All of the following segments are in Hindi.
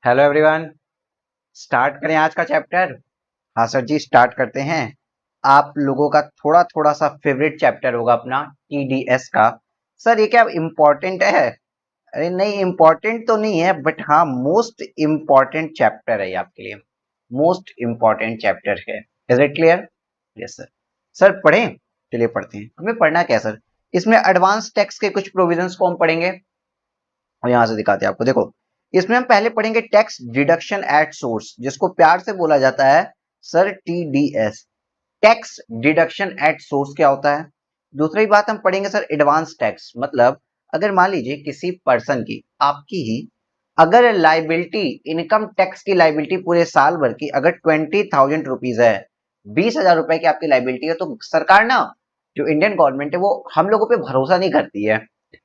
Hello everyone. स्टार्ट करें आज का चैप्टर। हाँ सर जी, स्टार्ट करते हैं। आप लोगों का थोड़ा थोड़ा सा फेवरेट चैप्टर होगा अपना टीडीएस का। सर ये क्या इम्पोर्टेंट है? अरे नहीं, इम्पोर्टेंट तो नहीं है, बट हाँ मोस्ट इम्पोर्टेंट चैप्टर है ये आपके लिए। मोस्ट इम्पोर्टेंट चैप्टर है। Is it clear? Yes sir. Sir पढ़ें? चलिए पढ़ते हैं। हमें पढ़ना क्या है सर? इसमें एडवांस टैक्स के कुछ प्रोविजंस को हम पढ़ेंगे और यहां से दिखाते हैं आपको। देखो, इसमें हम पहले पढ़ेंगे टैक्स डिडक्शन एट सोर्स, जिसको प्यार से बोला जाता है sir TDS. Tax deduction at source क्या होता है? दूसरी बात हम पढ़ेंगे सर एडवांस टैक्स, मतलब अगर मान लीजिए किसी पर्सन की, आपकी ही, अगर लाइबिलिटी, इनकम टैक्स की लाइबिलिटी पूरे साल भर की अगर 20,000 रुपीज है, 20,000 रुपए की आपकी लाइबिलिटी है, तो सरकार ना, जो इंडियन गवर्नमेंट है, वो हम लोगों पे भरोसा नहीं करती है,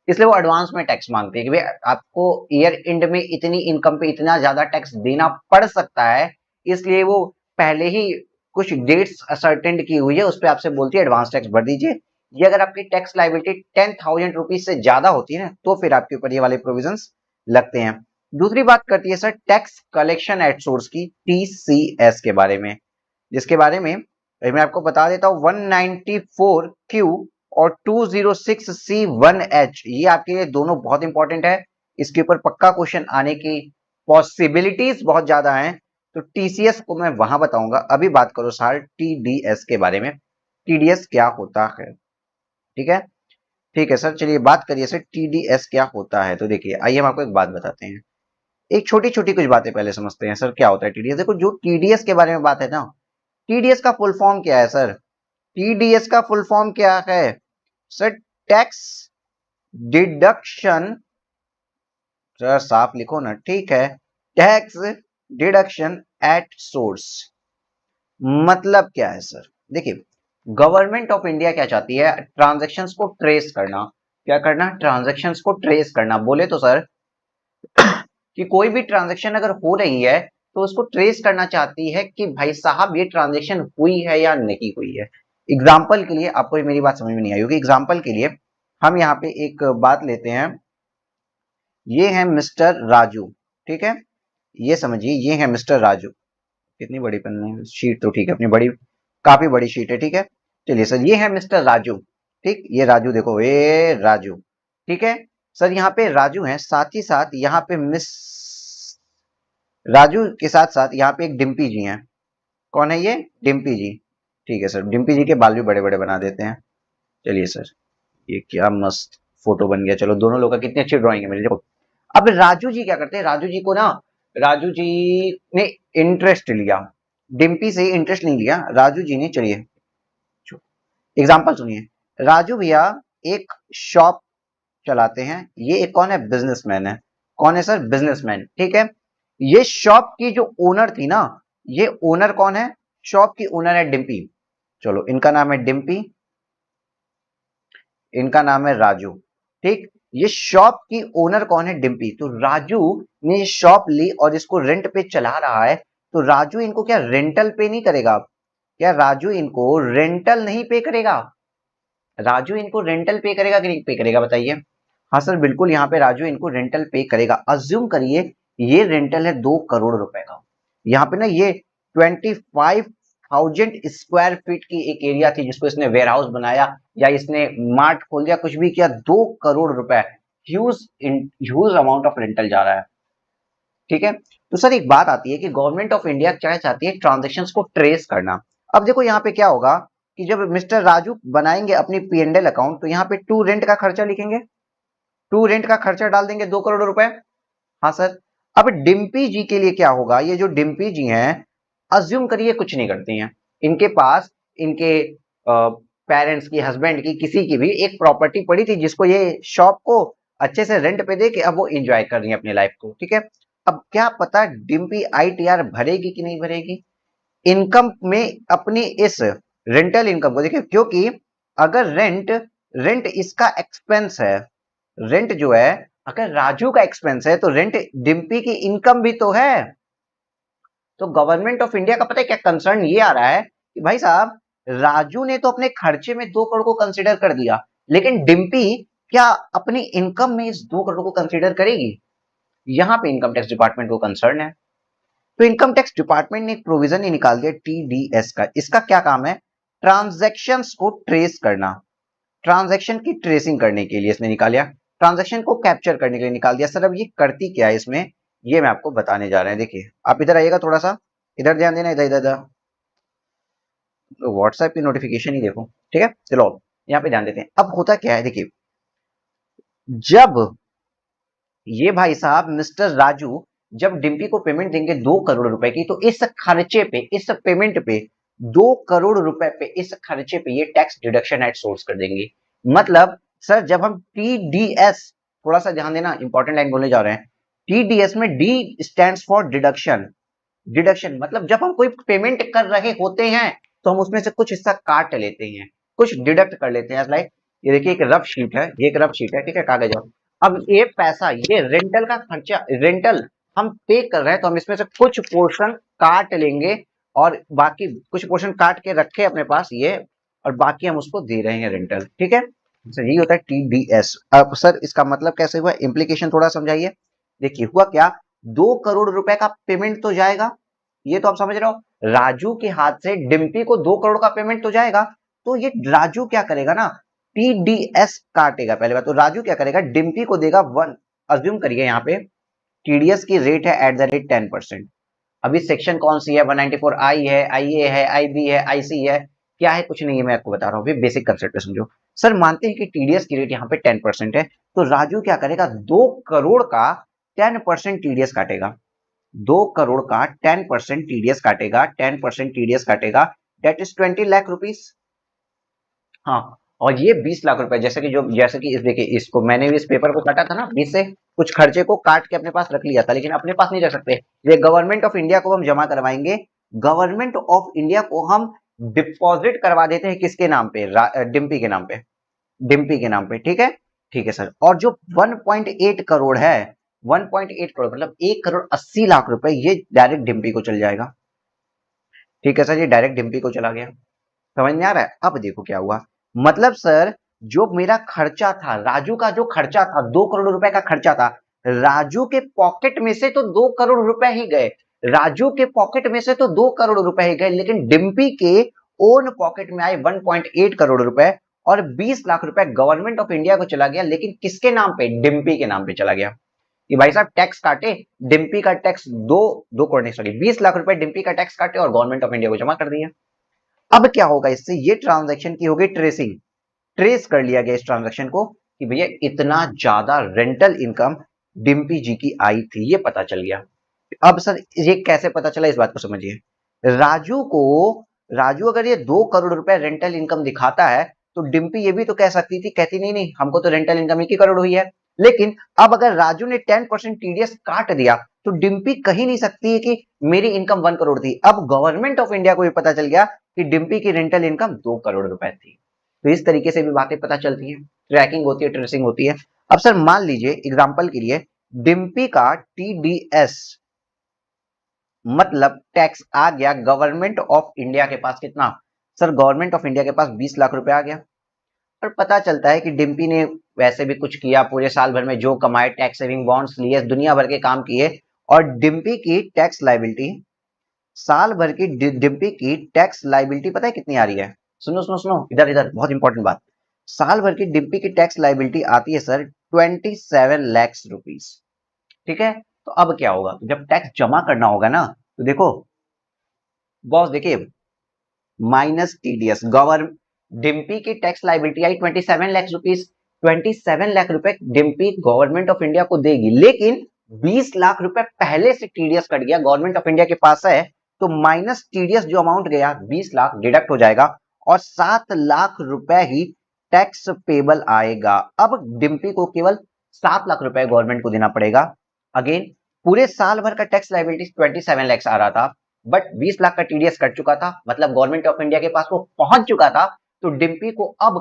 इसलिए वो एडवांस में टैक्स मांगती है कि भाई आपको ईयर एंड में इतनी इनकम पे इतना ज्यादा टैक्स देना पड़ सकता है, इसलिए वो पहले ही कुछ डेट्स असर्टेंड की हुई है, उस पर आपसे बोलती है एडवांस टैक्स भर दीजिए। ये अगर आपकी टैक्स लाइबिलिटी 10,000 रुपीज से ज्यादा होती है ना, तो फिर आपके ऊपर ये वाले प्रोविजंस लगते हैं। दूसरी बात करती है sir tax collection at source की, टीसीएस के बारे में, जिसके बारे में मैं आपको बता देता हूं। 194Q और 206C1H, ये आपके लिए दोनों बहुत इंपॉर्टेंट है। इसके ऊपर पक्का क्वेश्चन आने की पॉसिबिलिटीज बहुत ज्यादा हैं, तो टीसीएस को मैं वहां बताऊंगा। अभी बात करो सर टीडीएस के बारे में। टीडीएस क्या होता है? ठीक है, ठीक है सर, चलिए बात करिए सर टीडीएस क्या होता है। तो देखिए, आइए हम आपको एक बात बताते हैं। एक छोटी छोटी कुछ बातें पहले समझते हैं सर क्या होता है टीडीएस। देखो, जो टीडीएस के बारे में बात है ना, टीडीएस का फुल फॉर्म क्या है सर? टीडीएस का फुल फॉर्म क्या है सर? टैक्स डिडक्शन, सर साफ लिखो ना, ठीक है, टैक्स डिडक्शन एट सोर्स। मतलब क्या है सर? देखिए, गवर्नमेंट ऑफ इंडिया क्या चाहती है? ट्रांजैक्शंस को ट्रेस करना। क्या करना? ट्रांजैक्शंस को ट्रेस करना। बोले तो सर कि कोई भी ट्रांजैक्शन अगर हो रही है तो उसको ट्रेस करना चाहती है कि भाई साहब ये ट्रांजैक्शन हुई है या नहीं हुई है। एग्जाम्पल के लिए, आपको मेरी बात समझ में नहीं आई होगी, एग्जाम्पल के लिए हम यहाँ पे एक बात लेते हैं। ये है मिस्टर राजू, ठीक है, ये समझिए, ये है मिस्टर राजू। कितनी बड़ी पेन है शीट? तो ठीक है, अपनी बड़ी, काफी बड़ी शीट है, ठीक है। चलिए सर, ये है मिस्टर राजू, ठीक, ये राजू, देखो ये राजू, ठीक है। सर यहाँ पे राजू है, साथ ही साथ यहाँ पे मिस राजू के साथ साथ यहाँ पे एक डिम्पी जी हैं। कौन है ये? डिम्पी जी, ठीक है सर। डिम्पी जी के बाल भी बड़े बड़े बना देते हैं। चलिए सर, ये क्या मस्त फोटो बन गया। चलो, दोनों लोग का कितनी अच्छी ड्राइंग है मेरी, देखो। अब राजू जी क्या करते हैं? राजू जी को ना, राजू जी ने इंटरेस्ट लिया, डिम्पी से इंटरेस्ट नहीं लिया, राजू जी ने, चलिए एग्जाम्पल सुनिए। राजू भैया एक शॉप चलाते हैं। ये एक कौन है? बिजनेसमैन है। कौन है सर? बिजनेसमैन, ठीक है। ये शॉप की जो ओनर थी ना, ये ओनर कौन है? शॉप की ओनर है डिम्पी। चलो, इनका नाम है डिम्पी, इनका नाम है राजू, ठीक। ये शॉप की ओनर कौन है? डिम्पी। तो राजू ने ये शॉप ली और इसको रेंट पे चला रहा है, तो राजू इनको क्या रेंटल पे नहीं करेगा? क्या राजू इनको रेंटल नहीं पे करेगा? राजू इनको रेंटल पे करेगा कि नहीं पे करेगा, बताइए। हाँ सर, बिल्कुल, यहाँ पे राजू इनको रेंटल पे करेगा। अज्यूम करिए ये रेंटल है 2 करोड़ रुपए का। यहाँ पे ना ये 25,000 स्क्वायर फीट की एक एरिया थी, जिसको इसने वेयर हाउस बनाया या इसने मार्ट खोल दिया, कुछ भी किया, 2 करोड़ रुपए, huge huge amount of rental जा रहा है, ठीक है। तो सर एक बात आती है कि गवर्नमेंट ऑफ इंडिया क्या चाहती है? ट्रांजेक्शन को ट्रेस करना। अब देखो यहाँ पे क्या होगा कि जब मिस्टर राजू बनाएंगे अपनी पी&एल अकाउंट, तो यहाँ पे टू रेंट का खर्चा लिखेंगे, टू रेंट का खर्चा डाल देंगे 2 करोड़ रुपए। हाँ सर। अब डिम्पी जी के लिए क्या होगा? ये जो डिम्पी जी हैं, अज्यूम करिए कुछ नहीं करती हैं, इनके पास इनके पेरेंट्स की, हस्बैंड की, किसी की भी एक प्रॉपर्टी पड़ी थी, जिसको ये शॉप को अच्छे से रेंट पे दे के अब वो एंजॉय कर रही है अपनी लाइफ को, ठीक है। अब क्या पता डिम्पी आईटीआर भरेगी कि नहीं भरेगी इनकम में अपनी इस रेंटल इनकम को, देखिए, क्योंकि अगर रेंट रेंट इसका एक्सपेंस है, रेंट जो है अगर राजू का एक्सपेंस है, तो रेंट डिम्पी की इनकम भी तो है। तो गवर्नमेंट ऑफ इंडिया का पता है क्या कंसर्न ये आ रहा है कि भाई साहब, राजू ने तो अपने खर्चे में 2 करोड़ को कंसिडर कर दिया, लेकिन डिम्पी क्या अपनी इनकम में इस 2 करोड़ को कंसिडर करेगी? यहाँ पे इनकम टैक्स डिपार्टमेंट को कंसर्न है। तो इनकम टैक्स डिपार्टमेंट ने एक प्रोविजन ही निकाल दिया टीडीएस का। इसका क्या काम है? ट्रांजैक्शंस को ट्रेस करना, ट्रांजैक्शन की ट्रेसिंग करने के लिए इसने निकाला, ट्रांजैक्शन को कैप्चर करने के लिए निकाल दिया। सर अब ये करती क्या है इसमें, ये मैं आपको बताने जा रहे हैं। देखिए आप इधर आइएगा, थोड़ा सा इधर ध्यान देना, इधर इधर व्हाट्सएप की नोटिफिकेशन ही देखो, ठीक है। चलो यहाँ पे ध्यान देते हैं। अब होता क्या है, देखिए जब ये भाई साहब मिस्टर राजू जब डिम्पी को पेमेंट देंगे 2 करोड़ रुपए की, तो इस खर्चे पे, इस पेमेंट पे 2 करोड़ रुपए पे, इस खर्चे पे ये टैक्स डिडक्शन एट सोर्स कर देंगे। मतलब सर जब हम टीडीएस, थोड़ा सा ध्यान देना, इंपॉर्टेंट लाइन बोलने जा रहे हैं। टीडीएस में D stands for deduction. Deduction मतलब जब हम कोई पेमेंट कर रहे होते हैं तो हम उसमें से कुछ हिस्सा काट लेते हैं, कुछ डिडक्ट कर लेते हैं। लाइक ये देखिए एक रफ शीट है, ये एक रफ शीट है, ठीक है, कागज। अब ये पैसा, ये रेंटल का खर्चा, रेंटल हम पे कर रहे हैं, तो हम इसमें से कुछ पोर्शन काट लेंगे और बाकी कुछ पोर्शन काट के रखे अपने पास ये, और बाकी हम उसको दे रहे हैं रेंटल, ठीक है। सर यही होता है टीडीएस। अब सर इसका मतलब कैसे हुआ, इम्प्लीकेशन थोड़ा समझाइए। देखिए हुआ क्या, 2 करोड़ रुपए का पेमेंट तो जाएगा, ये तो आप समझ रहे हो। राजू के हाथ से डिम्पी को 2 करोड़ का पेमेंट तो जाएगा, तो ये राजू क्या करेगा ना, टीडीएस काटेगा। पहले बात तो राजू क्या करेगा, डिम्पी को देगा 1, अज्यूम करिए यहाँ पे टीडीएस की रेट है एट द रेट 10%। अभी सेक्शन कौन सी है, 194 आई है, आईए है, आईबी है, आईसी है, क्या है, कुछ नहीं है, मैं आपको बता रहा हूँ, अभी बेसिक कंसेप्ट समझो। सर मानते हैं कि टीडीएस की रेट यहाँ पे 10% है, तो राजू क्या करेगा, 2 करोड़ का 10% टीडीएस काटेगा। 2 करोड़ का 10% टीडीएस काटेगा, 10% टीडीएस काटेगा, दैट इज 20 लाख रुपीस। हाँ, और ये 20 लाख रुपए, जैसे कि जो, जैसे कि इस देखिए, इसको मैंने भी इस पेपर को काटा था ना 20 से, कुछ खर्चे को काट के अपने पास रख लिया था, लेकिन अपने पास नहीं रख सकते। ये गवर्नमेंट ऑफ इंडिया को हम जमा करवाएंगे, गवर्नमेंट ऑफ इंडिया को हम डिपॉजिट करवा देते हैं किसके नाम पे, डिम्पी के नाम पे, डिम्पी के नाम पे, ठीक है। ठीक है सर, और जो 1.8 करोड़ है, 1.8 करोड़ मतलब 1 करोड़ 80 लाख रुपए, ये डायरेक्ट डिम्पी को चल जाएगा। ठीक है सर, ये डायरेक्ट डिम्पी को चला गया। समझ में आ रहा है। अब देखो क्या हुआ, मतलब सर जो मेरा खर्चा था, राजू का जो खर्चा था, 2 करोड़ रुपए का खर्चा था, राजू के पॉकेट में से तो 2 करोड़ रुपए ही गए, राजू के पॉकेट में से तो 2 करोड़ रुपए ही गए, लेकिन डिम्पी के ओन पॉकेट में आए 1.8 करोड़ रुपए, और 20 लाख रुपए गवर्नमेंट ऑफ इंडिया को चला गया, लेकिन किसके नाम पे, डिम्पी के नाम पे चला गया। कि भाई साहब टैक्स काटे, डिम्पी का टैक्स, दो करोड़ नहीं सॉरी 20 लाख रुपए डिम्पी का टैक्स काटे और गवर्नमेंट ऑफ इंडिया को जमा कर दिया। अब क्या होगा इससे, ये ट्रांजैक्शन की होगी ट्रेसिंग, ट्रेस कर लिया गया इस ट्रांजैक्शन को कि भैया इतना ज्यादा रेंटल इनकम डिम्पी जी की आई थी, ये पता चल गया। अब सर ये कैसे पता चला, इस बात को समझिए। राजू को, राजू अगर ये 2 करोड़ रुपए रेंटल इनकम दिखाता है, तो डिम्पी ये भी तो कह सकती थी, कहती नहीं नहीं हमको तो रेंटल इनकम 1 ही करोड़ हुई है। लेकिन अब अगर राजू ने 10% टीडीएस काट दिया, तो डिम्पी कही नहीं सकती है कि मेरी इनकम 1 करोड़ थी। अब गवर्नमेंट ऑफ इंडिया को भी पता चल गया कि डिम्पी की रेंटल इनकम 2 करोड़ रुपए थी। तो इस तरीके से भी बातें पता चलती है, ट्रैकिंग होती है, ट्रेसिंग होती है। अब सर मान लीजिए एग्जांपल के लिए डिम्पी का टीडीएस मतलब टैक्स आ गया गवर्नमेंट ऑफ इंडिया के पास, कितना सर, गवर्नमेंट ऑफ इंडिया के पास 20 लाख रुपए आ गया। और पता चलता है कि डिम्पी ने वैसे भी कुछ किया, पूरे साल भर में जो कमाए, टैक्स सेविंग बॉन्ड्स लिए, दुनिया भर के काम किए, और डिम्पी की टैक्स लाइबिलिटी, साल भर की डिम्पी की टैक्स लाइबिलिटी पता है कितनी आ रही है, सुनो सुनो सुनो, इधर इधर बहुत इंपॉर्टेंट बात। साल भर की डिम्पी की टैक्स लाइबिलिटी आती है सर 27 लाख रुपीस, ठीक है। तो अब क्या होगा, जब टैक्स जमा करना होगा ना, तो देखो बॉस, देखिए माइनस टीडीएस, डिम्पी की टैक्स लाइबिलिटी आई 27 लाख रुपीस, 27 लाख रुपए डिम्पी गवर्नमेंट ऑफ इंडिया को देगी, लेकिन 20 लाख रुपए पहले से टीडीएस कट गया, गवर्नमेंट ऑफ इंडिया के पास है, तो माइनस टीडीएस जो अमाउंट गया 20 लाख डिडक्ट हो जाएगा, और 7 लाख रुपए ही टैक्स पेबल आएगा। अब डिम्पी को केवल 7 लाख रुपए गवर्नमेंट को देना पड़ेगा। अगेन पूरे साल भर का टैक्स लाइबिलिटी 27 लाख आ रहा था, बट 20 लाख का टीडीएस कट चुका था, मतलब गवर्नमेंट ऑफ इंडिया के पास वो पहुंच चुका था। तो डिम्पी को अब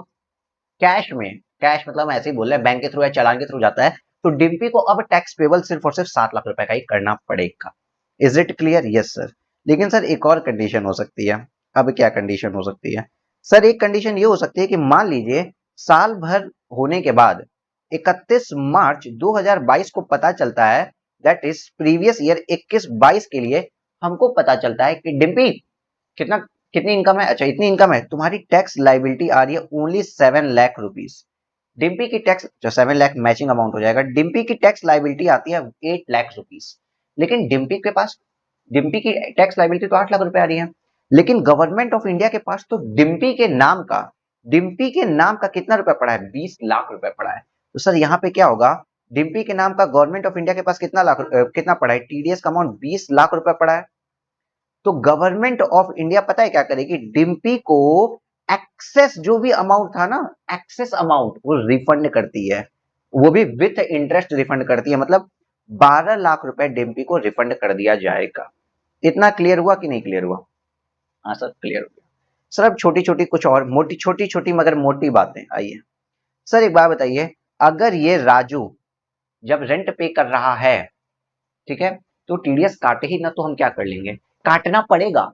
कैश में, कैश मतलब हम ऐसे ही बोल रहे हैं, बैंक के थ्रू या चालान के थ्रू जाता है, तो डिम्पी को अब टैक्स पेबल सिर्फ और सिर्फ 7 लाख रुपए का ही करना पड़ेगा। Is it clear? Yes sir. लेकिन सर एक और कंडीशन हो सकती है। अब क्या कंडीशन हो सकती है सर, एक कंडीशन ये हो सकती है कि मान लीजिए साल भर होने के बाद 31 मार्च 2022 को पता चलता है दैट इज प्रीवियस ईयर 21-22 के लिए हमको पता चलता है कि डिम्पी कितनी इनकम है, अच्छा इतनी इनकम है, तुम्हारी टैक्स लाइबिलिटी आ रही है ओनली 7 लाख रुपीज। डिम्पी की टैक्स जो 7 लाख मैचिंग अमाउंट हो जाएगा, डिम्पी की टैक्स लाइबिलिटी आती है 8 लाख रुपीज। लेकिन डिम्पी की टैक्स लाइबिलिटी तो 8 लाख रुपए आ रही है, लेकिन गवर्नमेंट ऑफ इंडिया के पास तो डिम्पी के नाम का कितना रुपए पड़ा है, 20 लाख रुपए पड़ा है। तो सर यहाँ पे क्या होगा, डिम्पी के नाम का गवर्नमेंट ऑफ इंडिया के पास कितना पड़ा है, टीडीएस का अमाउंट 20 लाख रुपए पड़ा है। तो गवर्नमेंट ऑफ इंडिया पता है क्या करेगी, डिम्पी को एक्सेस जो भी अमाउंट था ना, एक्सेस अमाउंट वो रिफंड करती है, वो भी विथ इंटरेस्ट रिफंड करती है। मतलब 12 लाख रुपए डिम्पी को रिफंड कर दिया जाएगा। इतना क्लियर हुआ कि नहीं क्लियर हुआ? हाँ सर क्लियर हो गया। सर अब छोटी छोटी कुछ और छोटी छोटी मगर मोटी बातें आइए। सर एक बात बताइए, अगर ये राजू जब रेंट पे कर रहा है, ठीक है, तो टीडीएस काटे ही ना, तो हम क्या कर लेंगे, काटना पड़ेगा।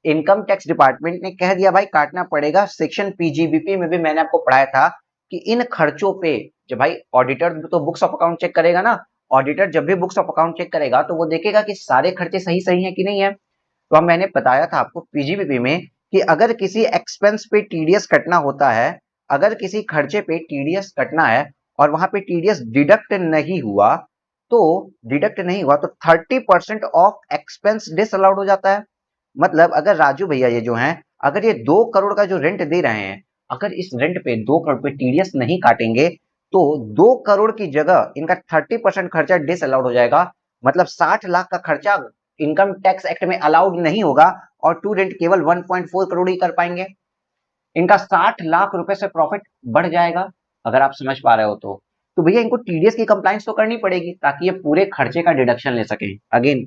इनकम टैक्स डिपार्टमेंट ने कह दिया भाई काटना पड़ेगा। सेक्शन पीजीबीपी में भी मैंने आपको पढ़ाया था कि इन खर्चों पे जब भाई ऑडिटर तो बुक्स ऑफ अकाउंट चेक करेगा ना, ऑडिटर जब भी बुक्स ऑफ अकाउंट चेक करेगा तो वो देखेगा कि सारे खर्चे सही सही है कि नहीं है। तो अब मैंने बताया था आपको पीजीबीपी में कि अगर किसी एक्सपेंस पे टीडीएस कटना होता है, अगर किसी खर्चे पे टीडीएस कटना है और वहां पे टीडीएस डिडक्ट नहीं हुआ तो 30% ऑफ एक्सपेंस डिसअलाउड हो जाता है। मतलब अगर राजू भैया ये जो हैं, अगर ये 2 करोड़ का जो रेंट दे रहे हैं, अगर इस रेंट पे 2 करोड़ पे टीडीएस नहीं काटेंगे तो 2 करोड़ की जगह इनका 30% खर्चा डिसअलाउड हो जाएगा। मतलब 60 लाख का खर्चा इनकम टैक्स एक्ट में अलाउड नहीं होगा और टू रेंट केवल 1.4 करोड़ ही कर पाएंगे। इनका 60 लाख रुपए से प्रॉफिट बढ़ जाएगा, अगर आप समझ पा रहे हो तो भैया इनको टीडीएस की कंप्लायंस तो करनी पड़ेगी ताकि ये पूरे खर्चे का डिडक्शन ले सकें। अगेन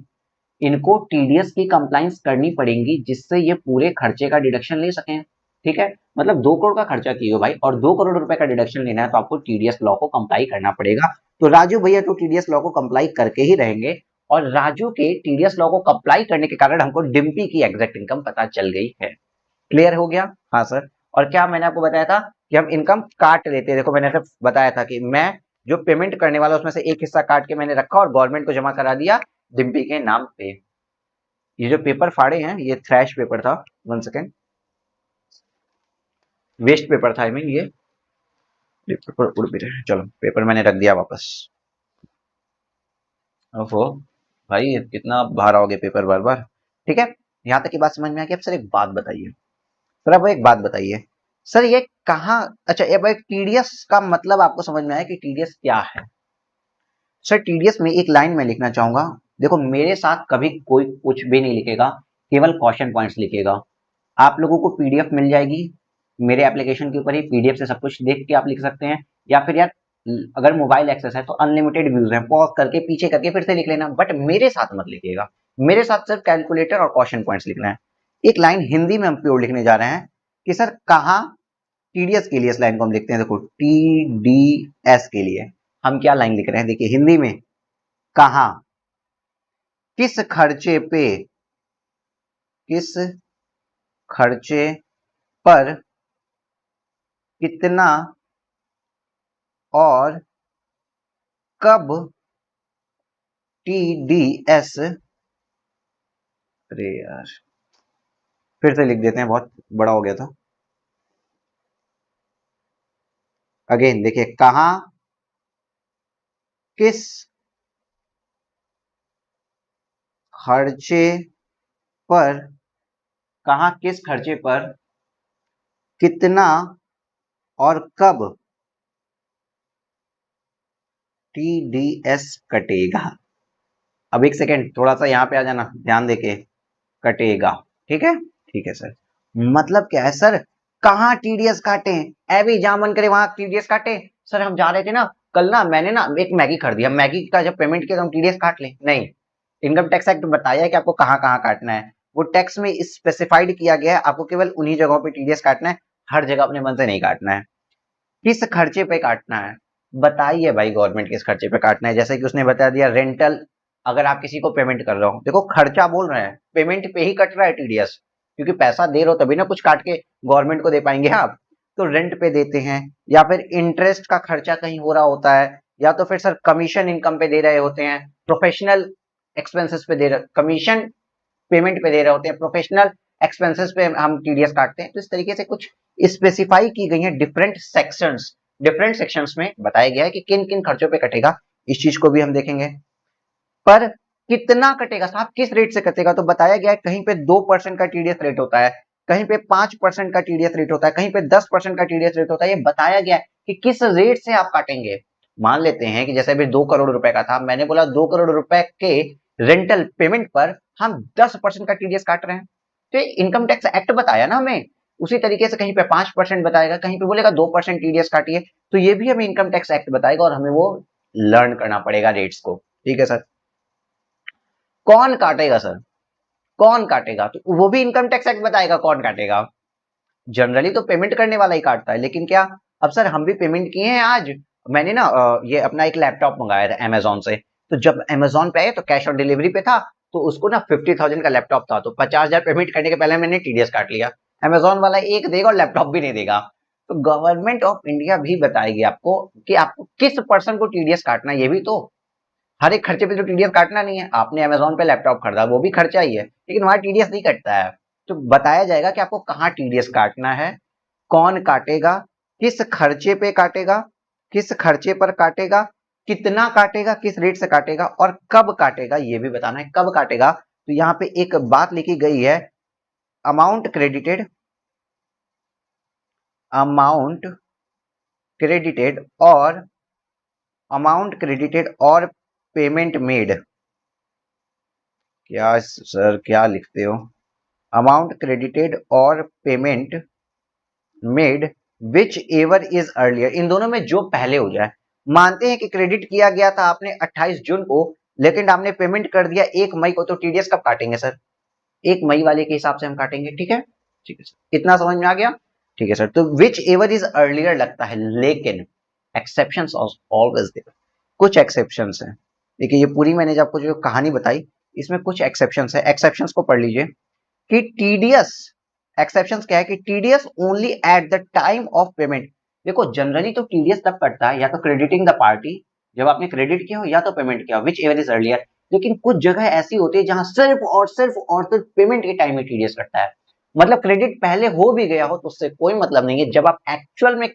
इनको टीडीएस की कंप्लायंस करनी पड़ेगी जिससे ये पूरे खर्चे का डिडक्शन ले सकें। ठीक है, मतलब 2 करोड़ का खर्चा किए हो भाई और 2 करोड़ रुपए का डिडक्शन लेना है तो आपको टीडीएस लॉ को कंप्लाई करना पड़ेगा। तो राजू भैया तो टीडीएस लॉ को कंप्लाई करके ही रहेंगे और राजू के टीडीएस लॉ को कंप्लाई करने के कारण हमको डिम्पी की एग्जैक्ट इनकम पता चल गई है। क्लियर हो गया? हाँ सर। और क्या मैंने आपको बताया था कि हम इनकम काट लेते हैं। देखो मैंने ऐसे बताया था कि मैं जो पेमेंट करने वाला उसमें से एक हिस्सा काट के मैंने रखा और गवर्नमेंट को जमा करा दिया डिम्पी के नाम पे। ये जो पेपर फाड़े हैं ये थ्रैश पेपर था, 1 सेकेंड, वेस्ट पेपर था। आई मीन ये पेपर उड़ भी रहे, चलो पेपर मैंने रख दिया वापस। ओहो भाई कितना बाहर आओगे पेपर बार बार। ठीक है, यहाँ तक की बात समझ में आ गई। अब सर एक बात बताइए, सर अब एक बात बताइए, सर ये कहाँ, अच्छा ये भाई टीडीएस का मतलब आपको समझ में आया कि टीडीएस क्या है? सर टीडीएस में एक लाइन में लिखना चाहूंगा, देखो मेरे साथ कभी कोई कुछ भी नहीं लिखेगा, केवल क्वेश्चन पॉइंट्स लिखेगा। आप लोगों को पीडीएफ मिल जाएगी मेरे एप्लीकेशन के ऊपर ही, पीडीएफ से सब कुछ देख के आप लिख सकते हैं, या फिर यार अगर मोबाइल एक्सेस है तो अनलिमिटेड व्यूज है, पॉज करके पीछे करके फिर से लिख लेना, बट मेरे साथ मत लिखिएगा। मेरे साथ सिर्फ कैलकुलेटर और क्वेश्चन पॉइंट्स लिखना है। एक लाइन हिंदी में हम प्योर लिखने जा रहे हैं कि सर कहाँ टीडीएस के लिए, इस लाइन को हम लिखते हैं, देखो टीडीएस के लिए हम क्या लाइन लिख रहे हैं, देखिए हिंदी में, कहाँ किस खर्चे पे, किस खर्चे पर कितना और कब टीडीएस, अरे यार फिर से लिख देते हैं, बहुत बड़ा हो गया था। अगेन देखिए, कहां किस खर्चे पर, कहां किस खर्चे पर कितना और कब टीडीएस कटेगा। अब एक सेकेंड थोड़ा सा यहाँ पे आ जाना, ध्यान देके, कटेगा, ठीक है? ठीक है सर। मतलब क्या है सर, कहाँ टीडीएस काटे, एवी जहां मन करे वहां टीडीएस काटे? सर हम जा रहे थे ना कल ना, मैंने ना एक मैगी खरीदी, मैगी का जब पेमेंट किया तो हम टीडीएस काट ले? नहीं, इनकम टैक्स एक्ट बताया है कि आपको कहाँ कहाँ काटना है, वो टैक्स में स्पेसिफाइड किया गया है, आपको केवल उन्हीं जगहों पे टीडीएस काटना है, हर जगह अपने मन से नहीं काटना है। किस खर्चे पे काटना है बताइए भाई, गवर्नमेंट किस खर्चे पे काटना है? जैसे कि उसने बता दिया रेंटल, अगर आप किसी को पेमेंट कर रहे हो, देखो खर्चा बोल रहे हैं, पेमेंट पे ही कट रहा है टीडीएस, क्योंकि पैसा दे रहे हो तभी ना कुछ काट के गवर्नमेंट को दे पाएंगे आप। तो रेंट पे देते हैं, या फिर इंटरेस्ट का खर्चा कहीं हो रहा होता है, या तो फिर सर कमीशन इनकम पे दे रहे होते हैं, प्रोफेशनल एक्सपेंसेस पे दे रहे, कमीशन पेमेंट पे दे रहे होते हैं, प्रोफेशनल एक्सपेंसेस पे हम टीडीएस काटते हैं। तो इस तरीके से कुछ स्पेसिफाई की गई है डिफरेंट सेक्शंस में बताया गया है कि किन किन खर्चों पे कटेगा, इस चीज को भी हम देखेंगे। पर कितना कटेगा साहब, किस रेट से कटेगा, तो बताया गया है कहीं पे 2% का टीडीएस रेट होता है, कहीं पे 5% का टीडीएस रेट होता है, कहीं पे 10% का टीडीएस रेट होता है। ये बताया गया है कि किस रेट से आप काटेंगे। मान लेते हैं कि जैसे अभी 2 करोड़ रुपए का था, मैंने बोला 2 करोड़ रुपए के रेंटल पेमेंट पर हम 10% का टीडीएस काट रहे हैं। तो इनकम टैक्स एक्ट बताया ना हमें, उसी तरीके से कहीं पे 5% बताएगा, कहीं पे बोलेगा 2% टीडीएस काटिए। तो ये भी हमें इनकम टैक्स एक्ट बताएगा और हमें वो लर्न करना पड़ेगा रेट्स को। ठीक है सर, कौन काटेगा सर, कौन काटेगा, तो वो भी इनकम टैक्स एक्ट बताएगा कौन काटेगा। जनरली तो पेमेंट करने वाला ही काटता है, लेकिन क्या अब सर हम भी पेमेंट किए हैं। आज मैंने ना ये अपना एक लैपटॉप मंगाया था अमेजोन से, तो जब अमेजोन पे आया तो कैश ऑन डिलीवरी पे था, तो उसको ना 50,000 का लैपटॉप था, तो 50,000 पेमेंट करने के पहले मैंने टीडीएस काट लिया। अमेजोन वाला एक देगा और लैपटॉप भी नहीं देगा। तो गवर्नमेंट ऑफ इंडिया भी बताएगी आपको कि आपको किस पर्सन को टीडीएस काटना है। ये भी तो हर एक खर्चे पे तो टीडीएस काटना नहीं है। आपने अमेजोन पे लैपटॉप खरीदा, वो भी खर्चा ही है, लेकिन वहां टीडीएस नहीं कटता है। तो बताया जाएगा कि आपको कहाँ टीडीएस काटना है, कौन काटेगा, किस खर्चे पे काटेगा, किस खर्चे पर काटेगा, कितना काटेगा, किस रेट से काटेगा और कब काटेगा, ये भी बताना है कब काटेगा। तो यहाँ पे एक बात लिखी गई है, अमाउंट क्रेडिटेड, अमाउंट क्रेडिटेड और अमाउंट क्रेडिटेड और पेमेंट मेड। क्या सर क्या लिखते हो, अमाउंट क्रेडिटेड और payment made whichever is earlier, इन दोनों में जो पहले हो जाए। मानते हैं कि क्रेडिट किया गया था आपने 28 जून को, लेकिन आपने पेमेंट कर दिया 1 मई को, तो टीडीएस कब काटेंगे सर, 1 मई वाले के हिसाब से हम काटेंगे। ठीक है, ठीक है सर, इतना समझ में आ गया। ठीक है सर, तो विच एवर इज अर्लियर लगता है, लेकिन एक्सेप्शंस ऑलवेज देयर, कुछ एक्सेप्शंस हैं। देखिए ये पूरी मैंने जो आपको जो कहानी बताई, इसमें कुछ एक्सेप्शंस है, एक्सेप्शंस को पढ़ लीजिए कि टीडीएस, एक्सेप्शंस क्या है कि TDS only at the time of payment. देखो जनरली तो टीडीएस तब कटता है या तो क्रेडिटिंग द पार्टी, जब आपने क्रेडिट किया हो, या तो पेमेंट किया हो, विच एवर इज अर्लियर। लेकिन कुछ जगह ऐसी होती है जहां सिर्फ पेमेंट के टाइम में टीडीएस कटता है। मतलब क्रेडिट पहले हो भी गया हो तो उससे कोई मतलब नहीं है, जब आप एक्चुअल में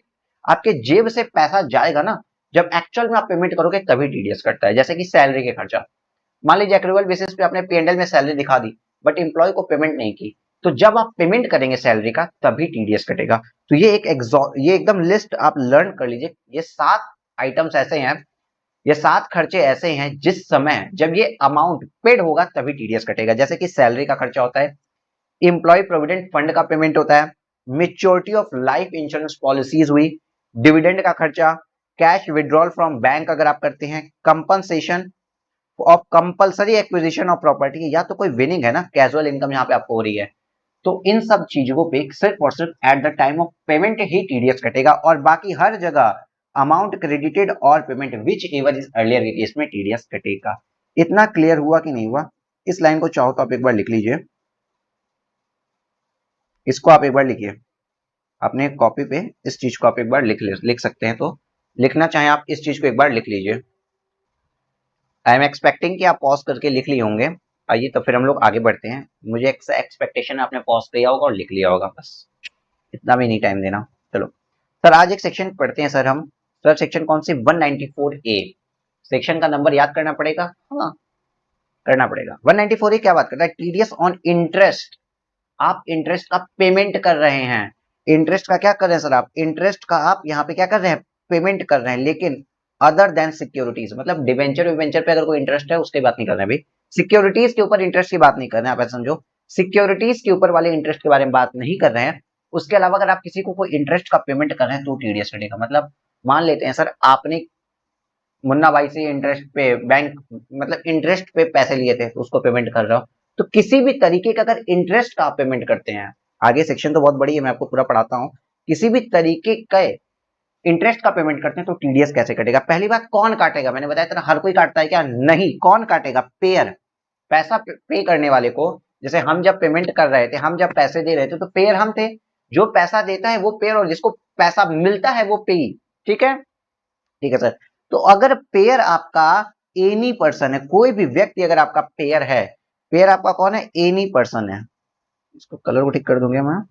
आपके जेब से पैसा जाएगा ना, जब एक्चुअल में आप पेमेंट करोगे तभी टीडीएस कटता है। जैसे कि सैलरी के खर्चा, मान लीजिए एक्रूवल बेसिस पे आपने पीएनएल में सैलरी दिखा दी, बट एम्प्लॉय को पेमेंट नहीं की, तो जब आप पेमेंट करेंगे सैलरी का तभी टीडीएस कटेगा। तो ये एकदम लिस्ट आप लर्न कर लीजिए। ये 7 आइटम्स ऐसे हैं, ये 7 खर्चे ऐसे हैं जिस समय जब ये अमाउंट पेड होगा तभी टीडीएस कटेगा। जैसे कि सैलरी का खर्चा होता है, एम्प्लॉय प्रोविडेंट फंड का पेमेंट होता है, maturity of life insurance policies हुई, डिविडेंड का खर्चा, कैश विड्रॉल फ्रॉम बैंक अगर आप करते हैं, compensation of compulsory acquisition of property, या तो कोई विनिंग है ना, कैजुअल इनकम यहाँ पे आपको हो रही है। तो इन सब चीजों पे सिर्फ और सिर्फ at the time of payment he TDS कटेगा, और बाकी हर जगह अमाउंट क्रेडिटेड और payment which ever is earlier के केस में टीडीएस कटेगा। इतना क्लियर हुआ कि नहीं हुआ? इस लाइन को चाहो तो आप एक बार लिख लीजिए, इसको आप एक बार लिखिए अपने कॉपी पे, इस चीज को आप एक बार लिख सकते हैं, तो लिखना चाहें आप इस चीज को एक बार लिख लीजिए। आई एम एक्सपेक्टिंग कि आप पॉज करके लिख लिए होंगे। आइए तो फिर हम लोग आगे बढ़ते हैं। मुझे एक्सपेक्टेशन आपने पॉज किया होगा और लिख लिया होगा, बस इतना भी नहीं टाइम देना। चलो सर आज एक सेक्शन पढ़ते हैं सर हम। सर सेक्शन कौन सी? 194A। सेक्शन का नंबर याद करना पड़ेगा, हाँ करना पड़ेगा। 194A क्या बात करता है? TDS on interest. आप इंटरेस्ट का पेमेंट कर रहे हैं, इंटरेस्ट का क्या कर रहे हैं सर? आप इंटरेस्ट का आप यहाँ पे क्या कर रहे हैं? पेमेंट कर रहे हैं, लेकिन अदर देन सिक्योरिटीज, मतलब डिवेंचर विवेंचर पे अगर कोई इंटरेस्ट है उसकी बात नहीं कर रहे हैं भाई, सिक्योरिटीज के ऊपर इंटरेस्ट की बात नहीं कर रहे हैं। आप ऐसा समझो, सिक्योरिटीज के ऊपर वाले इंटरेस्ट के बारे में बात नहीं कर रहे हैं। उसके अलावा अगर आप किसी को कोई इंटरेस्ट का पेमेंट कर रहे हैं तो टीडीएस कटेगा। मतलब मान लेते हैं सर आपने मुन्ना भाई से इंटरेस्ट पे बैंक, मतलब इंटरेस्ट पे पैसे लिए थे तो उसको पेमेंट कर रहे हो, तो किसी भी तरीके का अगर इंटरेस्ट का आप पेमेंट करते हैं, आगे सेक्शन तो बहुत बड़ी है, मैं आपको पूरा पढ़ाता हूँ, किसी भी तरीके का इंटरेस्ट का पेमेंट करते हैं तो टीडीएस कैसे कटेगा? पहली बात, कौन काटेगा? मैंने बताया था हर कोई काटता है क्या? नहीं, कौन काटेगा? पेयर, पैसा पे करने वाले को। जैसे हम जब पेमेंट कर रहे थे, हम जब पैसे दे रहे थे तो पेयर हम थे, जो पैसा देता है वो पेयर और जिसको पैसा मिलता है वो पेई। ठीक है, ठीक है सर। तो अगर पेयर आपका एनी पर्सन है, कोई भी व्यक्ति अगर आपका पेयर है, पेयर आपका कौन है, एनी पर्सन है, इसको कलर को ठीक कर दूंगा मैं।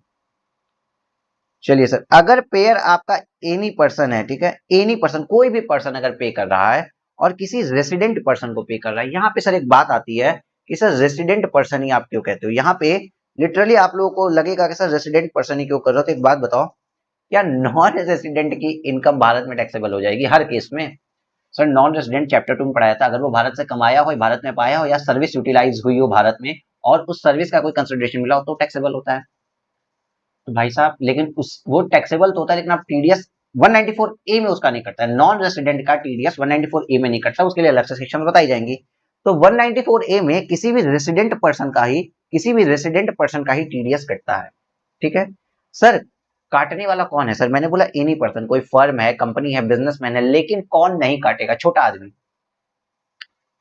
चलिए सर, अगर पेयर आपका एनी पर्सन है, ठीक है, एनी पर्सन, कोई भी पर्सन अगर पे कर रहा है और किसी रेसिडेंट पर्सन को पे कर रहा है, यहाँ पे सर एक बात आती है कि सर रेसिडेंट पर्सन ही आप क्यों कहते हो, यहाँ पे लिटरली आप लोगों को लगेगा कि सर रेसिडेंट पर्सन ही क्यों कर रहे हो। तो एक बात बताओ, क्या नॉन रेसिडेंट की इनकम भारत में टैक्सेबल हो जाएगी हर केस में? सर नॉन रेसिडेंट चैप्टर 2 में पढ़ाया था, अगर वो भारत से कमाया हो, भारत में पाया हो, या सर्विस यूटिलाइज हुई हो भारत में और उस सर्विस का कोई कंसिडरेशन मिला हो तो टैक्सेबल होता है। तो भाई साहब लेकिन उस वो टैक्सेबल तो होता है, लेकिन आप टीडीएस 194 ए में उसका नहीं करता है। नॉन रेसिडेंट का टीडीएस 194 ए में नहीं करता, उसके लिए अलग से सेक्शन बताई जाएंगी। तो 194 ए में किसी भी रेसिडेंट पर्सन का ही टीडीएस कटता है, ठीक है। सर काटने वाला कौन है? सर मैंने बोला एनी पर्सन, कोई फर्म है, कंपनी है, बिजनेसमैन है, लेकिन कौन नहीं काटेगा? छोटा आदमी,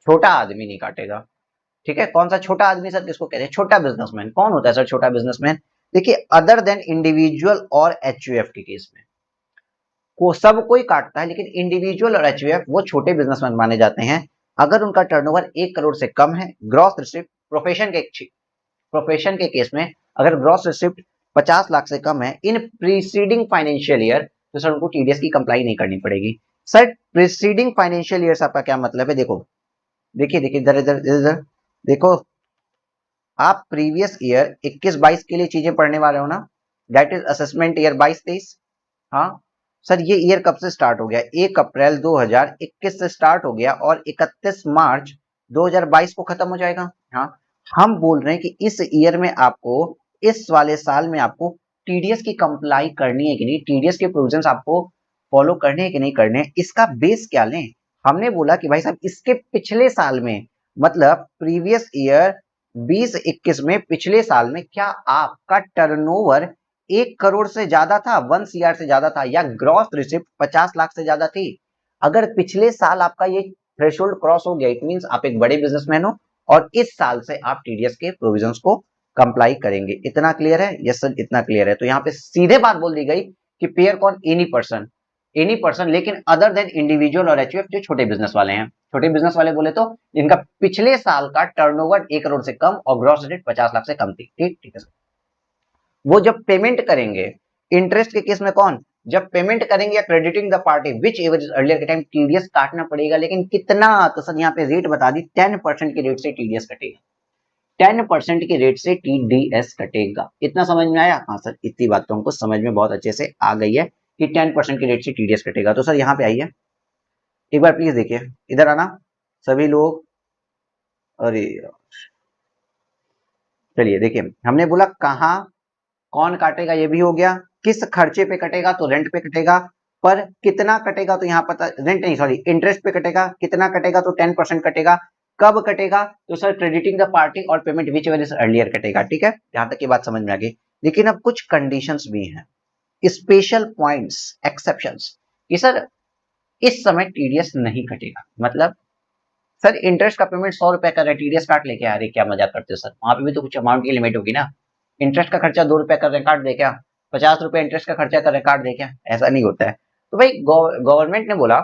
छोटा आदमी नहीं काटेगा, ठीक है। कौन सा छोटा आदमी? सर किसको कहते हैं? छोटा बिजनेसमैन। कौन होता है सर छोटा बिजनेसमैन? देखिए, अदर देन इंडिविजुअल और एचयूएफ के केस में को सब कोई काटता है, लेकिन इंडिविजुअल और एचयूएफ वो छोटे बिजनेसमैन माने जाते हैं अगर उनका टर्नओवर 1 करोड़ से कम है। ग्रॉस रिसिप्ट प्रोफेशन के केस में अगर ग्रॉस रिसिप्ट 50 लाख से कम है इन प्रीसीडिंग फाइनेंशियल ईयर, तो सर उनको टीडीएस की कंप्लाई नहीं करनी पड़ेगी। सर प्रीसीडिंग फाइनेंशियल ईयर आपका क्या मतलब है? देखो, देखिए देखिए, इधर इधर इधर देखो, आप प्रीवियस ईयर 21-22 के लिए चीजें पढ़ने वाले हो ना, दैट इज असेसमेंट ईयर 22-23। हाँ सर, ये ईयर कब से स्टार्ट हो गया? 1 अप्रैल 2021 से स्टार्ट हो गया और 31 मार्च 2022 को खत्म हो जाएगा। हाँ, हम बोल रहे हैं कि इस ईयर में आपको, इस वाले साल में आपको टीडीएस की कंप्लाई करनी है कि नहीं, टीडीएस के प्रोविजंस आपको फॉलो करने हैं कि नहीं करने, इसका बेस क्या लें? हमने बोला कि भाई साहब इसके पिछले साल में, मतलब प्रीवियस ईयर 2021 में, पिछले साल में क्या आपका टर्नओवर 1 करोड़ से ज्यादा था, 1 सीआर से ज्यादा था, या ग्रॉस रिसिप्ट 50 लाख से ज्यादा थी? अगर पिछले साल आपका ये थ्रेशोल्ड क्रॉस हो गया, इट मींस आप एक बड़े बिजनेसमैन हो और इस साल से आप टीडीएस के प्रोविजंस को कंप्लाई करेंगे। इतना क्लियर है? यस सर, इतना क्लियर है। तो यहाँ पे सीधे बात बोल दी गई कि पेयर कौन? एनी पर्सन, लेकिन अदर देन इंडिविजुअल और एचयूएफ, जो छोटे बिजनेस वाले हैं। छोटे बिजनेस वाले बोले तो जिनका पिछले साल का टर्नओवर 1 करोड़ से कम और ग्रॉस रेट 50 लाख से कम थी। ठीक ठीक है सर। वो जब पेमेंट करेंगे, इंटरेस्ट के केस में कौन? जब पेमेंट करेंगे या crediting the party which ever earlier के टाइम, टीडीएस काटना पड़ेगा, लेकिन कितना? तो सर यहाँ पे रेट बता दी, 10% के रेट से टीडीएस कटेगा। 10% के रेट से टीडीएस कटेगा। इतना समझ में आया? हाँ सर, इतनी बात तो हमको समझ में बहुत अच्छे से आ गई है कि 10% के रेट से टीडीएस कटेगा। तो सर यहाँ पे आइए, एक बार प्लीज देखिए, इधर आना सभी लोग। अरे चलिए देखिए, हमने बोला कहाँ कौन काटेगा, ये भी हो गया। किस खर्चे पे कटेगा? तो रेंट पे कटेगा। पर कितना कटेगा? तो यहाँ पता, रेंट नहीं सॉरी, इंटरेस्ट पे कटेगा। कितना कटेगा? तो 10% कटेगा। कब कटेगा? तो सर क्रेडिटिंग द पार्टी और payment which ever is earlier कटेगा। ठीक है, यहाँ तक की बात समझ में आ गई। लेकिन अब कुछ कंडीशंस भी हैं, स्पेशल पॉइंट्स, एक्सेप्शंस, कि सर इस समय टीडीएस नहीं कटेगा। मतलब सर इंटरेस्ट का पेमेंट 100 रुपए कर रहे हैं, टीडीएस काट लेके आ रहे, क्या मजाक करते हो सर? वहां पे भी तो कुछ अमाउंट की लिमिट होगी ना। इंटरेस्ट का खर्चा 2 रुपए कर रहे हैं, काट दे क्या? 50 रुपए इंटरेस्ट का खर्चा कर रहे हैं, काट दे क्या? ऐसा नहीं होता है। तो भाई गवर्नमेंट ने बोला,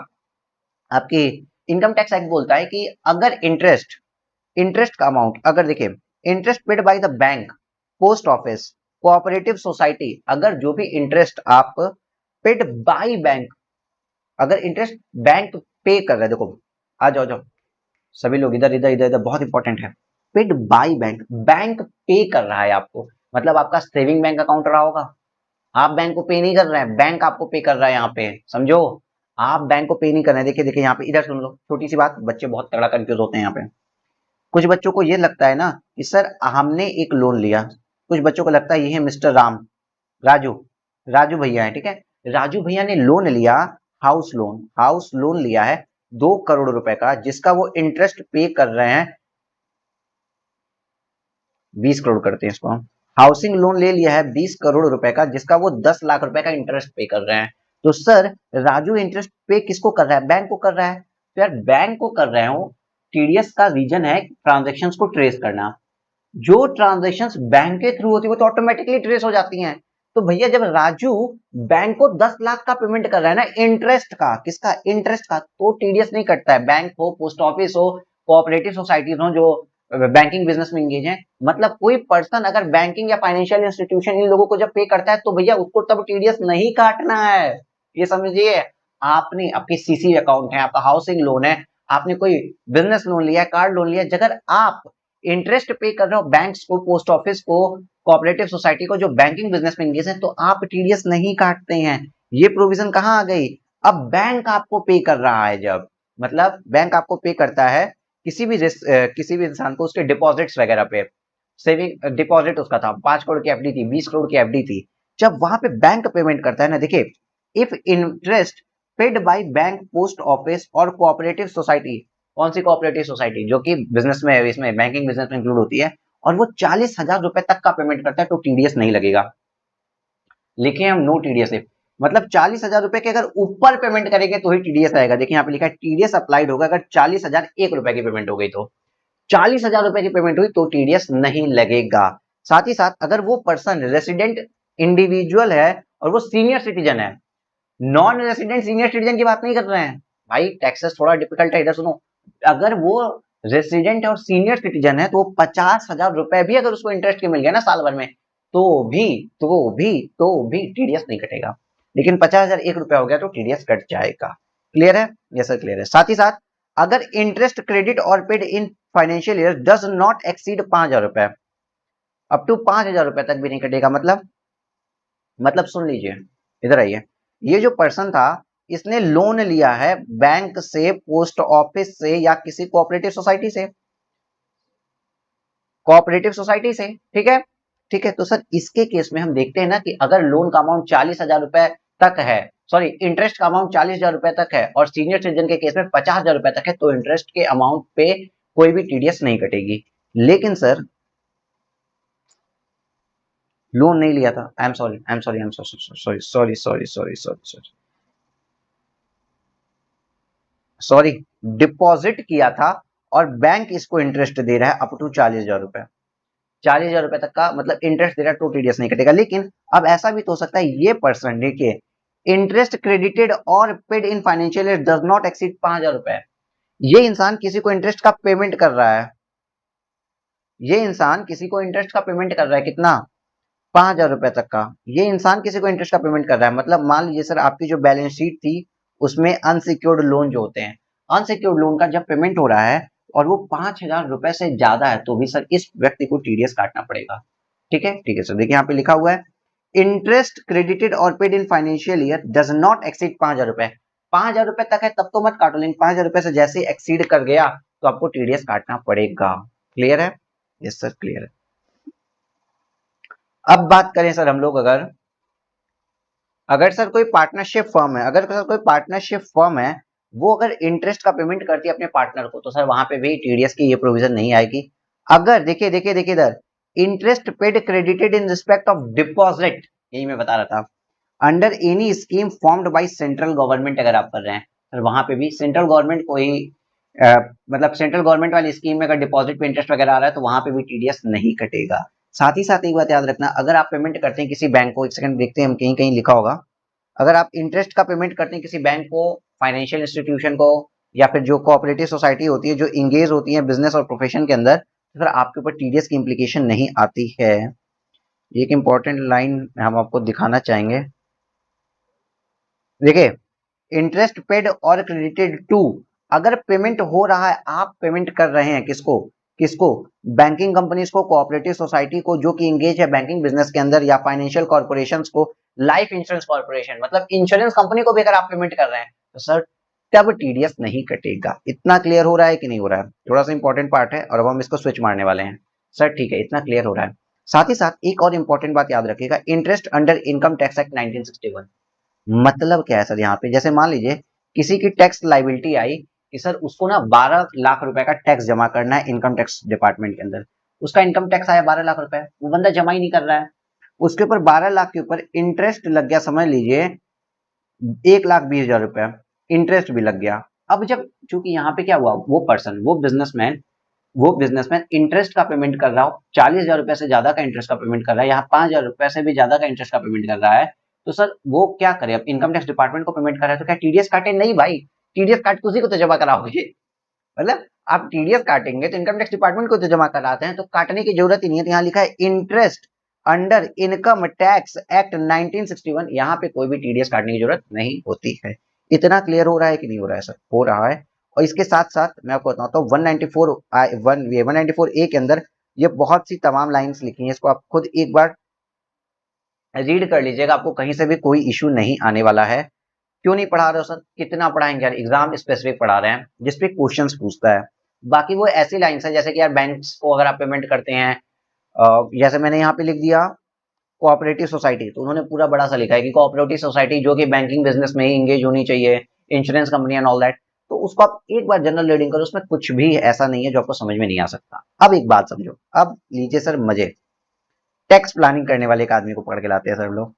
आपकी इनकम टैक्स एक्ट बोलता है कि अगर इंटरेस्ट का अमाउंट, अगर देखिए, interest paid by the bank, post office, cooperative society, अगर जो भी इंटरेस्ट आप पेड बाय बैंक, अगर इंटरेस्ट बैंक पे कर रहे हैं, देखो आ जाओ जाओ सभी लोग, इधर इधर इधर इधर, बहुत इंपॉर्टेंट है। पेड बाय बैंक, बैंक पे कर रहा है आपको, मतलब आपका सेविंग बैंक अकाउंट रहा होगा, आप बैंक को पे नहीं कर रहे हैं, बैंक आपको पे कर रहा है। यहाँ पे समझो, आप बैंक को पे नहीं कर रहे हैं। देखिए देखिए यहाँ पे, इधर सुन लो, छोटी सी बात, बच्चे बहुत तगड़ा कंफ्यूज होते हैं यहाँ पे। कुछ बच्चों को ये लगता है ना कि सर हमने एक लोन लिया, कुछ बच्चों को लगता है ये है मिस्टर राम, राजू, राजू भैया है, ठीक है, राजू भैया ने लोन लिया, हाउस लोन लिया है 2 करोड़ रुपए का, जिसका वो इंटरेस्ट पे कर रहे हैं 20 करोड़ करते हैं इसको हम, हाउसिंग लोन ले लिया है 20 करोड़ रुपए का, जिसका वो 10 लाख रुपए का इंटरेस्ट पे कर रहे हैं। तो सर राजू इंटरेस्ट पे किसको कर रहा है? बैंक को कर रहा है। तो यार बैंक को कर रहे हो, टीडीएस का रीजन है ट्रांजेक्शन्स को ट्रेस करना। जो ट्रांजेक्शन्स बैंक के थ्रू होती है वो तो ऑटोमेटिकली ट्रेस हो जाती हैं। तो भैया जब राजू बैंक को 10 लाख का पेमेंट कर रहा है ना इंटरेस्ट का, किसका, इंटरेस्ट का, तो टीडीएस नहीं कटता है। बैंक हो, पोस्ट ऑफिस हो, कोऑपरेटिव सोसाइटीज हो जो बैंकिंग बिजनेस में एंगेज है, मतलब कोई पर्सन अगर बैंकिंग या फाइनेंशियल इंस्टीट्यूशन इन लोगों को जब पे करता है तो भैया उसको तब टीडीएस नहीं काटना है। ये समझिए, आपने आपकी सीसी अकाउंट है, आपका हाउसिंग लोन है, आपने कोई बिजनेस लोन लिया है, कार लोन लिया है, अगर आप इंटरेस्ट पे कर रहे हो बैंक्स को, पोस्ट ऑफिस को, कोऑपरेटिव सोसाइटी को जो बैंकिंग बिजनेस में एंगेज है, तो आप टीडीएस नहीं काटते हैं। ये प्रोविजन कहाँ आ गई? अब बैंक आपको पे कर रहा है, जब मतलब बैंक आपको पे करता है किसी भी इंसान को उसके डिपॉजिट्स वगैरह पे, सेविंग डिपॉजिट उसका था 5 करोड़ की एफडी थी, 20 करोड़ की एफडी थी, जब वहां पे बैंक पेमेंट करता है ना, देखिए, if interest paid by bank, post office और कोऑपरेटिव सोसाइटी, कौन सी कोऑपरेटिव सोसाइटी, जो कि बिजनेस में, इसमें बैंकिंग बिजनेस में इंक्लूड होती है, और वो 40,000 रुपए तक का पेमेंट करता है तो टीडीएस नहीं लगेगा। लिखे हम नो टीडीएस, मतलब 40,000 रुपए के अगर ऊपर पेमेंट करेंगे तो ही टीडीएस आएगा। देखिए यहाँ पे लिखा है टीडीएस अप्लाइड होगा अगर 40,001 रुपए की पेमेंट हो गई, तो 40,000 रुपए की पेमेंट हुई तो टीडीएस नहीं लगेगा। साथ ही साथ अगर वो पर्सन रेसिडेंट इंडिविजुअल है और वो सीनियर सिटीजन है, नॉन रेसिडेंट सीनियर सिटीजन की बात नहीं कर रहे हैं भाई, टैक्सेस थोड़ा डिफिकल्ट है, इधर सुनो। अगर वो रेसिडेंट और सीनियर सिटीजन है तो 50,000 रुपए भी अगर उसको इंटरेस्ट के मिल गया ना साल भर में, तो भी तो भी टीडीएस नहीं कटेगा। लेकिन 50,001 रुपया हो गया तो टीडीएस कट जाएगा। क्लियर है? यस सर, क्लियर है। साथ ही साथ अगर इंटरेस्ट क्रेडिट और paid in financial year does not exceed 5,000 रुपए, अप टू 5,000 रुपए तक भी नहीं कटेगा। मतलब सुन लीजिए, इधर आइए, ये जो पर्सन था इसने लोन लिया है बैंक से, पोस्ट ऑफिस से या किसी कोऑपरेटिव सोसाइटी से, ठीक है, ठीक है। तो सर इसके केस में हम देखते हैं ना कि अगर लोन का अमाउंट 40,000 रुपए तक है, सॉरी इंटरेस्ट का अमाउंट 40,000 रुपए तक है और सीनियर सिटीजन के केस में 50,000 रुपए तक है, तो इंटरेस्ट के अमाउंट पे कोई भी टीडीएस नहीं कटेगी। लेकिन सर लोन नहीं लिया था, I am sorry, sorry, deposit किया था और बैंक इसको इंटरेस्ट दे रहा है अप टू 40,000 रुपए, 40,000 रुपए तक का मतलब इंटरेस्ट दे रहा है तो टीडीएस नहीं कटेगा। लेकिन अब ऐसा भी तो हो सकता है ये पर्सन, देखिए, interest credited or paid in financial year does not exceed 5,000 रुपए, ये इंसान किसी को इंटरेस्ट का पेमेंट कर रहा है, ये इंसान किसी को इंटरेस्ट का पेमेंट कर रहा है, कितना, 5,000 रुपए तक का, ये इंसान किसी को इंटरेस्ट का पेमेंट कर रहा है। मतलब मान लीजिए सर आपकी जो बैलेंस शीट थी उसमें अनसिक्योर्ड लोन जो होते हैं, अनसिक्योर्ड लोन का जब पेमेंट हो रहा है और वो 5,000 रुपए से ज्यादा है, तो भी सर इस व्यक्ति को टीडीएस काटना पड़ेगा। ठीक है सर, देखिए यहाँ पे लिखा हुआ है interest credited or paid in financial year does not exceed 5,000 रुपए, 5,000 रुपए तक है तब तो मत काटो, लेकिन 5,000 रुपए से जैसे एक्सीड कर गया तो आपको टीडीएस काटना पड़ेगा। क्लियर है? यस सर, क्लियर है। अब बात करें सर हम लोग, अगर सर कोई पार्टनरशिप फर्म है, वो अगर इंटरेस्ट का पेमेंट करती है अपने पार्टनर को, तो सर वहां पे भी टीडीएस की ये प्रोविजन नहीं आएगी। अगर देखिए इधर, interest paid credited in respect of deposit, यही मैं बता रहा था, under any scheme formed by central government, अगर आप कर रहे हैं सर वहां पे भी सेंट्रल गवर्नमेंट को ही मतलब सेंट्रल गवर्नमेंट वाली स्कीम में अगर डिपॉजिट पे इंटरेस्ट वगैरह आ रहा है तो वहां पे भी टीडीएस नहीं कटेगा। साथ ही साथ एक बात याद रखना, अगर आप पेमेंट करते हैं किसी बैंक को, एक सेकंड देखते हैं हम, कहीं कहीं लिखा होगा, अगर आप इंटरेस्ट का पेमेंट करते हैं किसी बैंक को, फाइनेंशियल इंस्टीट्यूशन को, या फिर जो कोऑपरेटिव सोसाइटी होती है जो इंगेज होती है बिजनेस और प्रोफेशन के अंदर, तो फिर आपके ऊपर टीडीएस की इम्प्लीकेशन नहीं आती है। एक इंपॉर्टेंट लाइन हम आपको दिखाना चाहेंगे, देखिए, इंटरेस्ट पेड और क्रेडिटेड टू, अगर पेमेंट हो रहा है, आप पेमेंट कर रहे हैं किसको, बैंकिंग कंपनीज को, कोऑपरेटिव सोसाइटी को जो कि इंगेज है बैंकिंग बिजनेस के अंदर, या फाइनेंशियल कॉर्पोरेशंस को, लाइफ इंश्योरेंस कॉर्पोरेशन, मतलब इंश्योरेंस कंपनी को भी अगर आप पेमेंट कर रहे हैं तो सर तब टीडीएस नहीं कटेगा। इतना क्लियर हो रहा है कि नहीं हो रहा है? थोड़ा सा इंपॉर्टेंट पार्ट है और अब हम इसको स्विच मारने वाले हैं। सर ठीक है, इतना क्लियर हो रहा है। साथ ही साथ एक और इंपॉर्टेंट बात याद रखिएगा, interest under income tax act 1961, मतलब क्या है सर, यहाँ पे जैसे मान लीजिए किसी की टैक्स लाइबिलिटी आई कि सर उसको ना 12 लाख रुपए का टैक्स जमा करना है इनकम टैक्स डिपार्टमेंट के अंदर, उसका इनकम टैक्स आया 12 लाख रुपए, वो बंदा जमा ही नहीं कर रहा है, उसके ऊपर 12 लाख के ऊपर इंटरेस्ट लग गया, समझ लीजिए 1,20,000 रुपए इंटरेस्ट भी लग गया। अब जब चूंकि यहाँ पे क्या हुआ, वो पर्सन, वो बिजनेसमैन वो बिजनेसमैन इंटरेस्ट का पेमेंट कर रहा हो, 40,000 रुपए से ज्यादा का इंटरेस्ट का पेमेंट कर रहा है, यहाँ 5,000 रुपए से भी ज्यादा का इंटरेस्ट का पेमेंट कर रहा है, तो सर वो क्या करे? अब इनकम टैक्स डिपार्टमेंट को पेमेंट कर रहा है तो क्या टीडीएस काटे? नहीं भाई, टीडीएस काट के उसी को तो जमा कराओगे। मतलब आप टीडीएस काटेंगे तो इनकम टैक्स डिपार्टमेंट को तो जमा कराते हैं, तो काटने की जरूरत ही नहीं है। तो यहाँ लिखा है interest under income tax act 1961, यहाँ पे कोई भी टीडीएस काटने की जरूरत नहीं होती है। इतना क्लियर हो रहा है कि नहीं हो रहा है सर? हो रहा है। और इसके साथ साथ मैं आपको बताता हूँ 194 ए के अंदर ये बहुत सी तमाम लाइंस लिखी हैं, इसको आप खुद एक बार रीड कर लीजिएगा, आपको कहीं से भी कोई इशू नहीं आने वाला है। क्यों नहीं पढ़ा रहे हो सर? कितना पढ़ाएंगे यार, एग्जाम स्पेसिफिक पढ़ा रहे हैं जिसपे क्वेश्चंस पूछता है। बाकी वो ऐसी लाइंस है जैसे कि यार बैंक्स को अगर आप पेमेंट करते हैं, जैसे मैंने यहाँ पे लिख दिया कोऑपरेटिव सोसाइटी, तो उन्होंने पूरा बड़ा सा लिखा है कि कोऑपरेटिव सोसाइटी जो कि बैंकिंग बिजनेस में ही इंगेज होनी चाहिए, insurance company and all that. तो उसको आप एक बार जनरल रीडिंग करो, उसमें कुछ भी ऐसा नहीं है जो आपको समझ में नहीं आ सकता। अब एक बात समझो, अब लीजिए सर मजे, टैक्स प्लानिंग करने वाले एक आदमी को पकड़ के लाते हैं सर लोग।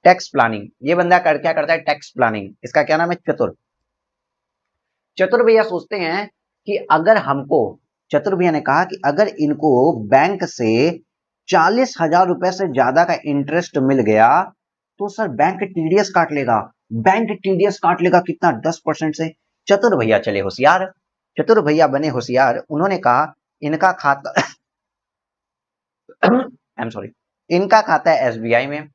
टैक्स प्लानिंग, ये बंदा क्या करता है? Tax planning. इसका क्या नाम है? चतुर। चतुर भैया सोचते हैं कि अगर हमको, चतुर भैया ने कहा कि अगर इनको बैंक से 40,000 रुपए से ज्यादा का इंटरेस्ट मिल गया तो सर बैंक टीडीएस काट लेगा। बैंक टीडीएस काट लेगा कितना? 10% से। चतुर भैया चले होशियार, चतुर भैया बने होशियार, उन्होंने कहा इनका खाता आई एम सॉरी, इनका खाता है एसबीआई में।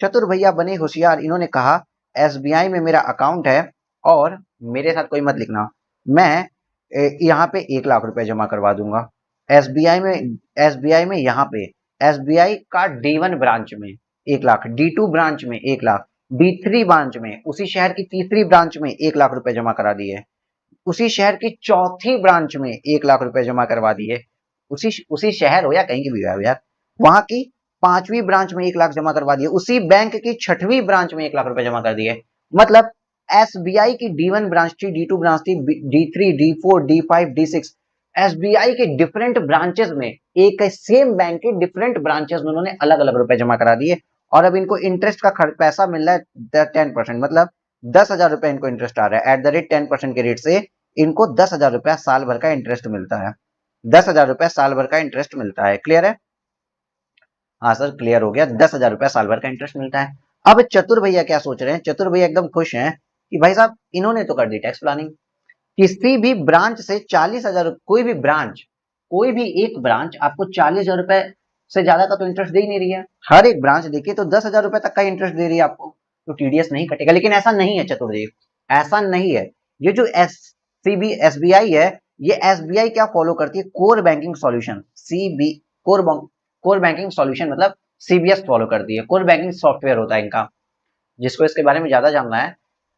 चतुर भैया बने होशियार, इन्होंने कहा एसबीआई में मेरा अकाउंट है और मेरे साथ कोई मत लिखना, मैं यहाँ पे 1 लाख रुपए जमा करवा दूंगा एसबीआई में यहाँ पे एसबीआई का D1 ब्रांच में 1 लाख, D2 ब्रांच में 1 लाख, D3 ब्रांच में, उसी शहर की तीसरी ब्रांच में 1 लाख रुपए जमा करा दिए, उसी शहर की चौथी ब्रांच में 1 लाख रुपए जमा करवा दिए, उसी शहर हो या कहीं की भी हो यार, वहां की 5वीं ब्रांच में 1 लाख जमा करवा दिए, उसी बैंक की 6वीं ब्रांच में 1 लाख रुपए जमा कर दिए। मतलब एसबीआई की D1 ब्रांच थी, D2 ब्रांच थी, D3, D4, D5, D6, SBI के डिफरेंट ब्रांचेस में, एक सेम बैंक के डिफरेंट ब्रांचेस में उन्होंने अलग अलग रुपए जमा करा दिए। और अब इनको इंटरेस्ट का पैसा मिल रहा है 10%, मतलब 10,000 रुपए इनको इंटरेस्ट आ रहा है एट द रेट 10% के रेट से। इनको 10,000 रुपया साल भर का इंटरेस्ट मिलता है, 10,000 रुपया साल भर का इंटरेस्ट मिलता है। क्लियर है? हाँ सर क्लियर हो गया, 10,000 रुपया साल भर का इंटरेस्ट मिलता है। अब चतुर भैया क्या सोच रहे हैं? चतुर भैया एकदम खुश हैं कि भाई साहब इन्होंने तो कर दी टैक्स प्लानिंग, किसी भी ब्रांच से 40,000, कोई भी एक ब्रांच आपको 40,000 रुपए से ज्यादा का तो इंटरेस्ट दे ही नहीं रही है। हर एक ब्रांच देखिए तो 10,000 रुपए तक का इंटरेस्ट दे रही है आपको, तो टीडीएस नहीं कटेगा। लेकिन ऐसा नहीं है चतुर्देव, ऐसा नहीं है। ये जो एसबीआई है, ये एसबीआई क्या फॉलो करती है? Core banking solution, core banking solution मतलब सीबीएस फॉलो करती है। कोर बैंकिंग सॉफ्टवेयर होता है इनका। जिसको इसके बारे में ज्यादा जानना है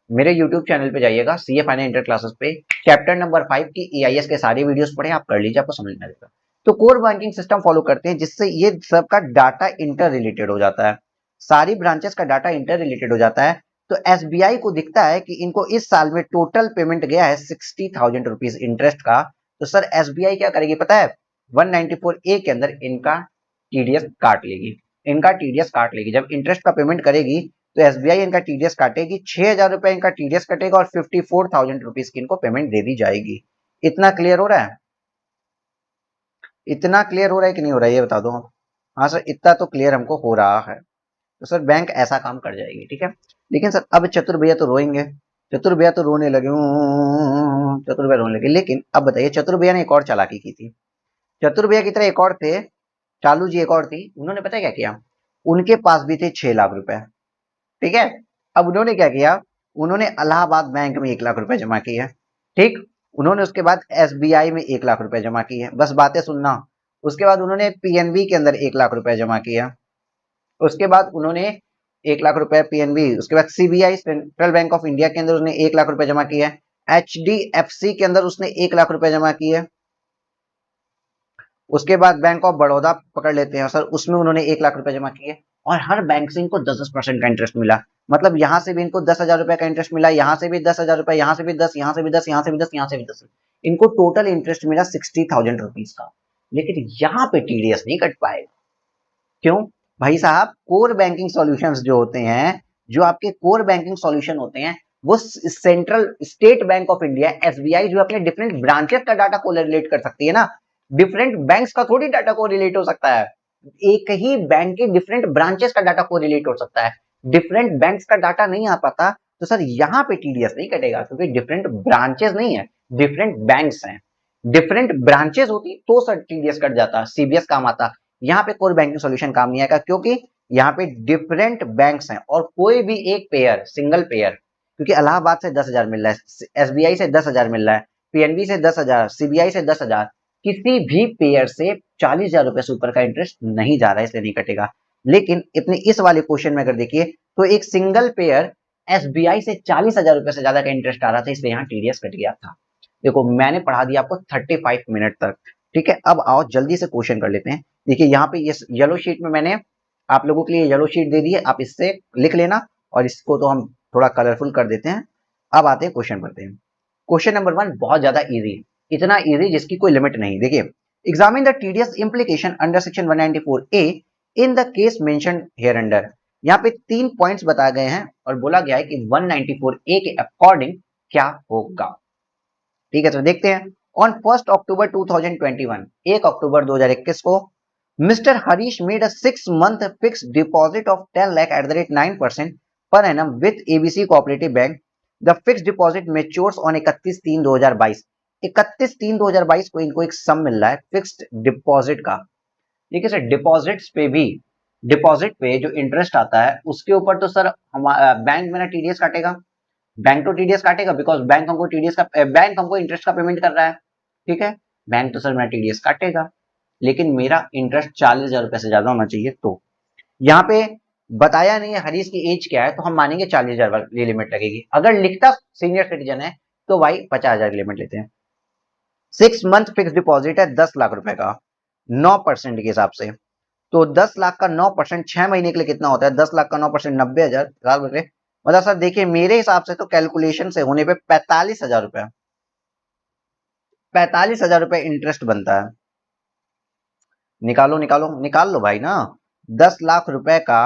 मेरे यूट्यूब चैनल पे जाइएगा, सीए फाइनल इंटर क्लासेस पे, चैप्टर नंबर 5 की ईआईएस के सारे वीडियोस पढ़े, आप कर लीजिए, आपको समझ में आएगा। तो कोर बैंकिंग सिस्टम फॉलो करते हैं जिससे ये सबका डाटा इंटर रिलेटेड हो जाता है, सारी ब्रांचेस का डाटा इंटर रिलेटेड हो जाता है। तो एसबीआई को दिखता है कि इनको इस साल में टोटल पेमेंट गया है 60,000 रुपीज इंटरेस्ट का, तो सर एसबीआई क्या करेगी पता है? 194 ए के अंदर इनका टीडीएस काट लेगी, इनका टीडीएस काट लेगी। जब इंटरेस्ट का पेमेंट करेगी तो एसबीआई इनका टीडीएस काटेगी, 6,000 रुपए इनका टीडीएस कटेगा और 54,000 रुपीज की इनको पेमेंट दे दी जाएगी। इतना क्लियर हो रहा है? इतना क्लियर हो रहा है कि नहीं हो रहा है ये बता दो। हाँ सर इतना तो क्लियर हमको हो रहा है। तो सर बैंक ऐसा काम कर जाएगी, ठीक है। लेकिन सर अब चतुर भैया तो रोएंगे, चतुर भैया तो रोने लगे, चतुर भैया रोने लगे। लेकिन अब बताइए, चतुर भैया ने एक और चालाकी की थी। चतुर भैया की तरह एक और थे, चालू जी एक और थी, उन्होंने पता है क्या किया? उनके पास भी थे 6 लाख रुपए, ठीक है। अब उन्होंने क्या किया? उन्होंने इलाहाबाद बैंक में 1 लाख रुपए जमा किए, ठीक। उन्होंने उसके बाद एसबीआई में 1 लाख रुपए जमा किए, बस बातें सुनना। उसके बाद उन्होंने पीएनबी के अंदर 1 लाख रुपए जमा किया, उसके बाद उन्होंने 1 लाख रुपए पीएनबी, उसके बाद CBI central bank of India के अंदर उसने 1 लाख रुपए जमा किया, एचडीएफसी के अंदर उसने 1 लाख रुपए जमा किए, उसके बाद बैंक ऑफ बड़ौदा पकड़ लेते हैं सर, उसमें उन्होंने 1 लाख रुपए जमा किए। और हर बैंक से इनको 10% का इंटरेस्ट मिला, मतलब यहां से भी इनको 10,000 रुपए का इंटरेस्ट मिला, यहां से भी 10,000 रुपए, यहां से भी 10, यहां से भी 10, यहां से भी 10, यहां से भी 10, इनको टोटल इंटरेस्ट मिला 60,000 रुपीज का। लेकिन यहाँ पे टीडीएस नहीं कट पाएगा। क्यों भाई साहब? कोर बैंकिंग सॉल्यूशंस जो होते हैं, जो आपके कोर बैंकिंग सॉल्यूशन होते हैं, वो central state bank of India SBI जो अपने डिफरेंट ब्रांचेस का डाटा कोरिलेट कर सकती है ना, डिफरेंट बैंक्स का थोड़ी डाटा को रिलेट हो सकता है, एक ही बैंक के डिफरेंट ब्रांचेस का डाटा को रिलेट हो सकता है, डिफरेंट बैंक्स का डाटा नहीं आ पाता, तो सर यहाँ पे टीडीएस नहीं कटेगा, क्योंकि डिफरेंट ब्रांचेस नहीं है, डिफरेंट बैंक्स हैं। डिफरेंट ब्रांचेस होती तो सर टीडीएस कट जाता, सीबीएस काम आता। यहाँ पे कोर बैंकिंग सॉल्यूशन काम नहीं आएगा, क्योंकि यहाँ पे डिफरेंट बैंक्स हैं और कोई भी एक पेयर, सिंगल पेयर, क्योंकि इलाहाबाद से 10,000 मिल रहा है, एसबीआई से 10,000 मिल रहा है, पीएनबी से 10,000, सीबीआई से 10,000, किसी भी पेयर से 40,000 रुपए से ऊपर का इंटरेस्ट नहीं जा रहा है, इसलिए नहीं कटेगा। लेकिन इतने इस वाले क्वेश्चन में अगर देखिए तो एक सिंगल पेयर एसबीआई से 40,000 रुपए से ज्यादा का इंटरेस्ट आ रहा था, इसलिए यहाँ टीडीएस कट गया था। देखो मैंने पढ़ा दिया आपको 35 मिनट तक, ठीक है। अब आओ जल्दी से क्वेश्चन कर लेते हैं। देखिए यहाँ पे ये येलो शीट में मैंने आप लोगों के लिए येलो शीट दे दी है, आप इससे लिख लेना, और इसको तो हम थोड़ा कलरफुल कर देते हैं। अब आते हैं क्वेश्चन पढ़ते हैं। क्वेश्चन नंबर 1 बहुत ज्यादा इजी, इतना इजी जिसकी कोई लिमिट नहीं। देखिए, examine the TDS implication under section 194A in the case mentioned here under. यहाँ पे 3 पॉइंट्स बताए गए हैं और बोला गया है कि 194A के अकॉर्डिंग क्या होगा। ठीक है, तो देखते हैं। ऑन 1 अक्टूबर 2021, 1 अक्टूबर 2021 को mister Harish made a 6 month fix deposit of 10 lakh eight the rate 9% per annum with ABC cooperative bank. The fix deposit matures on 31/3/2022। 31/3/2022 को इनको एक सम मिल रहा है फिक्स्ड डिपॉजिट का। ठीक है सर, डिपॉजिट्स पे भी, डिपॉजिट पे जो इंटरेस्ट आता है उसके ऊपर तो सर हम बैंक मेरा टीडीएस काटेगा, बैंक तो टीडीएस काटेगा, बिकॉज बैंक हमको इंटरेस्ट का पेमेंट कर रहा है। ठीक है, बैंक तो सर मेरा टीडीएस काटेगा, लेकिन मेरा इंटरेस्ट 40,000 रुपए से ज्यादा होना चाहिए। तो यहाँ पे बताया नहीं है हरीश की एज क्या है, तो हम मानेंगे 40,000 वाली लिमिट लगेगी। अगर लिखता सीनियर सिटीजन है तो भाई 50,000 की लिमिट लेते हैं। 6 मंथ फिक्स डिपॉजिट है 10 लाख रुपए का 9% के हिसाब से, तो 10 लाख का 9% 6 महीने के लिए कितना होता है? 10 लाख का 9% 90,000 रुपए। मतलब सर देखिए मेरे हिसाब से तो कैलकुलेशन से होने पे 45,000 रुपए, 45,000 रुपए इंटरेस्ट बनता है। निकालो निकालो निकाल लो भाई ना। 10 लाख रुपए का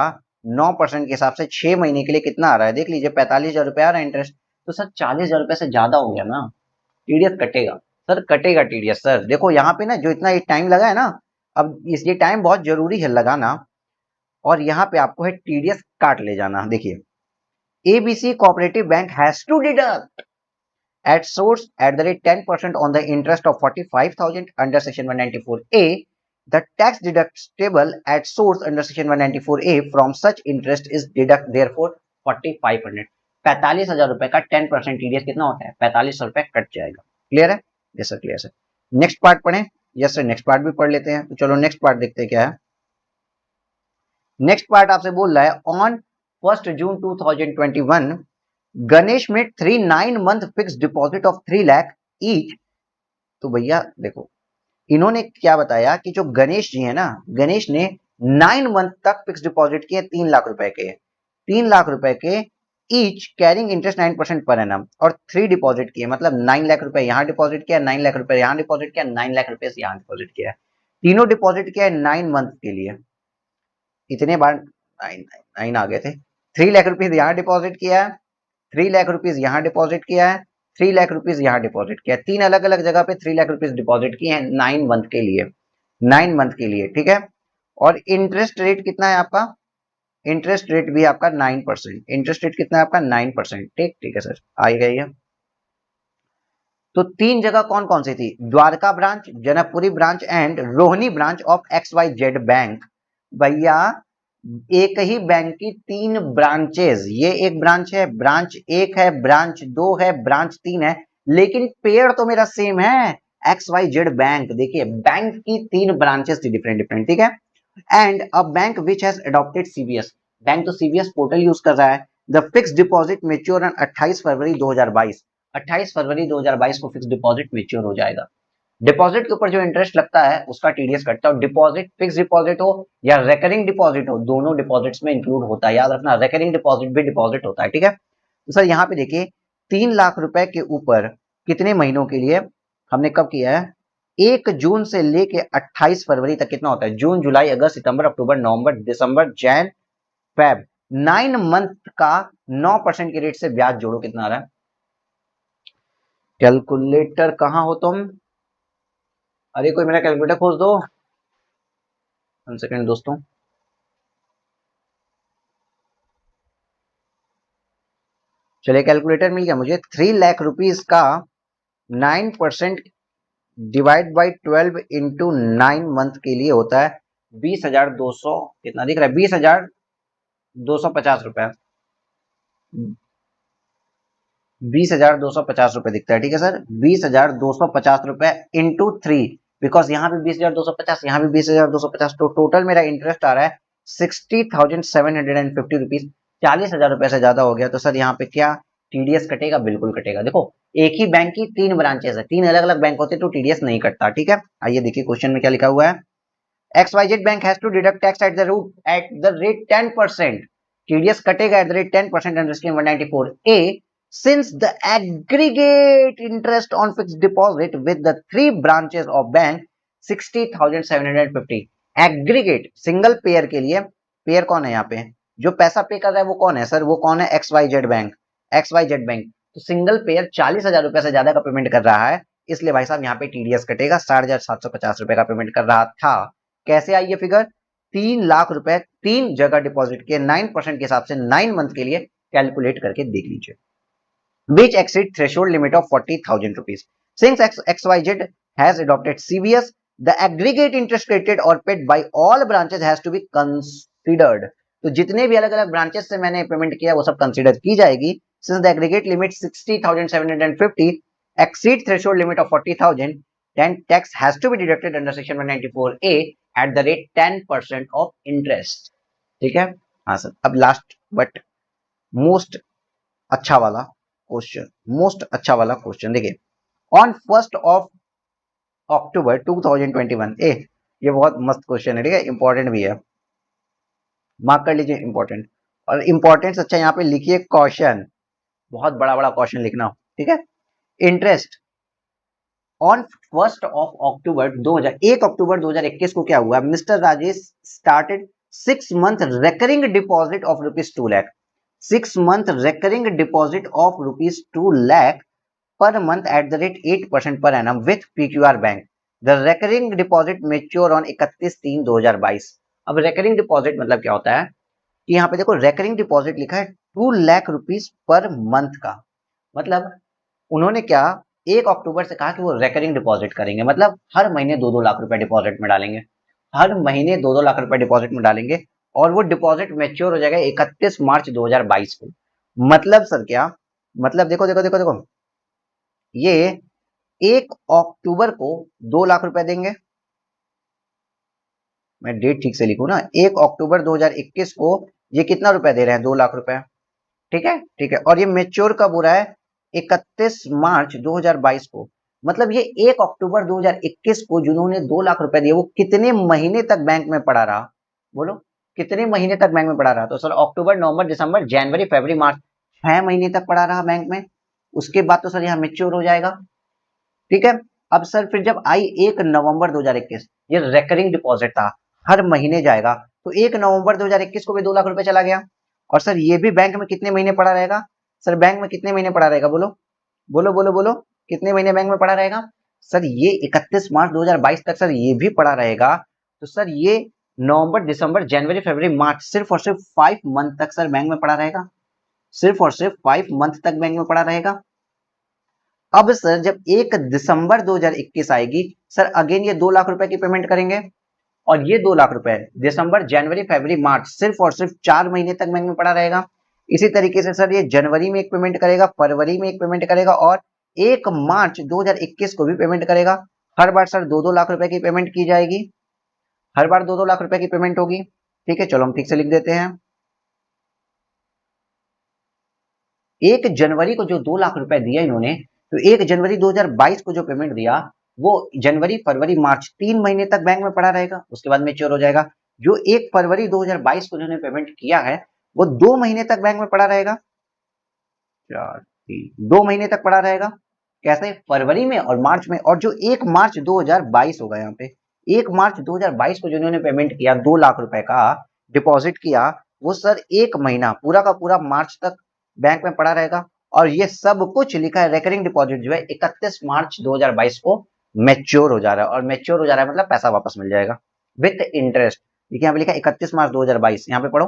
9% के हिसाब से 6 महीने के लिए कितना आ रहा है देख लीजिए, 45,000 रुपए आ रहा है इंटरेस्ट। तो सर 40,000 रुपए से ज्यादा हो गया ना, टीडीएस कटेगा सर, कटेगा टीडीएस सर। देखो यहाँ पे ना जो इतना टाइम लगा है ना, अब ये टाइम बहुत जरूरी है लगाना, और यहाँ पे आपको है टीडीएस काट ले जाना। देखिए, ABC Cooperative Bank has to deduct at source at the rate 10% on the interest of 45,000 under section 194A. The tax deductible at source under section 194A from such interest is deduct therefore 4,500। 45,000 रुपए का 10% टीडीएस कितना होता है? 45 रुपए कट जाएगा। क्लियर है? Yes sir, clear sir. Next part पढ़ें। यस सर, नेक्स्ट पार्ट भी पढ़ लेते हैं। तो चलो नेक्स्ट पार्ट देखते हैं क्या है। नेक्स्ट पार्ट आपसे बोल रहा है ऑन 1 जून 2021 गणेश में 3 9 month fix deposit of 3 lakh each. तो भैया देखो इन्होंने क्या बताया कि जो गणेश जी है ना, गणेश ने 9 मंथ तक फिक्स डिपॉजिट किए 3 लाख रुपए के, 3 लाख रुपए के each carrying interest 9% per annum, और 3 डिपॉजिट किए, मतलब 9 लाख रुपए यहाँ डिपॉजिट किया, 9 लाख रुपए यहाँ डिपॉजिट किया, 9 लाख रुपए से यहाँ डिपॉजिट किया। तीनों डिपॉजिट किया है 9 मंथ के लिए। इतने बार 9 आ गए थे। 3 लाख रुपीज यहाँ डिपॉजिट किया है, 3 लाख रुपीज यहाँ डिपॉजिट किया है, 3 लाख रुपीज यहाँ डिपॉजिट किया है। 3 अलग अलग जगह पे 3 लाख रुपीज डिपॉजिट किए हैं 9 मंथ के लिए, 9 मंथ के लिए। ठीक है, और इंटरेस्ट रेट कितना है आपका? इंटरेस्ट रेट भी आपका 9%। इंटरेस्ट रेट कितना है आपका? 9%। ठीक, ठीक है सर, आ गई है। तो 3 जगह कौन कौन सी थी? Dwarka branch, Janakpuri branch and Rohini branch of XYZ bank. भैया एक ही बैंक की 3 ब्रांचेस, ये एक ब्रांच है, ब्रांच 1 है, ब्रांच 2 है, ब्रांच 3 है, लेकिन पेयर तो मेरा सेम है, XYZ बैंक। देखिए बैंक की 3 ब्रांचेस थी डिफरेंट डिफरेंट। ठीक है, and a bank which has adopted CBS, bank तो सीबीएस पोर्टल यूज कर रहा है। The fix deposit mature on 28 फरवरी 2022। 28 फरवरी 2022 को फिक्स डिपॉजिट मेच्योर हो जाएगा। डिपॉजिट के ऊपर जो इंटरेस्ट लगता है उसका टीडीएस कटता है, और डिपॉजिट फिक्स डिपॉजिट हो या रेकरिंग डिपॉजिट हो, दोनों डिपॉजिट्स में इंक्लूड होता है। याद रखना, रेकरिंग डिपॉजिट भी डिपॉजिट होता है। ठीक है, तो सर यहाँ पे देखिए 3 लाख रुपए के ऊपर कितने महीनों के लिए हमने कब किया है? 1 जून से लेके 28 फरवरी तक कितना होता है? जून, जुलाई, अगस्त, सितंबर, अक्टूबर, नवंबर, दिसंबर, जैन, फेब, 9 मंथ का 9% के रेट से ब्याज जोड़ो, कितना आ रहा है? कैलकुलेटर कहां हो तुम? अरे कोई मेरा कैलकुलेटर खोज दो। 1 सेकंड दोस्तों। चलिए कैलकुलेटर मिल गया मुझे। 3 लाख रुपीज का 9% डिवाइड बाई 12 × 9 मंथ के लिए होता है 20,200, कितना दिख रहा है, 20,250 रुपए। 20,250 रुपए दिखता है, ठीक है सर। 20,250 रुपए इंटू 3, बिकॉज यहाँ भी 20,250, यहाँ भी 20,250, तो टोटल मेरा इंटरेस्ट आ रहा है 60,750 रुपीज। 40,000 रुपए से ज्यादा हो गया तो सर यहाँ पे क्या टीडीएस कटेगा? बिल्कुल कटेगा। देखो एक ही बैंक की 3 ब्रांचेस है, 3 अलग अलग बैंक होते तो टीडीएस नहीं कटता, ठीक है। आइए देखिए क्वेश्चन में क्या लिखा हुआ है। XYZ bank has to deduct tax at the rate 10%। TDS कटेगा at the rate 10% under scheme 194A since the aggregate interest on fixed deposit with the 3 branches of bank 60,750। Aggregate single pair के लिए, पेयर कौन है यहाँ पे, जो पैसा पे कर रहा है वो कौन है सर, वो कौन है, XYZ बैंक। XYZ बैंक तो सिंगल पेयर 40,000 रुपए से ज्यादा का पेमेंट कर रहा है, इसलिए भाई साहब यहाँ पे टीडीएस कटेगा। 60,750 रुपए का पेमेंट कर रहा था। कैसे आई ये फिगर? 3 लाख रुपए 3 जगह डिपॉजिट किए 9% के हिसाब से 9 मंथ के लिए, कैलकुलेट करके देख लीजिए। which exceed threshold limit of 40,000 rupees. Since XYZ has adopted CBS, the aggregate interest credited or paid by all branches has to be considered. तो जितने भी अलग अलग ब्रांचेस से मैंने पेमेंट किया वो सब कंसीडर की जाएगी। Since the aggregate limit 60,750 exceed threshold limit of 40,000, then tax has to be deducted under section 194A at the rate 10% of interest. ठीक है, हाँ सर। अब लास्ट बट मोस्ट अच्छा वाला क्वेश्चन, मोस्ट अच्छा वाला क्वेश्चन देखिए। ऑन 1 अक्टूबर 2021, ये बहुत मस्त क्वेश्चन है, ठीक है, इंपॉर्टेंट भी है, मार्क कर लीजिए इंपॉर्टेंट। और इंपॉर्टेंस अच्छा यहाँ पे लिखिए क्वेश्चन, बहुत बड़ा बड़ा क्वेश्चन लिखना, ठीक है। इंटरेस्ट ऑन 1 अक्टूबर 2021 को क्या हुआ, mister Rajesh started 6 month recurring deposit of ₹2 lakh. 6 month recurring deposit of ₹2 lakh per month at the rate 8% per annum with PQR Bank. The recurring deposit mature on 31/3/2022। अब recurring deposit मतलब क्या होता है कि यहाँ पे देखो recurring deposit लिखा है 2 लाख रुपीज पर मंथ का। मतलब उन्होंने क्या 1 अक्टूबर से कहा कि वो recurring डिपॉजिट करेंगे, मतलब हर महीने 2-2 लाख रुपए डिपॉजिट में डालेंगे, हर महीने 2-2 लाख रुपए डिपॉजिट में डालेंगे, और वो डिपॉजिट मेच्योर हो जाएगा 31 मार्च 2022 को। मतलब सर क्या, मतलब देखो देखो देखो देखो, ये 1 अक्टूबर को 2 लाख रुपए देंगे, मैं डेट ठीक से लिखूं ना, 1 अक्टूबर 2021 को ये कितना रुपए दे रहे हैं, 2 लाख रुपए, ठीक है ठीक है। और ये मेच्योर कब हो रहा है, 31 मार्च 2022 को। मतलब ये 1 अक्टूबर 2021 को जिन्होंने 2 लाख रुपए दिए वो कितने महीने तक बैंक में पड़ा रहा, बोलो कितने महीने तक बैंक में पड़ा रहा। तो सर अक्टूबर नवंबर दिसंबर जनवरी फरवरी मार्च 6 महीने तक पड़ा रहा बैंक में, उसके बाद तो सर यहाँ मेच्योर हो जाएगा, ठीक है। अब सर फिर जब आई 1 नवंबर 2021, ये रेकरिंग डिपॉजिट था, हर महीने जाएगा, तो 1 नवंबर 2021 को भी 2 लाख रुपए चला गया। और सर ये भी बैंक में कितने महीने पड़ा रहेगा, सर बैंक में कितने महीने पड़ा रहेगा, बोलो बोलो बोलो बोलो, कितने महीने बैंक में पड़ा रहेगा। सर ये 31 मार्च 2022 तक सर ये भी पड़ा रहेगा। तो सर ये नवंबर दिसंबर जनवरी फरवरी मार्च सिर्फ और सिर्फ 5 मंथ तक सर बैंक में पड़ा रहेगा, सिर्फ और सिर्फ 5 मंथ तक बैंक में पड़ा रहेगा। अब सर जब 1 दिसंबर 2021 आएगी, सर अगेन ये 2 लाख रुपए की पेमेंट करेंगे, और ये 2 लाख रुपए दिसंबर जनवरी फरवरी मार्च सिर्फ और सिर्फ 4 महीने तक बैंक में पड़ा रहेगा। इसी तरीके से सर ये जनवरी में एक पेमेंट करेगा, फरवरी में एक पेमेंट करेगा, और 1 मार्च 2021 को भी पेमेंट करेगा। हर बार सर 2-2 लाख रुपए की पेमेंट की जाएगी, हर बार 2-2 लाख रुपए की पेमेंट होगी, ठीक है। चलो हम ठीक से लिख देते हैं। 1 जनवरी को जो 2 लाख रुपए दिया इन्होंने, तो 1 जनवरी 2022 को जो पेमेंट दिया वो जनवरी फरवरी मार्च 3 महीने तक बैंक में पड़ा रहेगा, उसके बाद मेच्योर हो जाएगा। जो 1 फरवरी 2022 को जिन्होंने पेमेंट किया है वो 2 महीने तक बैंक में पड़ा रहेगा, 2 महीने तक पड़ा रहेगा, कैसे, फरवरी में और मार्च में। और जो 1 मार्च 2022 होगा, यहाँ पे 1 मार्च 2022 को जिन्होंने पेमेंट किया 2 लाख रुपए का डिपॉजिट किया, वो सर 1 महीना पूरा का पूरा मार्च तक बैंक में पड़ा रहेगा। और ये सब कुछ लिखा है, रेकरिंग डिपॉजिट जो है 31 मार्च 2022 को मैच्योर हो जा रहा है, और मैच्योर हो जा रहा है मतलब पैसा वापस मिल जाएगा विथ इंटरेस्ट। देखिए यहाँ पे लिखा 31 मार्च 2022, यहाँ पे पढ़ो,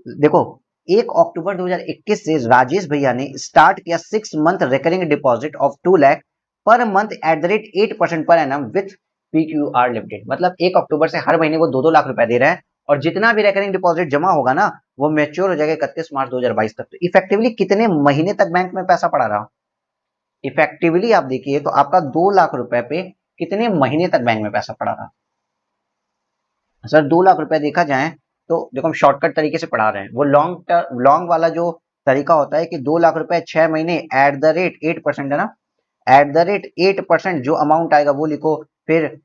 देखो 1 अक्टूबर 2021 से राजेश भैया ने स्टार्ट किया 6 month recurring deposit of 2 lakh per month eight the rate 8% per annum with PQR limited. मतलब 1 अक्टूबर से हर महीने वो 2-2 लाख रुपए दे रहे हैं, और जितना भी रिकरिंग डिपॉजिट जमा होगा ना वो मैच्योर हो जाएगा 31 मार्च 2022 तक। तो इफेक्टिवली कितने महीने तक बैंक में पैसा पड़ा रहा? इफेक्टिवली आप देखिए तो आपका 2 लाख रुपए पे कितने महीने तक बैंक में पैसा पड़ा रहा? सर 2 लाख रुपए देखा जाए तो देखो हम शॉर्टकट तरीके से पढ़ा रहे हैं, वो लॉन्ग वाला जो तरीका होता है कि 2 लाख रुपए 6 महीने एट द रेट 8% है ना, एट द रेट 8% जो अमाउंट आएगा वो लिखो, फिर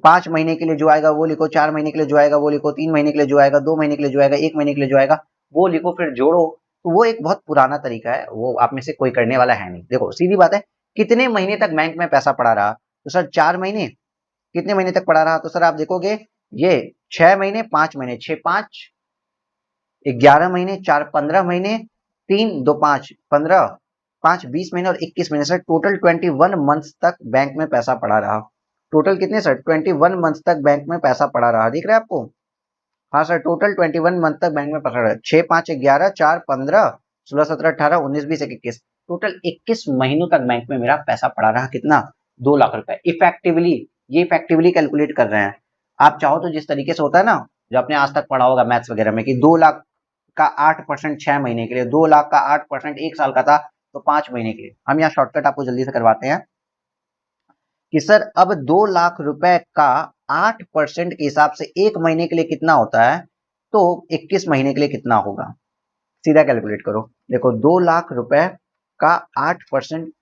5 महीने के लिए जो आएगा वो लिखो, 4 महीने के लिए जो आएगा वो लिखो, 3 महीने के लिए जो आएगा, 2 महीने के लिए जो आएगा, 1 महीने के लिए जो आएगा वो लिखो, फिर जोड़ो। तो वो एक बहुत पुराना तरीका है, वो आप में से कोई करने वाला है नहीं। देखो सीधी बात है, कितने महीने तक बैंक में पैसा पड़ा रहा? तो सर 4 महीने। कितने महीने तक पड़ा रहा? तो सर आप देखोगे ये 6 महीने, 5 महीने, 6 5 11 महीने, 4 15 महीने, 3 2 5 15, 5 20 महीने और 21 महीने, सर टोटल 21 मंथ्स तक बैंक में पैसा पड़ा रहा। टोटल कितने सर? 21 मंथ्स तक बैंक में पैसा पड़ा रहा, दिख रहा है आपको? हाँ सर टोटल 21 मंथ तक बैंक में पड़ा रहा। 6 5 11 4 15 16 17 18 19 20 21, टोटल 21 महीनों तक बैंक में मेरा पैसा पड़ा रहा। कितना? 2 लाख रुपए इफेक्टिवली। ये इफेक्टिवली कैलकुलेट कर रहे हैं। आप चाहो तो जिस तरीके से होता है ना, जो आपने आज तक पढ़ा होगा मैथ्स वगैरह में, कि 2 लाख का 8% 6 महीने के लिए, 2 लाख का 8% 1 साल का था, तो 5 महीने के लिए। हम यहाँ शॉर्टकट आपको जल्दी से करवाते हैं कि सर अब 2 लाख रुपए का 8% के हिसाब से 1 महीने के लिए कितना होता है, तो 21 महीने के लिए कितना होगा? सीधा कैलकुलेट करो। देखो 2 लाख रुपए का 8%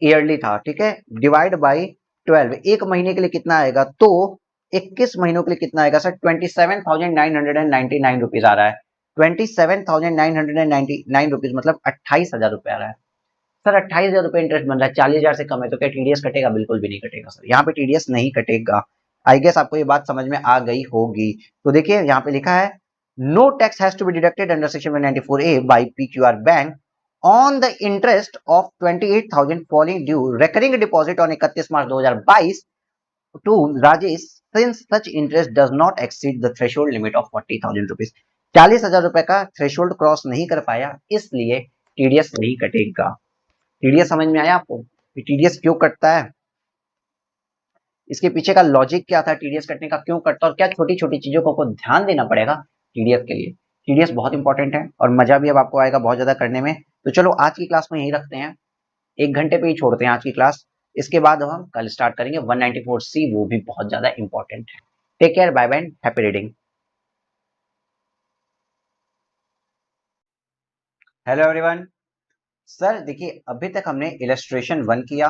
ईयरली था, ठीक है, डिवाइड बाई 12, 1 महीने के लिए कितना आएगा? तो 21 महीनों के लिए कितना आएगा सर? 27,999 रुपीज आ रहा है। 27,999 रुपीज मतलब 28,000 रुपए आ रहा है। सर 28,000 रुपए इंटरेस्ट बन रहा है, 40,000 से कम है, तो क्या टीडीएस कटेगा? बिल्कुल भी नहीं कटेगा सर, यहाँ पे टीडीएस नहीं कटेगा। आई गेस आपको ये बात समझ में आ गई होगी। तो देखिए यहाँ पे लिखा है no tax has to be deducted under section 194A by PQR bank on the interest of 28,000 falling due recurring deposit on 31 March 2022 to Rajesh since such interest does not exceed the threshold limit of 40,000 rupees। 40,000 रुपए का थ्रेशोल्ड क्रॉस नहीं कर पाया, इसलिए टीडीएस नहीं कटेगा। टीडीएस समझ में आया आपको? टीडीएस क्यों कटता है, इसके पीछे का लॉजिक क्या था, टीडीएस कटने का क्यों कटता है, और क्या छोटी छोटी चीजों को ध्यान देना पड़ेगा टीडीएस के लिए। टीडीएस बहुत इंपॉर्टेंट है और मजा भी अब आपको आएगा बहुत ज्यादा करने में। तो चलो आज की क्लास में यही रखते हैं, 1 घंटे पे ही छोड़ते हैं आज की क्लास। इसके बाद हम कल स्टार्ट करेंगे 194C, वो भी बहुत ज्यादा इंपॉर्टेंट है। Take care, bye bye, happy reading. Hello everyone. Sir देखिए अभी तक हमने इलस्ट्रेशन 1 किया,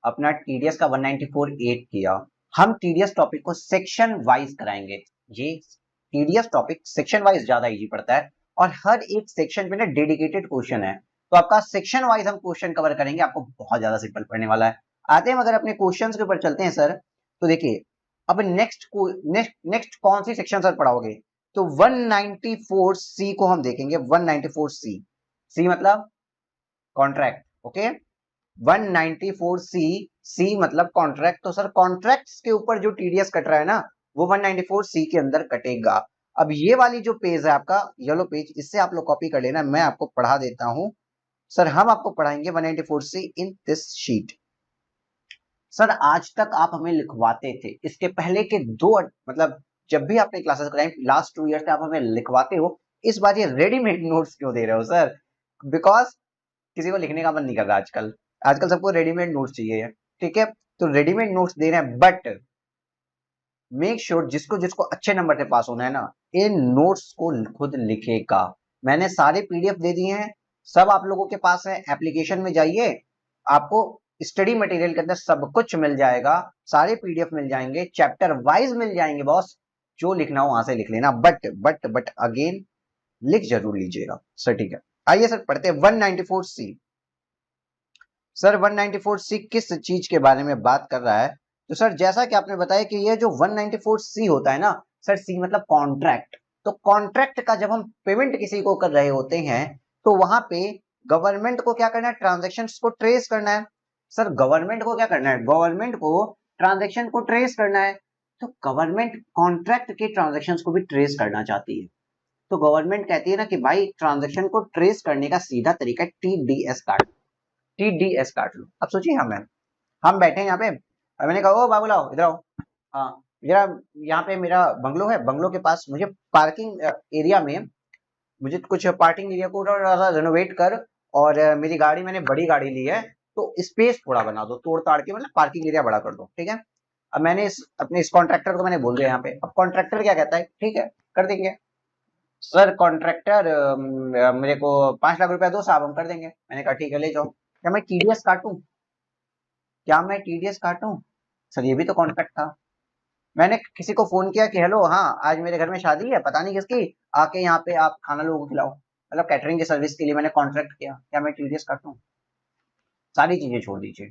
अपना टीडीएस का 194 किया। हम टीडीएस टॉपिक को सेक्शन वाइज कराएंगे। ये टीडीएस टॉपिक सेक्शन वाइज ज्यादा इजी पड़ता है, और हर एक सेक्शन पे ना डेडिकेटेड क्वेश्चन है, तो आपका सेक्शन वाइज हम क्वेश्चन कवर करेंगे, आपको बहुत ज्यादा सिंपल पड़ने वाला है। आते हैं अगर अपने क्वेश्चन के ऊपर चलते हैं सर, तो देखिए अब नेक्स्ट कौन सी सेक्शन सर पढ़ाओगे? तो 194C को हम देखेंगे। 194C, सी मतलब कॉन्ट्रैक्ट, ओके। 194C, सी मतलब कॉन्ट्रैक्ट। तो सर कॉन्ट्रैक्ट्स के ऊपर जो टीडीएस कट रहा है ना, वो 194C के अंदर कटेगा। अब ये वाली जो पेज है आपका येलो पेज, इससे आप लोग कॉपी कर लेना, मैं आपको पढ़ा देता हूं। सर हम आपको पढ़ाएंगे 194C in this sheet. Sir आज तक आप हमें लिखवाते थे, इसके पहले के दो मतलब जब भी आपने क्लासेस कराई लास्ट 2 ईयर से आप हमें लिखवाते हो, इस बार ये रेडीमेड नोट्स क्यों दे रहे हो सर? बिकॉज किसी को लिखने का मन नहीं कर रहा आजकल, आजकल सबको रेडीमेड नोट्स चाहिए, ठीक है। तो रेडीमेड नोट्स दे रहे हैं, बट मेक श्योर जिसको जिसको अच्छे नंबर से पास होना है ना, इन नोट्स को खुद लिखेगा। मैंने सारे पीडीएफ दे दिए हैं, सब आप लोगों के पास है। एप्लीकेशन में जाइए, आपको स्टडी मटेरियल के अंदर सब कुछ मिल जाएगा, सारे पीडीएफ मिल जाएंगे, चैप्टर वाइज मिल जाएंगे बॉस। जो लिखना हो वहां से लिख लेना, बट अगेन लिख जरूर लीजिएगा सर, ठीक है। आइए सर पढ़ते हैं 194C। सर 194C किस चीज के बारे में बात कर रहा है? तो सर जैसा कि आपने बताया कि ये जो 194C होता है ना सर, सी मतलब कॉन्ट्रैक्ट। तो कॉन्ट्रैक्ट का जब हम पेमेंट किसी को कर रहे होते हैं, तो वहां पे गवर्नमेंट को क्या करना है? ट्रांजेक्शन्स को ट्रेस करना है। सर गवर्नमेंट को क्या करना है, गवर्नमेंट को ट्रांजेक्शन को ट्रेस करना है, तो गवर्नमेंट कॉन्ट्रैक्ट के ट्रांजेक्शन को भी ट्रेस करना चाहती है। तो गवर्नमेंट कहती है ना कि भाई ट्रांजेक्शन को ट्रेस करने का सीधा तरीका है टीडीएस काट, टीडीएस काट लो। अब सोचिए हम बैठे हैं यहाँ पे, और मैंने कहा ओ बाबूलाओ इधर आओ, हाँ जरा यहाँ पे मेरा बंगलो है, बंगलो के पास मुझे पार्किंग एरिया में मुझे कुछ पार्किंग एरिया को थोड़ा सा रेनोवेट कर, और मेरी गाड़ी मैंने बड़ी गाड़ी ली है तो स्पेस थोड़ा बना दो, तोड़ ताड़ के मतलब पार्किंग एरिया बड़ा कर दो, ठीक है। अब मैंने अपने इस कॉन्ट्रैक्टर को मैंने बोल दिया यहाँ पे, अब कॉन्ट्रैक्टर क्या कहता है, ठीक है कर देंगे। सर कॉन्ट्रैक्टर मेरे को 5 लाख रुपया दो साहब, हम कर देंगे। मैंने कहा ठीक है ले जाओ। क्या मैं टीडीएस काटूं, क्या मैं टीडीएस काटूं? सर ये भी तो कॉन्ट्रैक्ट था। मैंने किसी को फोन किया कि हेलो हाँ आज मेरे घर में शादी है पता नहीं किसकी, आके यहाँ पे आप खाना लोगों को खिलाओ, मतलब कैटरिंग की सर्विस के लिए मैंने कॉन्ट्रैक्ट किया, क्या मैं टीडीएस काटूं? सारी चीजें छोड़ दीजिए,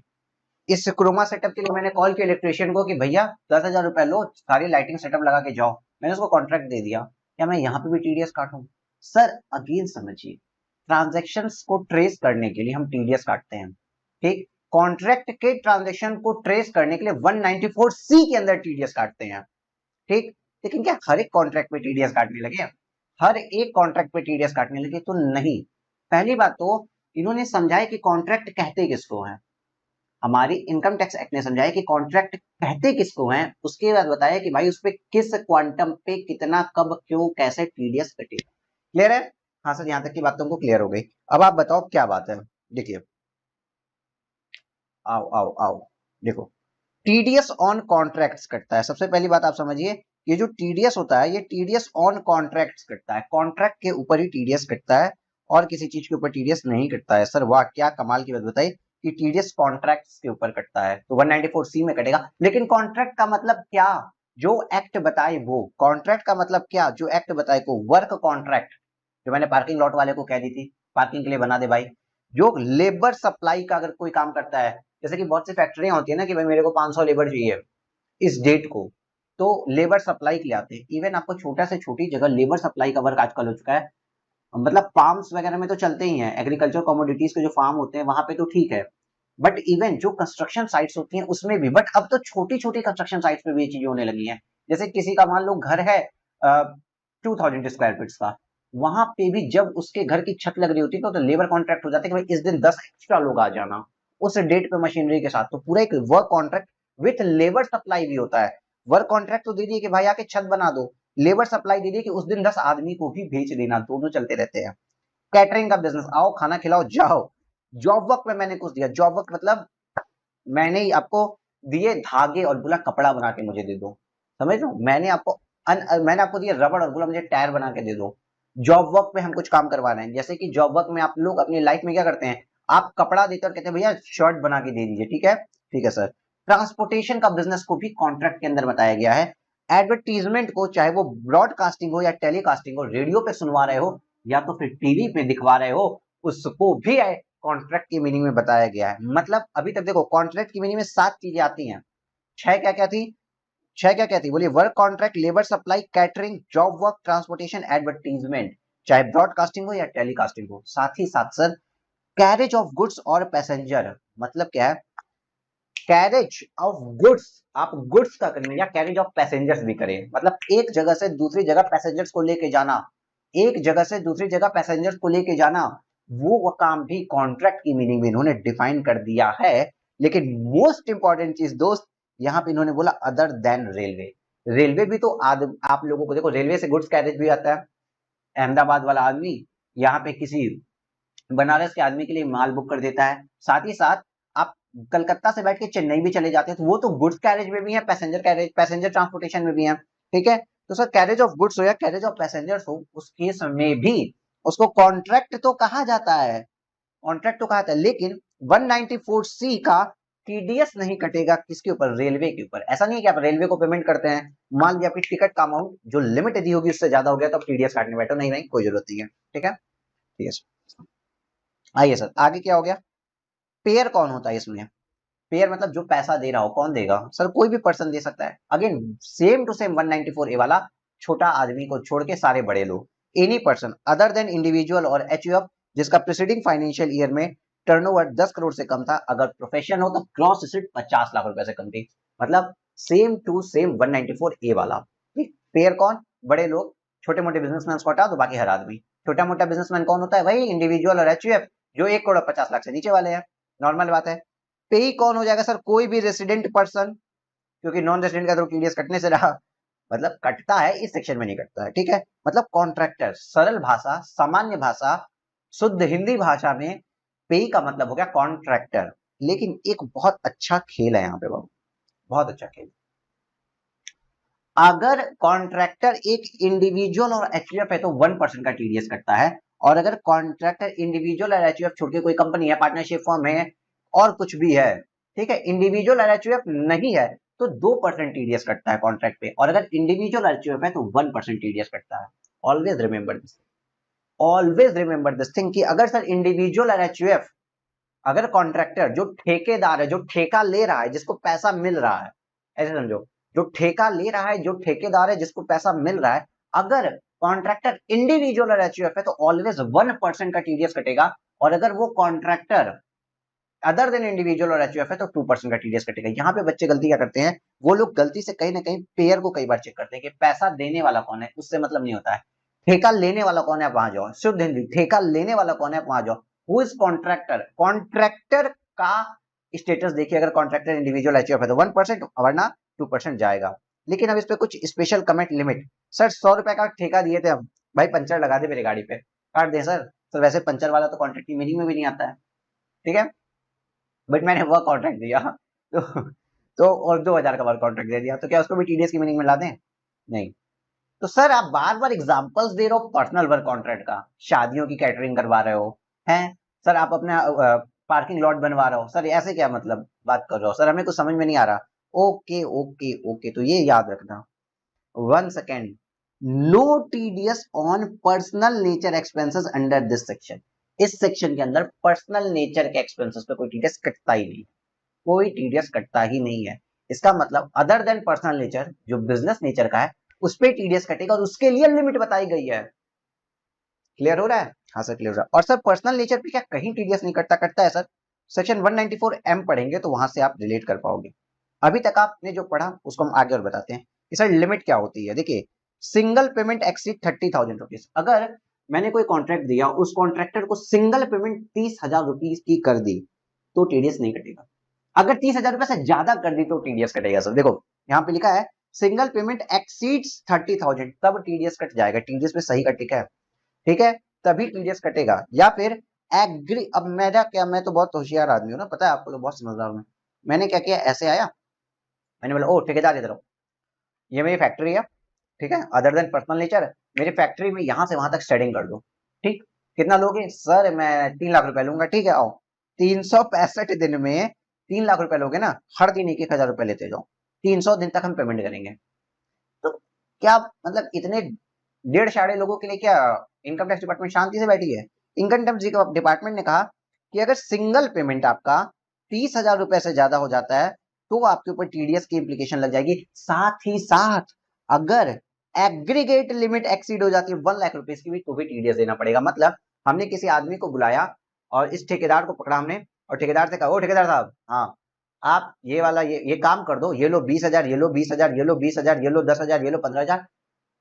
इस क्रोमा सेटअप के लिए मैंने कॉल किया इलेक्ट्रिशियन को कि भैया 10,000 रुपए लो सारी लाइटिंग सेटअप लगा के जाओ, मैंने उसको कॉन्ट्रैक्ट दे दिया, क्या मैं यहाँ पे भी टीडीएस काटूं? सर अगेन समझिए, ट्रांजेक्शन्स को ट्रेस करने के लिए हम टीडीएस काटते हैं, ठीक। कॉन्ट्रैक्ट के ट्रांजेक्शन को ट्रेस करने के लिए 194C के अंदर टीडीएस काटते हैं, ठीक। लेकिन क्या हर एक कॉन्ट्रैक्ट पे टीडीएस काटने लगे, हर एक कॉन्ट्रैक्ट पे टीडीएस काटने लगे? तो नहीं। पहली बात तो इन्होंने समझाया कि कॉन्ट्रैक्ट कहते किसको है, हमारी इनकम टैक्स एक्ट ने समझाया कि कॉन्ट्रैक्ट कहते किसको हैं, उसके बाद बताया कि भाई उस पे किस क्वांटम पे कितना कब क्यों कैसे टीडीएस कटेगा। क्लियर है? हाँ सर यहाँ तक की बात तुमको क्लियर हो गई। अब आप बताओ क्या बात है, देखिए आओ आओ आओ देखो, टीडीएस ऑन कॉन्ट्रैक्ट्स कटता है। सबसे पहली बात आप समझिए, ये जो टीडीएस होता है ये टीडीएस ऑन कॉन्ट्रैक्ट्स कटता है, कॉन्ट्रैक्ट के ऊपर ही टीडीएस कटता है और किसी चीज के ऊपर टीडीएस नहीं कटता है। सर वाह क्या कमाल की बात बताई कि टीडीएस कॉन्ट्रैक्ट्स के ऊपर कटता है, तो 194C में कटेगा। लेकिन कॉन्ट्रैक्ट का मतलब क्या, जो एक्ट बताए वो, कॉन्ट्रैक्ट का मतलब क्या, जो एक्ट बताए को। वर्क कॉन्ट्रैक्ट जो मैंने पार्किंग लॉट वाले को कह दी थी पार्किंग के लिए बना दे भाई, जो लेबर सप्लाई का अगर कोई काम करता है, जैसे कि बहुत सी फैक्ट्रियां होती है ना कि भाई मेरे को 500 लेबर चाहिए इस डेट को, तो लेबर सप्लाई के लिए आते हैं। इवन आपको छोटा से छोटी जगह लेबर सप्लाई का वर्क आजकल हो चुका है, मतलब फार्म्स वगैरह में तो चलते ही हैं, एग्रीकल्चर कमोडिटीज के जो फार्म होते हैं वहां पे तो ठीक है, बट इवन जो कंस्ट्रक्शन साइट्स होती हैं उसमें भी, बट अब तो छोटी छोटी कंस्ट्रक्शन साइट्स पे भी ये चीजें होने लगी हैं। जैसे किसी का मान लो घर है 2000 स्क्वायर फीट का, वहां पे भी जब उसके घर की छत लग रही होती है तो लेबर कॉन्ट्रैक्ट हो जाता है कि भाई इस दिन 10 एक्स्ट्रा लोग आ जाना उस डेट पे मशीनरी के साथ, तो पूरा एक work contract with labour supply भी होता है। वर्क कॉन्ट्रैक्ट तो दे दिए कि भाई आके छत बना दो, लेबर सप्लाई दे दी कि उस दिन 10 आदमी को भी भेज देना, दोनों चलते रहते हैं। कैटरिंग का बिजनेस, आओ खाना खिलाओ जाओ। जॉब वर्क में मैंने कुछ दिया, जॉब वर्क मतलब मैंने ही आपको दिए धागे और बोला कपड़ा बना के मुझे दे दो, समझ लो, मैंने आपको दिया रबड़ और बोला मुझे टायर बना के दे दो। जॉब वर्क में हम कुछ काम करवा रहे हैं, जैसे कि जॉब वर्क में आप लोग अपनी लाइफ में क्या करते हैं, आप कपड़ा देते और कहते हैं भैया शर्ट बना के दे दीजिए, ठीक है सर। ट्रांसपोर्टेशन का बिजनेस को भी कॉन्ट्रैक्ट के अंदर बताया गया है। एडवर्टीजमेंट को, चाहे वो ब्रॉडकास्टिंग हो या टेलीकास्टिंग हो, रेडियो पे सुनवा रहे हो या तो फिर टीवी पे दिखवा रहे हो, उसको भी कॉन्ट्रैक्ट की मीनिंग में बताया गया है। मतलब अभी तक देखो कॉन्ट्रैक्ट की मीनिंग में 7 चीजें आती हैं, छह क्या क्या थी, छह क्या क्या थी बोलिए, work contract, labour supply, catering, job work, transportation, advertisement, चाहे ब्रॉडकास्टिंग हो या टेलीकास्टिंग हो। साथ ही साथ सर कैरेज ऑफ गुड्स और पैसेंजर, मतलब क्या है, कैरेज ऑफ गुड्स, आप गुड्स का करेंगे या कैरेज ऑफ पैसेंजर्स भी करें, मतलब एक जगह से दूसरी जगह पैसेंजर्स को लेके जाना, एक जगह से दूसरी जगह पैसेंजर्स को लेके जाना, वो काम भी कॉन्ट्रैक्ट की मीनिंग में इन्होंने डिफाइन कर दिया है। लेकिन मोस्ट इंपॉर्टेंट चीज दोस्त, यहाँ पे इन्होंने बोला अदर देन रेलवे। रेलवे भी तो आप लोगों को देखो, रेलवे से गुड्स कैरेज भी आता है। अहमदाबाद वाला आदमी यहाँ पे किसी बनारस के आदमी के लिए माल बुक कर देता है, साथ ही साथ आप कलकत्ता से बैठ के चेन्नई भी चले जाते हैं, तो वो तो गुड्स कैरेज में भी है, पैसेंजर कैरेज, पैसेंजर ट्रांसपोर्टेशन में भी है, ठीक है। तो सर कैरेज ऑफ गुड्स हो या कैरेज ऑफ पैसेंजर्स हो, उस केस में भी उसको कॉन्ट्रैक्ट तो कहा जाता है, कॉन्ट्रैक्ट तो कहा जाता है। लेकिन 194C का टीडीएस नहीं कटेगा किसके ऊपर, रेलवे के ऊपर। ऐसा नहीं है कि आप रेलवे को पेमेंट करते हैं, मान लिया आपकी टिकट का अमाउंट जो लिमिट दी होगी उससे ज्यादा हो गया तो आप टीडीएस काटने बैठो, नहीं नहीं कोई जरूरत नहीं है, ठीक है। ठीक है आइए सर आगे क्या हो गया, पेयर कौन होता है इसमें, पेयर मतलब जो पैसा दे रहा हो, कौन देगा, सर कोई भी पर्सन दे सकता है। Again same to same 194A वाला, छोटा आदमी को छोड़ के सारे बड़े लोग, any person other than individual और एचयूएफ जिसका प्रीसीडिंग फाइनेंशियल ईयर में टर्नओवर 10 करोड़ से कम था, अगर प्रोफेशन हो तो ग्रॉस एसेट 50 लाख रुपए से कम थी। मतलब सेम टू सेम 194 ए वाला। ठीक, पेयर कौन? बड़े लोग, छोटे मोटे बिजनेसमैन को हटा दो, बाकी हर आदमी। छोटा मोटा बिजनेसमैन कौन होता है? वही इंडिविजुअल और एचयूएफ जो 1 करोड़ 50 लाख से नीचे वाले हैं। नॉर्मल बात है। पेई कौन हो जाएगा सर? कोई भी रेसिडेंट पर्सन, क्योंकि नॉन रेसिडेंट का तो टीडीएस कटने से रहा, मतलब कटता है, इस सेक्शन में नहीं कटता है। ठीक है, मतलब कॉन्ट्रैक्टर, सरल भाषा, सामान्य भाषा, शुद्ध हिंदी भाषा में पेई का मतलब हो गया कॉन्ट्रैक्टर। लेकिन एक बहुत अच्छा खेल है यहाँ पे बाबू, बहुत अच्छा खेल। अगर कॉन्ट्रैक्टर एक इंडिविजुअल और एचयूएफ है तो 1% का टीडीएस कटता है, और अगर कॉन्ट्रैक्टर इंडिविजुअल और एचयूएफ छोड़ के कोई कंपनी है, पार्टनरशिप फर्म है और कुछ भी है, ठीक है, इंडिविजुअल और एचयूएफ नहीं है तो 2% टीडीएस कटता है कॉन्ट्रैक्ट पे, और अगर इंडिविजुअल एचयूएफ है तो 1% टीडीएस कटता है। Always remember this, always remember this thing कि अगर सर इंडिविजुअल और एचयूएफ, अगर कॉन्ट्रैक्टर जो ठेकेदार है, जो ठेका ले रहा है, जिसको पैसा मिल रहा है, ऐसे समझो, जो ठेका ले रहा है, जो ठेकेदार है, जिसको पैसा मिल रहा है, अगर कॉन्ट्रैक्टर इंडिविजुअल और एचयूएफ है तो ऑलवेज 1% का टीडीएस कटेगा, और अगर वो कॉन्ट्रैक्टर अदर देन इंडिविजुअल और एचयूएफ है तो 2% का टीडीएस कटेगा। यहाँ पे बच्चे गलती क्या करते हैं? वो लोग गलती से कहीं ना कहीं पेयर को कई बार चेक करते हैं कि पैसा देने वाला कौन है, उससे मतलब नहीं होता है। ठेका लेने वाला कौन है, आप वहां जाओ, शुद्ध हिंदी, ठेका लेने वाला कौन है, आप वहां जाओ। Who is contractor? कॉन्ट्रैक्टर का स्टेटस देखिए, अगर कॉन्ट्रैक्टर इंडिविजुअल एचयूएफ है तो 1%, वरना 2% जाएगा। लेकिन अब इस पे कुछ स्पेशल कमेंट लिमिट। सर 100 रुपए का ठेका दिए थे हम, भाई पंचर लगा दे मेरी गाड़ी पे, काट दे सर। तो वैसे पंचर वाला तो कॉन्ट्रैक्ट की मीनिंग में भी नहीं आता है, ठीक है, बट मैंने वर्क कॉन्ट्रैक्ट दिया तो और 2000 का वर्क कॉन्ट्रैक्ट दे दिया, तो क्या उसको भी टीडीएस की मीनिंग में ला दें? नहीं। तो सर आप बार बार एग्जांपल्स दे रहे हो पर्सनल वर्क कॉन्ट्रैक्ट का, शादियों की कैटरिंग करवा रहे हो हैं सर, आप अपना पार्किंग लॉट बनवा रहे हो सर, ऐसे क्या मतलब बात कर रहे हो सर, हमें कुछ समझ में नहीं आ रहा। ओके ओके ओके, तो ये याद रखना। 1 second, no TDS on personal nature expenses under this section. इस सेक्शन के अंदर पर्सनल नेचर के एक्सपेंसेस पे कोई टीडीएस कटता ही नहीं, कोई टीडीएस कटता ही नहीं है। इसका मतलब अदर देन पर्सनल नेचर, जो बिजनेस नेचर का है, उस पे टीडीएस कटेगा, और उसके लिए लिमिट बताई गई है। क्लियर हो रहा है? हाँ सर क्लियर हो रहा है। और सर पर्सनल नेचर पे क्या कहीं टीडीएस नहीं कटता? कटता है सर, सेक्शन 194 एम पढ़ेंगे तो वहां से आप रिलेट कर पाओगे। अभी तक आपने जो पढ़ा उसको हम आगे और बताते हैं कि सर लिमिट क्या होती है। देखिए, सिंगल पेमेंट एक्सीड 30,000 रुपीज, अगर मैंने कोई कॉन्ट्रैक्ट दिया, उस कॉन्ट्रैक्टर को सिंगल पेमेंट 30,000 रुपीज की कर दी तो टीडीएस नहीं कटेगा। अगर 30,000 रुपए से ज्यादा कर दी तो टीडीएस कटेगा सर। देखो यहाँ पे लिखा है सिंगल पेमेंट एक्सीड्स 30,000, तब टीडीएस कट जाएगा। टीडीएस पे सही का टिक है, ठीक है, तभी टीडीएस कटेगा। या फिर एग्री, अब मेरा क्या, मैं तो बहुत होशियार आदमी हूँ ना, पता है आपको, लोग बहुत समझदार हूँ। मैंने क्या किया, ऐसे आया, मैंने बोला ओ ठेकेदार इधर आओ, ये मेरी फैक्ट्री है, ठीक है, अदर देन पर्सनल नेचर, मेरी फैक्ट्री में यहां से वहां तक शेडिंग कर दो। ठीक, कितना लोगे सर? मैं 3 लाख रुपए लूंगा। ठीक है, आओ, 365 दिन में 3 लाख रुपए लोगे ना, हर दिन 1,000 रुपए लेते जाओ, 300 दिन तक हम पेमेंट करेंगे। तो क्या मतलब इतने 1.5 लोगों के लिए क्या इनकम टैक्स डिपार्टमेंट शांति से बैठी है? इनकम टैक्स डिपार्टमेंट ने कहा कि अगर सिंगल पेमेंट आपका 30,000 रुपए से ज्यादा हो जाता है तो आपके ऊपर टीडीएस की इम्प्लीकेशन लग जाएगी। साथ ही साथ अगर एग्रीगेट लिमिट एक्सीड हो जाती है 1 लाख रुपए की भी, तो भी टीडीएस देना पड़ेगा। मतलब हमने किसी आदमी को बुलाया और इस ठेकेदार को पकड़ा हमने, और ठेकेदार से कहा ओ ठेकेदार साहब, हाँ आप ये वाला ये काम कर दो, ये लो 20,000, ये लो 20,000, ये लो 20,000, ये लो 10,000, ये लो 15,000।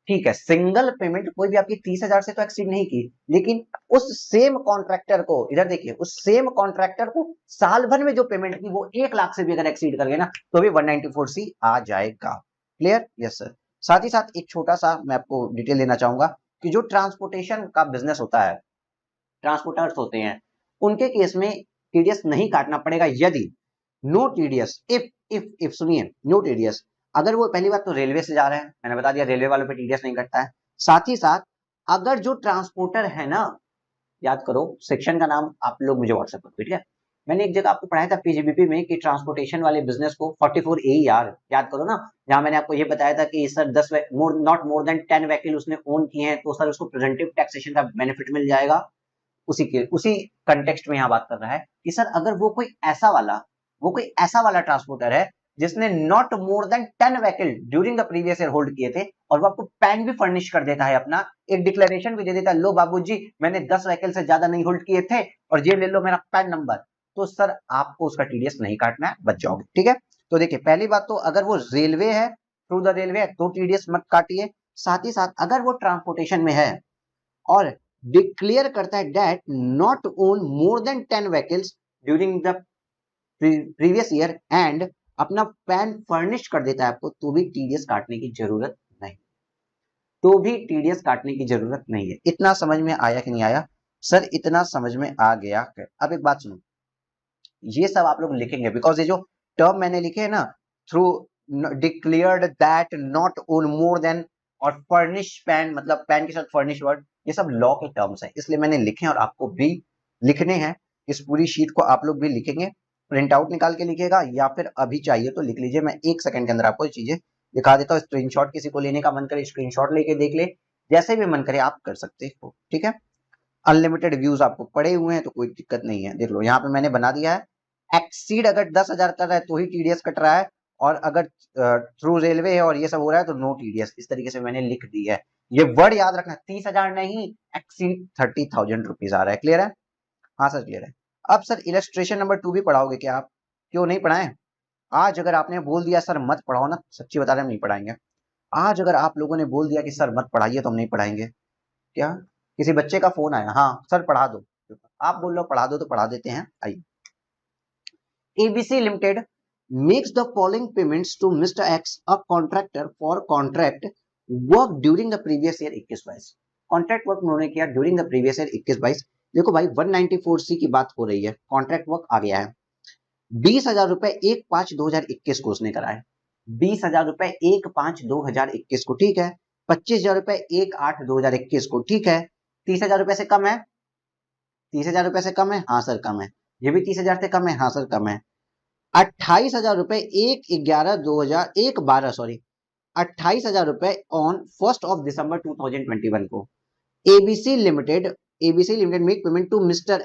ठीक है, सिंगल पेमेंट कोई भी आपकी 30,000 से तो एक्सीड नहीं की, लेकिन उस सेम कॉन्ट्रैक्टर को, इधर देखिए, उस सेम कॉन्ट्रैक्टर को साल भर में जो पेमेंट की वो 1 लाख से भी अगर एक्सीड कर गए ना, तो भी 194C आ जाएगा। क्लियर? Yes sir. साथ ही साथ एक छोटा सा मैं आपको डिटेल देना चाहूंगा कि जो ट्रांसपोर्टेशन का बिजनेस होता है, ट्रांसपोर्टर्स होते हैं, उनके केस में टीडीएस नहीं काटना पड़ेगा यदि नो टीडीएस, इफ सुनिए, नो टीडीएस अगर वो, पहली बात तो रेलवे से जा रहे हैं, मैंने बता दिया रेलवे वालों पे टीडीएस नहीं कटता है। साथ ही साथ अगर जो ट्रांसपोर्टर है ना, याद करो सेक्शन का नाम आप लोग मुझे व्हाट्सएप पर, ठीक है, मैंने एक जगह आपको पढ़ाया था पीजीबीपी में कि ट्रांसपोर्टेशन वाले बिजनेस को 44A यार, याद करो ना, जहां मैंने आपको ये बताया था कि sir 10 not more than 10 vehicle उसने ओन किए हैं तो सर उसको प्रेजेंटिव टैक्सेशन का बेनिफिट मिल जाएगा। उसी कंटेक्स्ट में यहाँ बात कर रहा है कि सर अगर वो कोई ऐसा वाला ट्रांसपोर्टर है जिसने not more than 10 vehicle during the previous year hold किए थे और वो आपको पैन भी फर्निश कर देता है, अपना एक डिक्लेरेशन भी दे देता है, लो बाबूजी मैंने 10 व्हीकल से ज्यादा नहीं होल्ड किए थे और ये ले लो मेरा पैन नंबर, तो सर आपको उसका टीडीएस नहीं काटना है, बच जाओगे। ठीक है, तो देखिए पहली बात तो अगर वो रेलवे है, थ्रू द रेलवे है, तो टीडीएस मत काटिए। साथ ही साथ अगर वो ट्रांसपोर्टेशन में है और डिक्लेयर करता है that not own more than 10 vehicles during the previous year and अपना पैन फर्निश कर देता है आपको, तो भी टीडीएस काटने की जरूरत नहीं, तो भी टीडीएस काटने की जरूरत नहीं है। इतना समझ में आया कि नहीं आया? सर इतना समझ में आ गया। अब एक बात सुनो, ये सब आप लोग लिखेंगे बिकॉज ये जो टर्म मैंने लिखे है ना, through declared that not own more than और फर्निश पैन, मतलब पैन के साथ फर्निश वर्ड, ये सब लॉ के टर्म्स हैं, इसलिए मैंने लिखे और आपको भी लिखने हैं। इस पूरी शीट को आप लोग भी लिखेंगे, प्रिंट आउट निकाल के लिखेगा या फिर अभी चाहिए तो लिख लीजिए। मैं 1 सेकंड के अंदर आपको ये चीजें दिखा देता हूँ। स्क्रीनशॉट किसी को लेने का मन करे स्क्रीनशॉट लेके देख ले, जैसे भी मन करे आप कर सकते हो। ठीक है, अनलिमिटेड व्यूज आपको पड़े हुए हैं तो कोई दिक्कत नहीं है। देख लो यहाँ पे मैंने बना दिया है, एक्सीड अगर 10,000 कर रहा है तो ही टीडीएस कट रहा है, और अगर थ्रू रेलवे है और ये सब हो रहा है तो नो टीडीएस। इस तरीके से मैंने लिख दी है। ये वर्ड याद रखना, 30,000 नहीं, एक्सीड 30,000 रुपीज आ रहा है। क्लियर है? हाँ सर क्लियर है। अब सर इलस्ट्रेशन नंबर 2 भी पढ़ाओगे क्या आप? क्यों नहीं पढ़ाएं? आज अगर आपने बोल दिया सर मत पढ़ाओ ना, सच्ची बता रहे हम नहीं पढ़ाएंगे। आज अगर आप लोगों ने बोल दिया कि सर मत पढ़ाइए तो हम नहीं पढ़ाएंगे। क्या किसी बच्चे का फोन आया, हाँ सर पढ़ा दो, आप बोल लो पढ़ा दो तो पढ़ा देते हैं। आइए, ABC Limited makes the following payments to Mr. X, a contractor for contract work during the previous year 21-22। Contract work उन्होंने किया ड्यूरिंग द प्रीवियस ईयर 21-22। देखो भाई 194C की बात हो रही है, कॉन्ट्रैक्ट वर्क आ गया है। 20,000 रुपए 1/5/2021 को उसने कराए, 20,000 रुपए 1/5/2021 को, ठीक है। 25,000 रुपए 1/8/2021 को, ठीक है। 30,000 रुपए से कम है, 30,000 रुपए से कम है, हाँ सर कम है। ये भी 30,000 से कम है, हाँ सर कम है। 28,000 रुपए 28,000 रुपए ऑन 1 दिसंबर 2021 को। ABC limited make payment to mister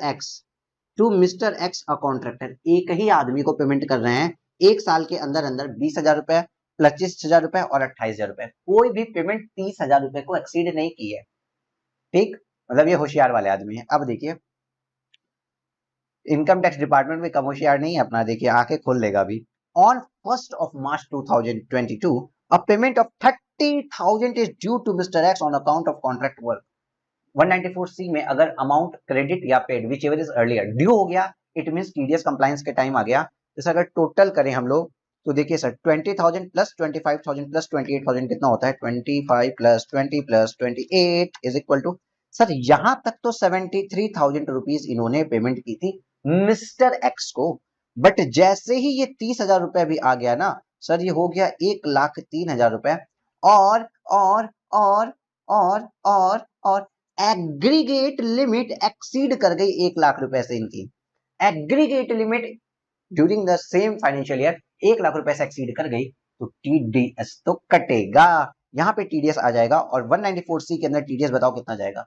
X a contractor. एक ही आदमी को पेमेंट कर रहे हैं एक साल के अंदर अंदर 20,000 रुपए, 25,000 रुपए और 28,000 रुपए। कोई भी पेमेंट 30,000 रुपए को एक्सीड नहीं की है। ठीक, मतलब ये होशियार वाले आदमी है। अब देखिए इनकम टैक्स डिपार्टमेंट में कम होशियार नहीं है अपना, देखिए आंखें खोल लेगा अभी। On 1 March 2022 a payment of 30,000 is due to mister X on account of contract work. 194C में अगर अमाउंट क्रेडिट या paid whichever is earlier due हो गया, इट मींस टीडीएस कंप्लायंस के टाइम आ गया। जैसे अगर टोटल करें हम लोग तो देखिए सर 20,000 प्लस 25,000 प्लस 28,000 कितना होता है? 25 plus 20 plus 28 is equal to, sir यहां तक तो 73,000 रुपीज इन्होंने पेमेंट की थी मिस्टर एक्स को, बट जैसे ही ये 30,000 रुपए भी आ गया ना सर, ये हो गया 1,03,000 रुपए। और और और और और एग्रीगेट लिमिट एक्सीड कर गई 1,00,000 रुपए से इनकी। Aggregate limit during the same financial year 1,00,000 रुपए से एक्सीड कर गई तो टीडीएस तो कटेगा। यहाँ पे टीडीएस आ जाएगा और 194C के अंदर टीडीएस बताओ कितना जाएगा?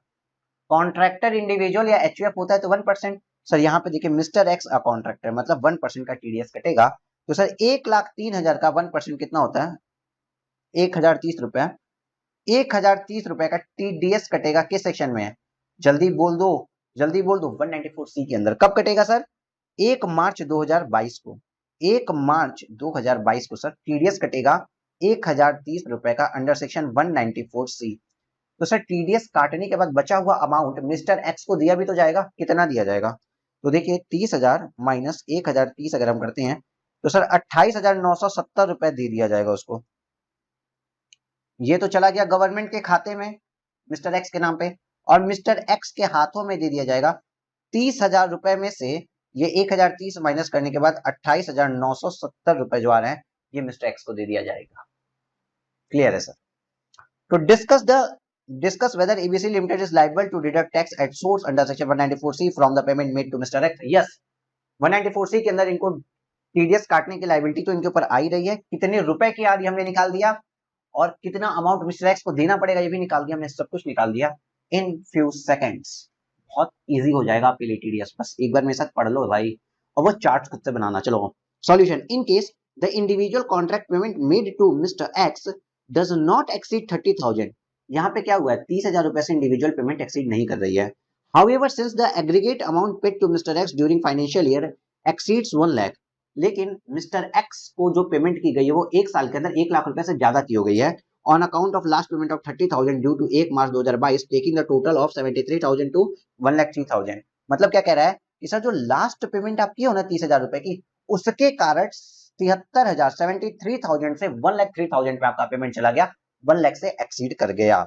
कॉन्ट्रैक्टर इंडिविजुअल या एचयूएफ होता है तो 1%। सर यहाँ पे देखिए मिस्टर एक्स अ कॉन्ट्रैक्टर मतलब 1% का टीडीएस कटेगा। तो सर 1,03,000 का 1% कितना होता है? 1,030 रुपए। 1,030 रुपए का टीडीएस कटेगा किस सेक्शन में? जल्दी बोल दो, जल्दी बोल दो। 194C के अंदर। कब कटेगा सर? 1 मार्च 2022 को। 1 मार्च 2022 को सर टीडीएस कटेगा 1,030 रुपए का अंडर सेक्शन 194C। तो सर टीडीएस काटने के बाद बचा हुआ अमाउंट मिस्टर एक्स को दिया भी तो जाएगा। कितना दिया जाएगा? तो देखिए 30,000 माइनस 1,030 अगर हम करते हैं तो सर 28,970 रुपए दे दिया जाएगा उसको। ये तो चला गया गवर्नमेंट के खाते में मिस्टर एक्स के नाम पे, और मिस्टर एक्स के हाथों में दे दिया जाएगा 30,000 रुपए में से ये 1,030 माइनस करने के बाद 28,970 रुपए जो आ रहे हैं ये मिस्टर एक्स को दे दिया जाएगा। क्लियर है सर? तो discuss whether ABC Limited is liable to deduct tax at source under section 194C from the payment made to Mr. X। yes, 194C के अंदर इनको टीडीएस काटने की लाइबिलिटी तो इनके ऊपर आ ही रही है। कितने रुपए की आ रही हमने निकाल दिया, और कितना अमाउंट मिस्टर एक्स को देना पड़ेगा ये भी निकाल दिया हमने। सब कुछ निकाल दिया इन फ्यू सेकेंड्स। बहुत इजी हो जाएगा आपके लिए टीडीएस, बस एक बार मेरे साथ पढ़ लो भाई, और वो चार्ट खुद से बनाना। चलो solution. In case the individual contract payment made to mister X does not exceed 30,000, यहाँ पे क्या हुआ है 30,000 रुपए से इंडिविजुअल पेमेंट एक्सीड नहीं कर रही है। However since the aggregate amount paid to mister X during financial year exceeds 1 lakh, लेकिन मिस्टर एक्स को जो पेमेंट की गई है वो एक साल के अंदर 1 लाख रुपए से ज्यादा की हो गई है on account of last payment of 30,000 due to 1 March 2022 taking the total of 73,000 to 1,03,000। मतलब क्या कह रहा है कि सर जो लास्ट पेमेंट आपकी हो ना 30,000 रुपए की, उसके कारण 73,000 73,000 से 1,03,000 पे आपका पेमेंट चला गया, 1 लाख से एक्सीड कर गया।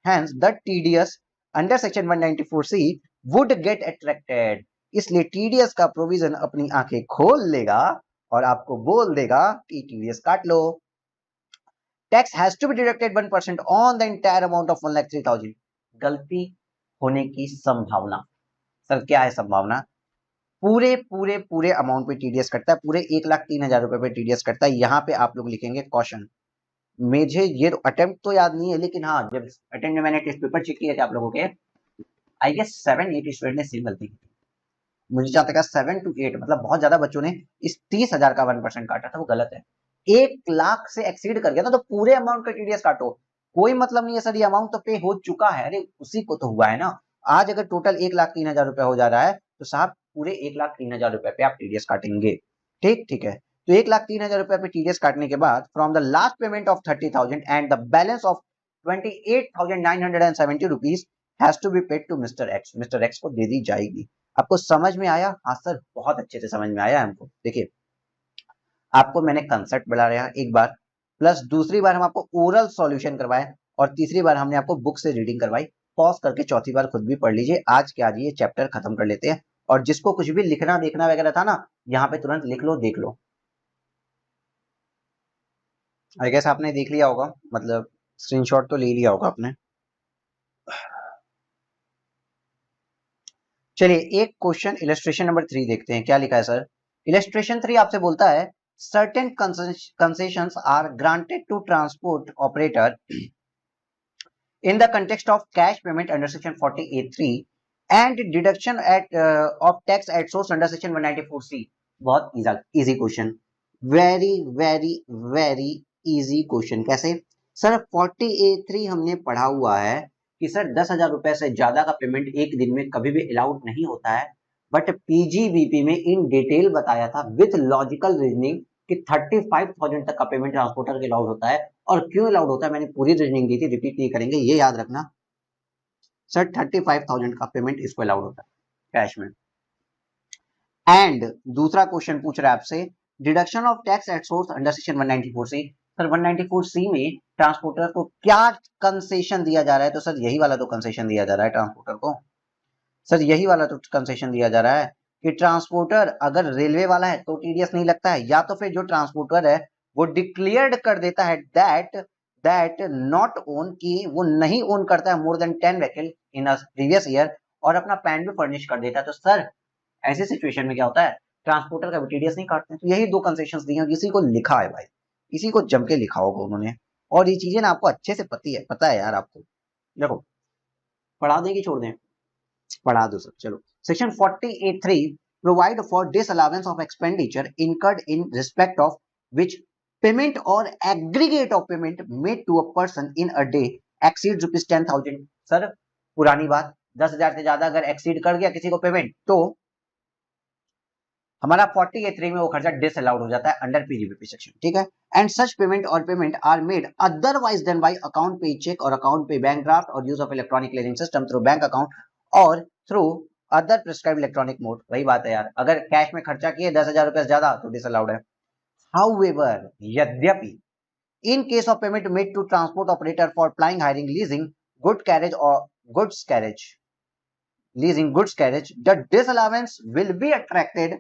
Hence, the TDS under section 194C would get attracted। इसलिए TDS का प्रोविजन अपनी आंखें खोल लेगा और आपको बोल देगा कि TDS काट लो। Tax has to be deducted 1% on the entire amount of 1,03,000। गलती होने की संभावना, सर क्या है संभावना? पूरे पूरे पूरे अमाउंट पे टीडीएस कटता है, पूरे 1,03,000 रुपए पे टीडीएस कटता है। यहाँ पे आप लोग लिखेंगे कॉशन। मुझे ये अटेम्प्ट तो याद नहीं है, लेकिन हाँ जब अटेम्प्ट में मैंने टेस्ट पेपर चेक किए थे आप लोगों के, आई गेस 7-8 स्टूडेंट ने सेम गलती की। मुझे जहाँ तक 7 to 8 मतलब बहुत ज्यादा बच्चों ने इस 30,000 का 1% काटा था, वो गलत है। 1 लाख से एक्सीड कर गया था तो पूरे अमाउंट का टीडीएस काटो, कोई मतलब नहीं है सर ये अमाउंट तो पे हो चुका है, अरे उसी को तो हुआ है ना। आज अगर टोटल 1,03,000 रुपए हो जा रहा है तो साहब पूरे 1,03,000 रुपए पे आप टीडीएस काटेंगे। ठीक है, तो 1,03,000 रुपए पे टीडीएस काटने के बाद from the last payment of 30,000 and the balance of 28,970 rupees has to be paid to mister X, mister X को दे दी जाएगी। आपको समझ में आया? हाँ सर बहुत अच्छे से समझ में आया हमको। देखिए आपको मैंने कंसेप्ट बढ़ाया एक बार, प्लस दूसरी बार हम आपको ओरल सॉल्यूशन करवाए, और तीसरी बार हमने आपको बुक से रीडिंग करवाई। पॉज करके चौथी बार खुद भी पढ़ लीजिए। आज के आज ये चैप्टर खत्म कर लेते हैं, और जिसको कुछ भी लिखना देखना वगैरह था ना, यहाँ पे तुरंत लिख लो, देख लो। आई गेस आपने देख लिया होगा, मतलब स्क्रीनशॉट तो ले लिया होगा आपने। चलिए एक क्वेश्चन इलस्ट्रेशन नंबर 3 देखते हैं क्या लिखा है सर। इलस्ट्रेशन 3 आपसे बोलता है certain concessions are granted to transport operator in the context of cash payment under section 40A3 and deduction of tax at source under section 194C। बहुत easy question, very very very easy question. कैसे सर? 40A3 हमने पढ़ा हुआ है कि सर 10,000 रुपए से ज्यादा का पेमेंट एक दिन में कभी भी अलाउड नहीं होता है, बट पीजीबीपी में इन डिटेल बताया था विथ लॉजिकल रीजनिंग कि 35,000 तक का पेमेंट ट्रांसपोर्टर के अलाउड होता है। और क्यों अलाउड होता है मैंने पूरी रीजनिंग दी थी, रिपीट नहीं करेंगे, ये याद रखना। सर 35,000 का पेमेंट इसको अलाउड होता है कैश में। एंड दूसरा क्वेश्चन पूछ रहा है आपसे deduction of tax at source under section 194C। Sir 194C में ट्रांसपोर्टर को क्या कंसेशन दिया जा रहा है? तो सर यही वाला तो कंसेशन दिया जा रहा है ट्रांसपोर्टर को। सर यही वाला तो कंसेशन दिया जा रहा है कि ट्रांसपोर्टर अगर रेलवे वाला है तो टीडीएस नहीं लगता है, या तो फिर जो ट्रांसपोर्टर है वो डिक्लेयर्ड कर देता है दैट नॉट ओन, कि वो नहीं ओन करता है more than 10 vehicle in a previous year, और अपना पैन भी फर्निश कर देता है। तो सर ऐसी सिचुएशन में क्या होता है, ट्रांसपोर्टर का भी टीडीएस नहीं काटते। तो यही दो कंसेशंस दिए हैं, इसी को लिखा है भाई, इसी को जम के लिखा होगा उन्होंने, और ये चीजें ना आपको अच्छे से पता है यार आपको। देखो पढ़ा दें कि छोड़ दें? पढ़ा दो सब, चलो। Section 40A3 provide for disallowance of expenditure incurred in respect of which payment or aggregate of payment made to a person in a day exceed ₹10,000। Sir पुरानी बात, 10,000 से ज्यादा अगर एक्सीड कर गया किसी को पेमेंट, तो हमारा 40A3 में वो खर्चा डिसअलाउड हो जाता है अंडर पीजीबीपी सेक्शन, ठीक है। And such payment or payment are made otherwise than by account payee cheque or account payee bank draft or use of electronic clearing system through bank account or through other prescribed electronic mode. वही बात है यार, अगर कैश में खर्चा किए 10,000 रुपए से ज्यादा तो डिसअलाउड है। हाउएवर यद्यपि in case of payment made to transport operator for plying hiring leasing good carriage or goods carriage leasing goods carriage, the disallowance will be attracted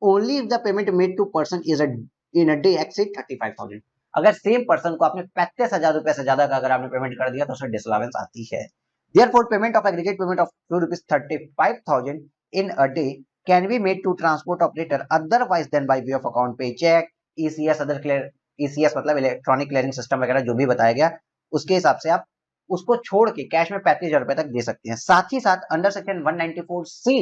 only if the payment made to person is in a day exceed 35,000। अगर सेम पर्सन को आपने 35,000 रुपए से ज्यादा का अगर आपने पेमेंट कर दिया तो उसमें डिसअलाउंस आती है। Therefore payment of aggregate payment of ₹35,000 in a day can be made to transport operator otherwise than by way of account pay check ECS other clear ECS मतलब इलेक्ट्रॉनिक क्लियरिंग सिस्टम वगैरह जो भी बताया गया, उसके हिसाब से आप उसको छोड़ के कैश में 35,000 रुपए तक दे सकते हैं। साथ ही साथ under section 194C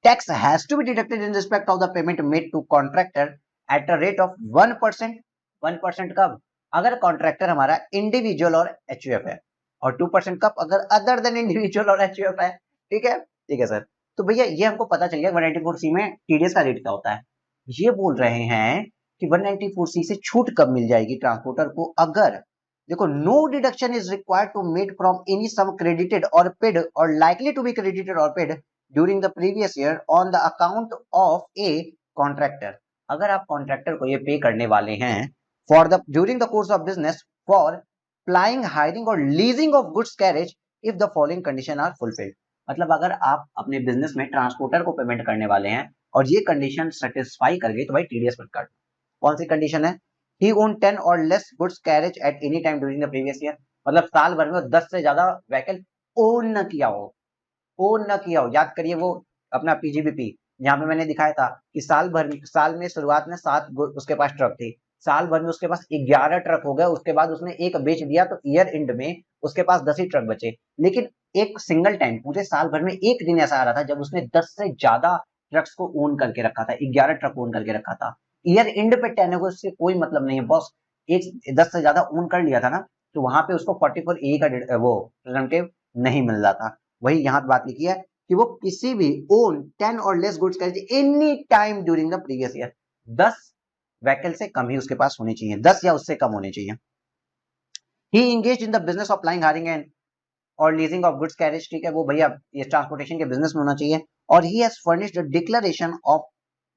tax has to be deducted in respect of the payment made to contractor at a rate of 1%। 1% कब? अगर कॉन्ट्रैक्टर हमारा इंडिविजुअल और एचयूएफ है, और 2% कब अगर अदर देन इंडिविजुअल और एचयूएफ है। ठीक है सर। तो भैया ये हमको पता चल गया 194C में टीडीएस का रेट क्या होता है। ये बोल रहे हैं कि 194C से छूट कब मिल जाएगी ट्रांसपोर्टर को, अगर देखो no deduction is required to made from any sum credited or paid or likely to be credited or paid during the previous year on the account of a contractor. अगर आप कॉन्ट्रैक्टर को ये पे करने वाले हैं for the during the course of business for plying hiring or leasing of goods carriage if the following condition are fulfilled. मतलब अगर आप अपने बिजनेस में ट्रांसपोर्टर को पेमेंट करने वाले हैं और ये कंडीशन सेटिस्फाई कर गई तो भाई टीडीएस मत काटो। कौन सी कंडीशन है? ही ओन 10 और less goods carriage at any time during the previous year. मतलब साल भर में 10 से ज्यादा व्हीकल ओन न किया हो, ओन न किया हो। याद करिए वो अपना पीजीबीपी जहां पे मैंने दिखाया था कि साल में शुरुआत में 7 उसके पास ट्रक थी, साल भर में उसके पास 11 ट्रक हो गए, उसके बाद उसने एक बेच दिया तो ईयर एंड में उसके पास 10 ही ट्रक बचे। लेकिन एक सिंगल टाइम पूरे साल भर में एक दिन ऐसा आ रहा था जब उसने 10 से ज्यादा ट्रक्स को ओन करके रखा था, 11 ट्रक ओन करके रखा था। ईयर एंड पे 10 है उससे कोई मतलब नहीं है बॉस, एक 10 से ज्यादा ओन कर लिया था ना तो वहां पे उसको 44A का वो रिप्रेजेंटेटिव नहीं मिल रहा था। वही यहाँ बात लिखी है कि वो किसी भी ओन 10 और less goods carriage any time during the previous year, 10 vehicle से कम ही उसके पास होनी चाहिए, 10 या उससे कम होनी चाहिए। He engage in the business of flying hiring and or leasing of goods carriage, ठीक है वो भैया ये ट्रांसपोर्टेशन के बिजनेस में होना चाहिए। और he has furnished the declaration of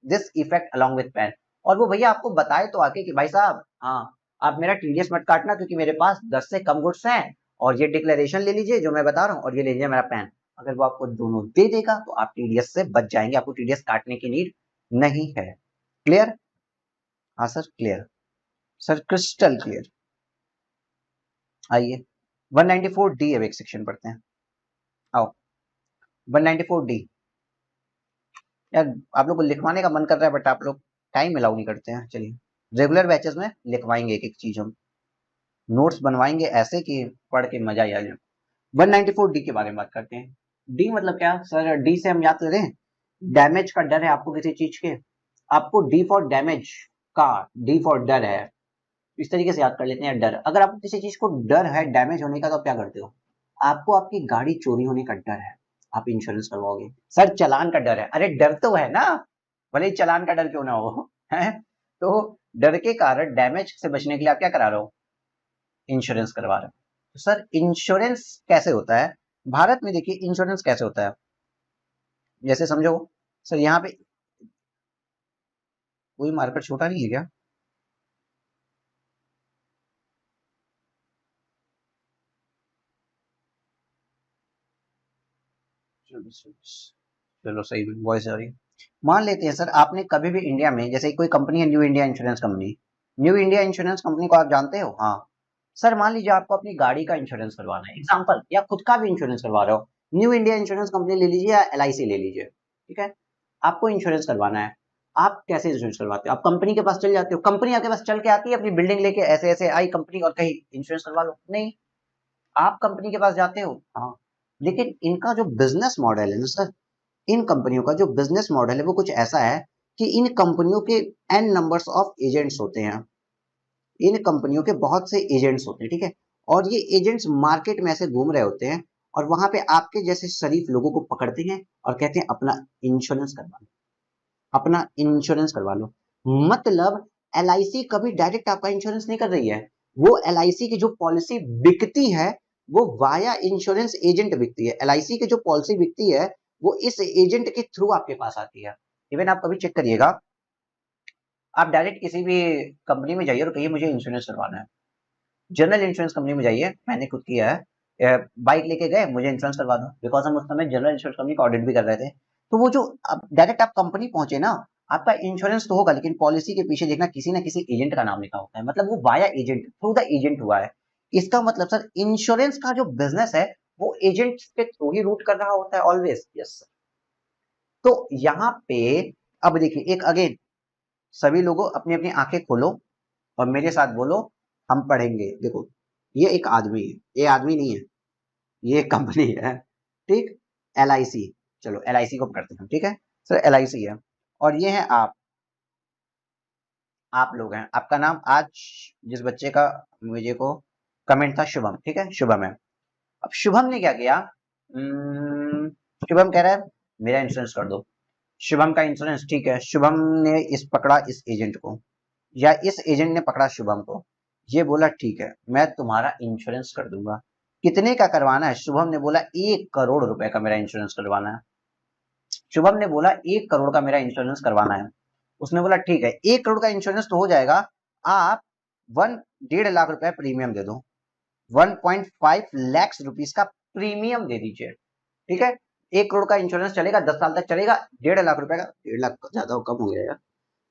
this effect along with pan. और वो भैया आपको बताए तो आके कि भाई साहब हाँ आप मेरा टीडीएस मत काटना क्योंकि मेरे पास 10 से कम गुड्स हैं, और ये डिक्लेरेशन ले लीजिए जो मैं बता रहा हूँ और ये ले लीजिए मेरा पैन। अगर वो आपको दोनों दे देगा तो आप टीडीएस से बच जाएंगे, आपको टीडीएस काटने की नीड नहीं है। क्लियर? हाँ sir clear, sir crystal clear. आइए 194D अब एक सेक्शन पढ़ते हैं। आओ 194D। यार आप लोग को लिखवाने का मन कर रहा है बट आप लोग टाइम अलाउ नहीं करते हैं। चलिए रेगुलर बैचेस में लिखवाएंगे एक एक चीज, हम नोट्स बनवाएंगे ऐसे कि पढ़ के मजा ही आ जाए। 194D के बारे में बात करते हैं। डी मतलब क्या सर? डी से हम याद करें डैमेज का डर है आपको किसी चीज के, आपको डी फॉर डैमेज का, डी फॉर डर है, इस तरीके से याद कर लेते हैं डर। अगर आपको किसी चीज को डर है डैमेज होने का तो आप क्या करते हो? आपको आपकी गाड़ी चोरी होने का डर है, आप इंश्योरेंस करवाओगे। सर चालान का डर है, अरे डर तो है ना, भले ही चालान का डर क्यों ना हो है। तो डर के कारण डैमेज से बचने के लिए आप क्या करा रहे हो? इंश्योरेंस करवा रहे हो। तो सर इंश्योरेंस कैसे होता है भारत में? देखिए इंश्योरेंस कैसे होता है, जैसे समझो सर यहाँ पे कोई मार्कर छोटा नहीं है क्या? चलो सही में वॉइस आ रही है। मान लेते हैं सर आपने कभी भी इंडिया में, जैसे कोई कंपनी है new India insurance company, new India insurance company को आप जानते हो? हाँ सर मान लीजिए आपको अपनी गाड़ी का इंश्योरेंस करवाना है एग्जाम्पल, या खुद का भी इंश्योरेंस करवा रहे हो, न्यू इंडिया इंश्योरेंस कंपनी ले लीजिए या एलआईसी ले लीजिए, ठीक है। आपको इंश्योरेंस करवाना है, आप कैसे इंश्योरेंस करवाते हो? आप कंपनी के पास चल जाते हो, कंपनी आपके पास चल के आती है अपनी बिल्डिंग लेके, ऐसे ऐसे आई कंपनी और कहीं इंश्योरेंस करवा लो? नहीं, आप कंपनी के पास जाते हो। हाँ लेकिन इनका जो बिजनेस मॉडल है ना सर, इन कंपनियों का जो बिजनेस मॉडल है वो कुछ ऐसा है कि इन कंपनियों के एन नंबर्स ऑफ एजेंट्स होते हैं, इन कंपनियों के बहुत से एजेंट्स होते हैं, ठीक है। और ये एजेंट्स मार्केट में ऐसे घूम रहे होते हैं और वहां पे आपके जैसे शरीफ लोगों को पकड़ते हैं और कहते हैं अपना इंश्योरेंस करवा लो, अपना इंश्योरेंस करवा लो। मतलब एलआईसी कभी डायरेक्ट आपका इंश्योरेंस नहीं कर रही है, वो एलआईसी की जो पॉलिसी बिकती है वो वाया इंश्योरेंस एजेंट बिकती है। एलआईसी की जो पॉलिसी बिकती है वो इस एजेंट के थ्रू आपके पास आती है। इवन आप कभी चेक करिएगा, आप डायरेक्ट किसी भी कंपनी में जाइए और कहिए मुझे इंश्योरेंस करवाना है, जनरल इंश्योरेंस कंपनी में जाइए, मैंने खुद किया है, बाइक लेके गए मुझे इंश्योरेंस करवा दो, बिकॉज हम उस समय जनरल इंश्योरेंस कंपनी का ऑडिट भी कर रहे थे। तो वो जो डायरेक्ट आप कंपनी पहुंचे ना, आपका इंश्योरेंस तो होगा लेकिन पॉलिसी के पीछे देखना किसी ना किसी एजेंट का नाम लिखा होता है, मतलब वो via agent through the agent हुआ है। इसका मतलब सर इंश्योरेंस का जो बिजनेस है वो एजेंट के थ्रू ही रूट कर रहा होता है ऑलवेज। Yes sir. तो यहाँ पे अब देखिए एक अगेन, सभी लोगों अपनी अपनी आंखें खोलो और मेरे साथ बोलो, हम पढ़ेंगे। देखो ये एक आदमी है, ये आदमी नहीं है, ये कंपनी है, ठीक। एलआईसी, चलो एलआईसी को पकड़ते हैं, ठीक है सर एलआईसी है, और ये है आप, आप लोग हैं। आपका नाम आज जिस बच्चे का मुझे को कमेंट था शुभम, ठीक है, शुभम है। अब शुभम ने क्या किया, शुभम कह रहा है मेरा इंश्योरेंस कर दो। शुभम का इंश्योरेंस, ठीक है, शुभम ने पकड़ा इस एजेंट को, या इस एजेंट ने पकड़ा शुभम को, ये बोला ठीक है मैं तुम्हारा इंश्योरेंस कर दूंगा। कितने का करवाना है? शुभम ने बोला 1 करोड़ रुपए का मेरा इंश्योरेंस करवाना है। शुभम ने बोला 1 करोड़ का मेरा इंश्योरेंस करवाना है। उसने बोला ठीक है 1 करोड़ का इंश्योरेंस तो हो जाएगा, आप 1.5 लाख रुपए प्रीमियम दे दो, 1.5 लाख रुपीस का प्रीमियम दे दीजिए, ठीक है। 1 करोड़ का इंश्योरेंस चलेगा, 10 साल तक चलेगा, 1.5 लाख रुपए का, 1.5 लाख ज्यादा कम हो गया यार,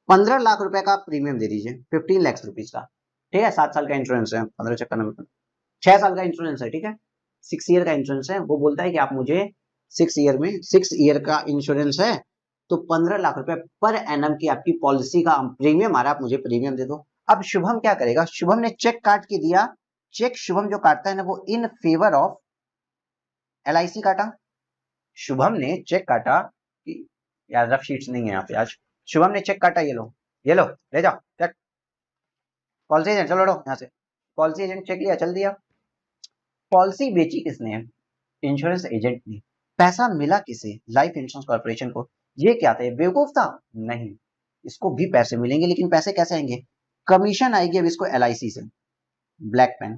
15 लाख रुपए का प्रीमियम दे दीजिए, 15 लाख रुपीज का, ठीक है। 7 साल का इंश्योरेंस है, 15 चक्कर नंबर 6 साल का इंश्योरेंस है, ठीक है, 6 ईयर का इंश्योरेंस है। वो बोलता है कि आप मुझे 6 ईयर का इंश्योरेंस है तो 15 लाख रुपए पर एनम की आपकी पॉलिसी का प्रीमियम आ रहा है, आप मुझे प्रीमियम दे दो। अब शुभम क्या करेगा, शुभम ने चेक काट के दिया। चेक शुभम जो काटता है ना वो इन फेवर ऑफ LIC काटा। शुभम ने चेक काटा कि यार रफ शीट्स नहीं है यहाँ पे आज। शुभम ने चेक काटा, ये लो ले जाओ चेक, पॉलिसी एजेंट चलो यहाँ से, पॉलिसी एजेंट चेक लिया, चल दिया। पॉलिसी बेची किसने? इंश्योरेंस एजेंट ने। पैसा मिला किसे? लाइफ इंश्योरेंस कॉर्पोरेशन को। ये क्या था, बेवकूफ था? नहीं, इसको भी पैसे मिलेंगे, लेकिन पैसे कैसे आएंगे? कमीशन आएगी अब इसको LIC से, ब्लैक पेन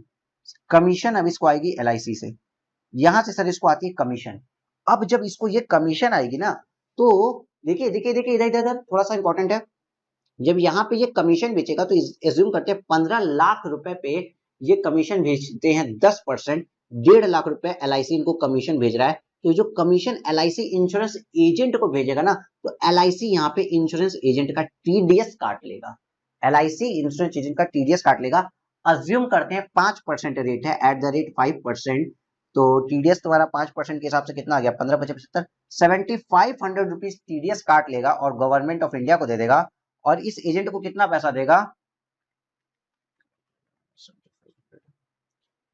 कमीशन अब इसको आएगी LIC से, यहां से सर इसको आती है कमीशन। अब जब इसको ये कमीशन आएगी ना, तो देखिए देखिए देखिए इधर इधर थोड़ा सा इंपॉर्टेंट है। जब यहाँ पे ये कमीशन बेचेगा तो एज्यूम करते हैं 15 लाख रुपए पे ये कमीशन भेजते हैं 10%, 1.5 लाख रुपए LIC इनको कमीशन भेज रहा है। तो जो कमीशन LIC इंश्योरेंस एजेंट को भेजेगा ना, तो LIC यहाँ पे इंश्योरेंस एजेंट का TDS काट लेगा, LIC इंश्योरेंस एजेंट का TDS काट लेगा। अज्यूम करते हैं 5% रेट है, एट द रेट 5%, तो TDS तुम्हारा 5% के हिसाब से कितना आ गया, 15-25-75, 7500 रुपीज TDS काट लेगा और गवर्नमेंट ऑफ इंडिया को दे देगा। और इस एजेंट को कितना पैसा देगा?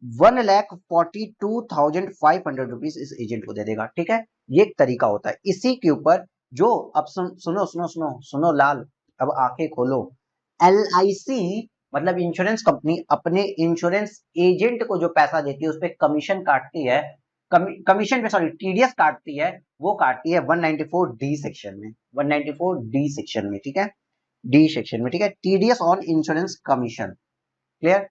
1,42,500 रुपीज इस एजेंट को दे देगा, ठीक है। ये एक तरीका होता है। इसी के ऊपर जो अब सुनो सुनो सुनो सुनो लाल, अब आंखें खोलो। LIC मतलब इंश्योरेंस कंपनी अपने इंश्योरेंस एजेंट को जो पैसा देती है उस पर कमीशन काटती है, कमीशन पे सॉरी TDS काटती है, वो काटती है 194D सेक्शन में, 194D सेक्शन में, ठीक है, डी सेक्शन में, ठीक है। TDS on insurance commission, clear.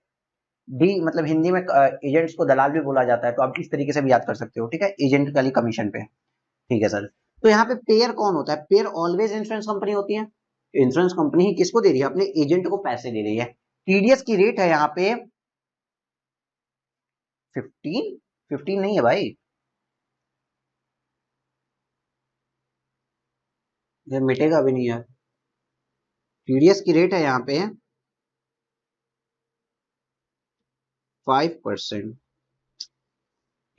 D मतलब हिंदी में एजेंट्स को दलाल भी बोला जाता है, तो आप इस तरीके से भी याद कर सकते हो, ठीक है, एजेंट वाली कमीशन पे, ठीक है सर। तो यहाँ पे पेयर कौन होता है? पेयर ऑलवेज इंश्योरेंस कंपनी होती है। इंश्योरेंस कंपनी ही किसको दे रही है? अपने एजेंट को पैसे दे रही है। TDS की रेट है यहाँ पे 15 नहीं है भाई, ये मिटेगा भी नहीं यार। TDS की रेट है यहाँ पे 5%।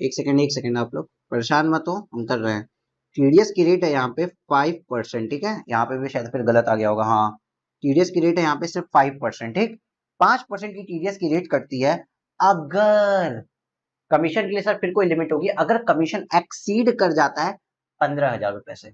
एक सेकंड आप लोग परेशान मत हो, हम कर रहे हैं। TDS की रेट है यहाँ पे 5%, ठीक है, यहाँ पे भी शायद फिर गलत आ गया होगा, हाँ TDS की रेट है यहाँ पे सिर्फ 5%, ठीक। 5% की TDS की रेट कटती है अगर कमीशन के लिए सर फिर कोई लिमिट होगी, अगर कमीशन एक्सीड कर जाता है 15,000 रुपए से।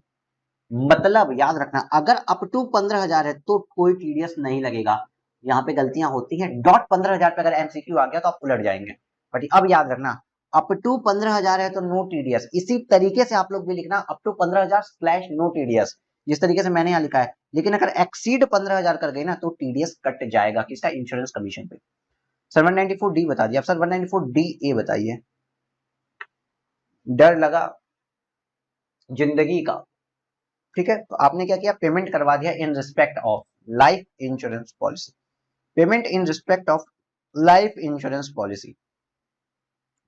मतलब याद रखना, अगर अप टू 15,000 है तो कोई TDS नहीं लगेगा। यहाँ पे गलतियां होती हैं, डॉट 15,000 पे अगर MCQ आ गया तो आप उलट जाएंगे, बट अब याद रखना अप टू 15,000 है तो नो TDS। इसी तरीके से आप लोग भी लिखना अप टू 15,000 / नो TDS, जिस तरीके से मैंने यहाँ लिखा है। लेकिन अगर एक्सीड 15,000 कर गई ना तो TDS कट जाएगा, किसका? इंश्योरेंस कमीशन पे। सर 194D बता दिया, अब सर 194DA बताइए। डर लगा जिंदगी का, ठीक है, तो आपने क्या किया, पेमेंट करवा दिया इन respect of life insurance policy, payment in respect of life insurance policy.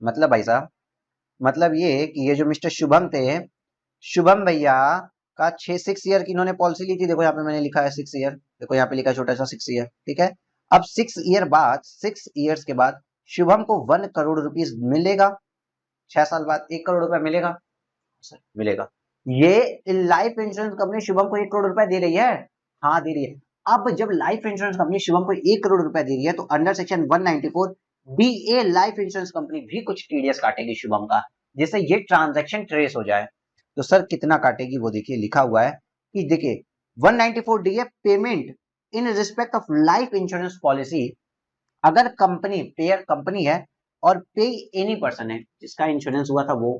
मतलब भाई साहब, मतलब ये कि ये जो मिस्टर शुभम थे, शुभम भैया का 6 ईयर की इन्होंने पॉलिसी ली थी। देखो यहाँ पे मैंने लिखा है 6 ईयर, देखो यहाँ पे लिखा है छोटा सा 6 ईयर, ठीक है। अब 6 ईयर बाद, 6 ईयर्स के बाद शुभम को 1 करोड़ रुपीज मिलेगा। 6 साल बाद 1 करोड़ रुपया मिलेगा, मिलेगा। ये लाइफ इंश्योरेंस कंपनी शुभम को 1 करोड़ रुपया दे रही है, हाँ दे रही है। अब जब लाइफ इंश्योरेंस कंपनी शुभम को 1 करोड़ रुपया दे रही है तो under section 194DA life insurance company भी कुछ TDS काटेगी शुभम का, जिससे ये ट्रांजैक्शन ट्रेस हो जाए। तो सर कितना काटेगी वो देखिए, लिखा हुआ है कि देखिए 194DA payment in respect of life insurance policy, अगर कंपनी पेयर कंपनी है और पे एनी पर्सन है जिसका इंश्योरेंस हुआ था वो,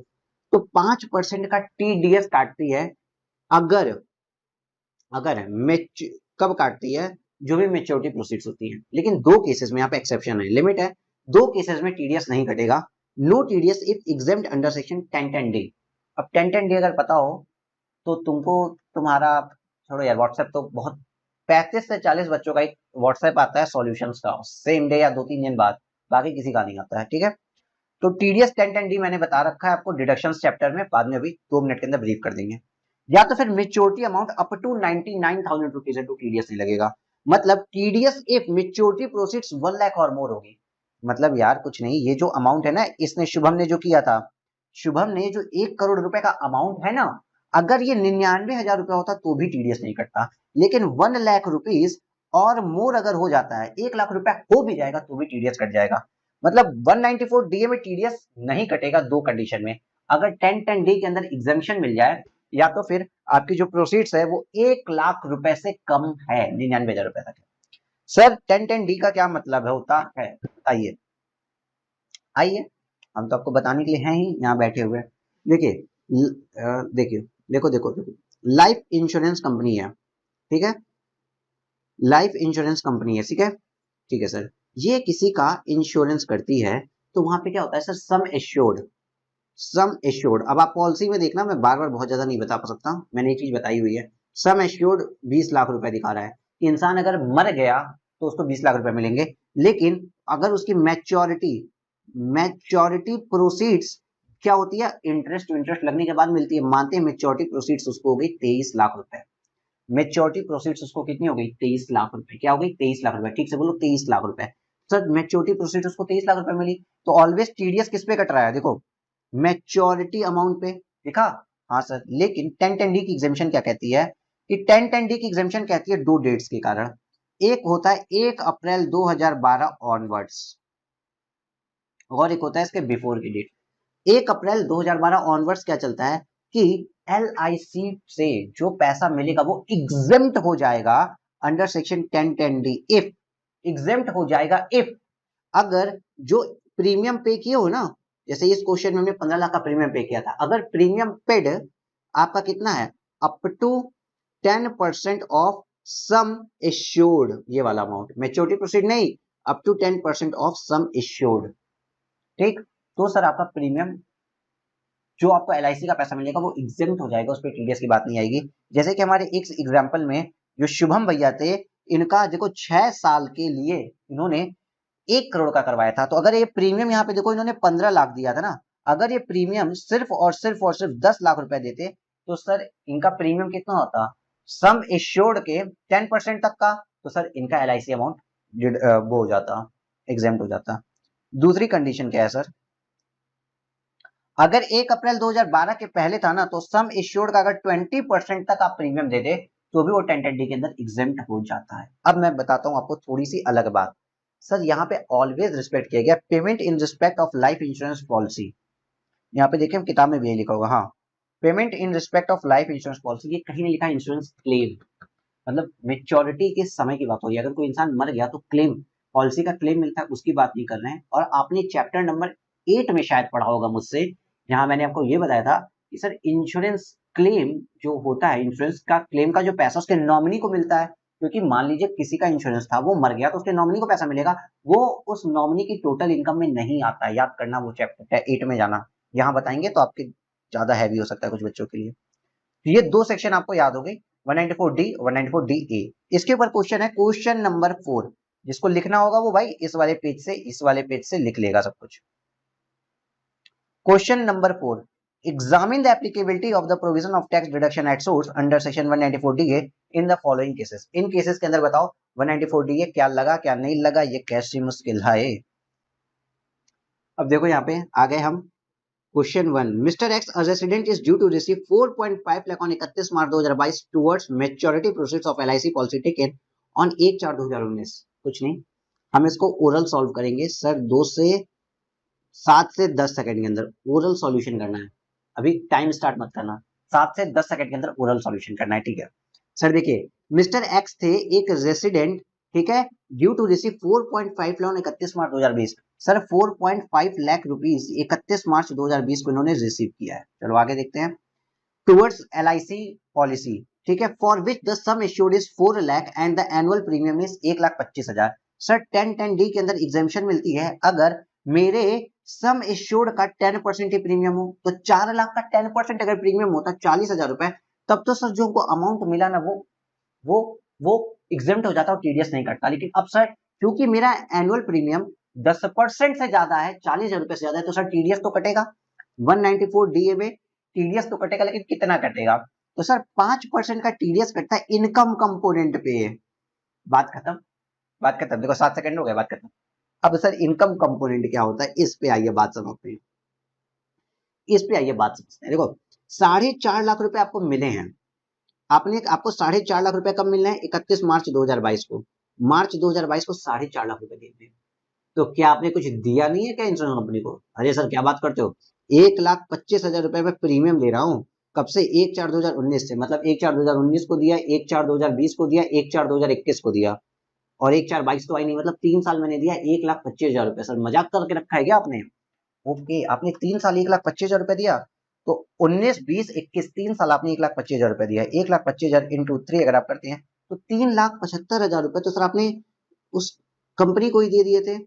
तो 5% का टीडीएस काटती है। अगर अगर कब काटती है, जो भी मेच्योरिटी प्रोसीड्स होती है। लेकिन दो केसेस में यहाँ पे एक्सेप्शन है, लिमिट है, दो केसेस में टीडीएस नहीं कटेगा। No TDS if exempt under section 1010D। अब 1010D अगर पता हो तो तुमको तुम्हारा, छोड़ो यार, व्हाट्सएप तो बहुत 35 से 40 बच्चों का एक व्हाट्सएप आता है सॉल्यूशंस का, सेम डे या 2-3 दिन बाद, बाकी किसी का नहीं आता है, ठीक है। तो टीडीएस 1010D मैंने बता रखा है आपको डिडक्शंस चैप्टर में, बाद में अभी 2 मिनट के अंदर ब्रीफ कर देंगे। या तो फिर maturity amount up to 99,000 rupees है तो टीडीएस नहीं लगेगा। मतलब TDS if maturity proceeds 1 lakh और मोर होगी। मतलब यार कुछ नहीं, ये जो अमाउंट है ना, इसने शुभम ने जो किया था, शुभम ने जो 1 करोड़ रुपए का अमाउंट है ना, अगर ये 99,000 रुपया होता तो भी टीडीएस नहीं कटता। लेकिन 1 लाख रुपीज और मोर अगर हो जाता है, 1 लाख रुपया हो भी जाएगा तो भी टीडीएस कट जाएगा। मतलब 194 में टीडीएस नहीं कटेगा दो कंडीशन में, अगर 1010D के अंदर एग्जेम्पशन मिल जाए, या तो फिर आपकी जो प्रोसीड्स है वो 1 लाख रुपए से कम है, 99,000 रुपए तक है। सर 1010D का क्या मतलब है होता है, बताइए। आइए, हम तो आपको बताने के लिए हैं ही यहाँ बैठे हुए। देखिए देखिए, देखो देखो देखो, लाइफ इंश्योरेंस कंपनी है, ठीक है, लाइफ इंश्योरेंस कंपनी है, ठीक है, ठीक है सर। ये किसी का इंश्योरेंस करती है तो वहां पे क्या होता है sir, sum assured, sum assured. अब आप पॉलिसी में देखना, मैं बार बार बहुत ज्यादा नहीं बता सकता, मैंने एक चीज बताई हुई है, सम एश्योर्ड 20 लाख रुपए दिखा रहा है। इंसान अगर मर गया तो उसको 20 लाख रुपए मिलेंगे, लेकिन अगर उसकी मैच्योरिटी मैच्योरिटी प्रोसीड्स क्या होती है, इंटरेस्ट इंटरेस्ट लगने के बाद मिलती है, मानते हैं मैच्योरिटी प्रोसीड्स उसको हो गई 23 लाख रुपए। मेच्योरिटी प्रोसीड्स उसको कितनी हो गई, 23 लाख रुपए। क्या हो गई, 23 लाख रुपए, ठीक से बोलो, 23 लाख रुपए। सर मेच्योरिटी प्रोसीड्स उसको 23 लाख रुपए मिली, तो ऑलवेज टीडीएस किस पे कट रहा है, देखो मैच्योरिटी अमाउंट पे, देखा। हाँ सर, लेकिन 1010D की एग्जेम्पशन क्या कहती है, कि 1010D की एग्जेम्पशन कहती है दो डेट्स के कारण। एक होता है 1 अप्रैल 2012 ऑनवर्ड्स, और एक होता है इसके बिफोर की डेट। 1 अप्रैल 2012 ऑनवर्ड्स क्या चलता है कि LIC से जो पैसा मिलेगा वो एग्जेम्प्ट हो जाएगा under section 1010D, if exempt हो जाएगा, इफ अगर जो प्रीमियम पे किए हो ना, जैसे इस क्वेश्चन में हमने 15 लाख का प्रीमियम पे किया था, अगर प्रीमियम पेड आपका कितना है, up to 10% of sum assured, ये वाला अमाउंट, मैच्योरिटी प्रोसीड नहीं, up to 10% of sum assured, ठीक। तो सर आपका प्रीमियम जो आपको LIC का पैसा मिलेगा वो एग्जेम्प्ट हो जाएगा, उस पर टीडीएस की बात नहीं आएगी। जैसे कि हमारे एक एग्जाम्पल में जो शुभम भैया थे, इनका देखो 6 साल के लिए इन्होंने 1 करोड़ का करवाया था। तो अगर ये प्रीमियम यहाँ पे देखो इन्होंने 15 लाख दिया था ना, अगर ये प्रीमियम सिर्फ और सिर्फ और सिर्फ 10 लाख रुपए देते तो सर इनका प्रीमियम कितना होता, सम एश्योर्ड के 10% तक का, तो सर इनका LIC अमाउंट वो हो जाता, एग्जेम्प्ट हो जाता। दूसरी कंडीशन क्या है सर, अगर 1 अप्रैल 2012 के पहले था ना, तो सम एश्योर्ड का अगर 20% तक आप प्रीमियम दे दे तो भी वो 1010D के अंदर एग्जेम्प्ट हो जाता है। अब मैं बताता हूं आपको थोड़ी सी अलग बात। सर यहाँ पे ऑलवेज रिस्पेक्ट किया गया payment in respect of life insurance policy. यहाँ पे देखिए किताब में भी यही लिखा होगा, हाँ, payment in respect of life insurance policy, ये कहीं नहीं लिखा इंश्योरेंस क्लेम, मतलब मेच्योरिटी के समय की बात हो रही है। अगर कोई इंसान मर गया तो क्लेम, पॉलिसी का क्लेम मिलता है, उसकी बात नहीं कर रहे हैं। और आपने चैप्टर नंबर 8 में शायद पढ़ा होगा मुझसे, जहां मैंने आपको ये बताया था कि सर इंश्योरेंस क्लेम जो होता है, इंश्योरेंस का क्लेम का जो पैसा उसके नॉमिनी को मिलता है, क्योंकि मान लीजिए किसी का इंश्योरेंस था, वो मर गया तो उसके नॉमिनी को पैसा मिलेगा, वो उस नॉमिनी की टोटल इनकम में नहीं आता है। याद करना, वो चैप्टर 8 में जाना, यहाँ बताएंगे तो आपके ज्यादा हैवी हो सकता है कुछ बच्चों के लिए। तो ये दो सेक्शन आपको याद हो गई, 194D 194DA। इसके ऊपर क्वेश्चन है, क्वेश्चन नंबर 4, जिसको लिखना होगा वो भाई इस वाले पेज से, इस वाले पेज से लिख लेगा सब कुछ। Question number 4, examine the applicability of the provision of tax deduction at source under section 194DA in the following cases. In cases के अंदर बताओ 194DA क्या लगा क्या नहीं लगा, ये कैसी मुश्किल है। अब देखो यहाँ पे आ गए हम। Question 1, mister X a resident is due to receive 4.5 lakh on 31 March 2022 towards maturity proceeds of LIC policy taken on 1/4/2019। कुछ नहीं, हम इसको ओरल सॉल्व करेंगे सर, 7 से 10 सेकंड के अंदर ओरल सॉल्यूशन करना है। अभी टाइम स्टार्ट मत करना, 7 से 10 सेकंड के अंदर ओरल सॉल्यूशन करना है, ठीक है। सर देखिए, मिस्टर एक्स थे एक रेसिडेंट, ठीक है, due to receive 4.5 loan 31 March 2020। Sir 4.5 lakh rupees 31 March 2020 को इन्होंने रिसीव किया है। चलो आगे देखते हैं। टुवर्ड्स LIC पॉलिसी, ठीक है, for which the sum issued is 4 lakh and the annual premium is 1,25,000। Sir 10(10)D के अंदर एग्जेम्पशन मिलती है अगर मेरे सम इश्यूड का 10% ही प्रीमियम हो, तो 4 लाख का 10% अगर प्रीमियम होता 40,000 रुपए, तब तो सर जो हमको अमाउंट मिला ना वो वो एग्जेम्प्ट हो जाता और TDS नहीं कटता। लेकिन अब सर क्योंकि मेरा एनुअल प्रीमियम 10% से ज्यादा है, 40,000 रुपए से ज्यादा है, तो सर TDS तो कटेगा। 194DA में TDS तो कटेगा, लेकिन कितना कटेगा? तो सर 5% का TDS कटता है इनकम कंपोनेंट पे। बात खत्म, बात खत्म। देखो 7 सेकंड हो गए, बात खत्म। अब सर इनकम कंपोनेंट क्या होता है, इस पे आइए बात समझते हैं। इस पे आइए बात समझते हैं। देखो 4.5 लाख रुपए आपको मिले हैं, आपको 4.5 लाख रुपए कब मिलना है? 31 मार्च 2022 को। मार्च 2022 को 4.5 लाख रुपए देते हैं। तो क्या आपने कुछ दिया नहीं है क्या इंश्योरेंस कंपनी को? अरे सर क्या बात करते हो, 1,25,000 रुपए में प्रीमियम ले रहा हूँ। कब से? 1/4/2019 से, मतलब 1/4/2019 को दिया, 1/4/2020 को दिया, 1/4/2021 को दिया, और 1/4/22 तो आई नहीं, मतलब 3 साल मैंने दिया 1,25,000 रुपए। सर मजाक करके रखा है क्या आपने? ओके, आपने 3 साल 1,25,000 रुपए दिया, तो 19, 20, 21 3 साल आपने 1,25,000 रुपए दिया। 1,25,000 इंटू 3 अगर आप करते हैं तो 3,75,000 रुपए तो सर आपने उस कंपनी को ही दे दिए थे।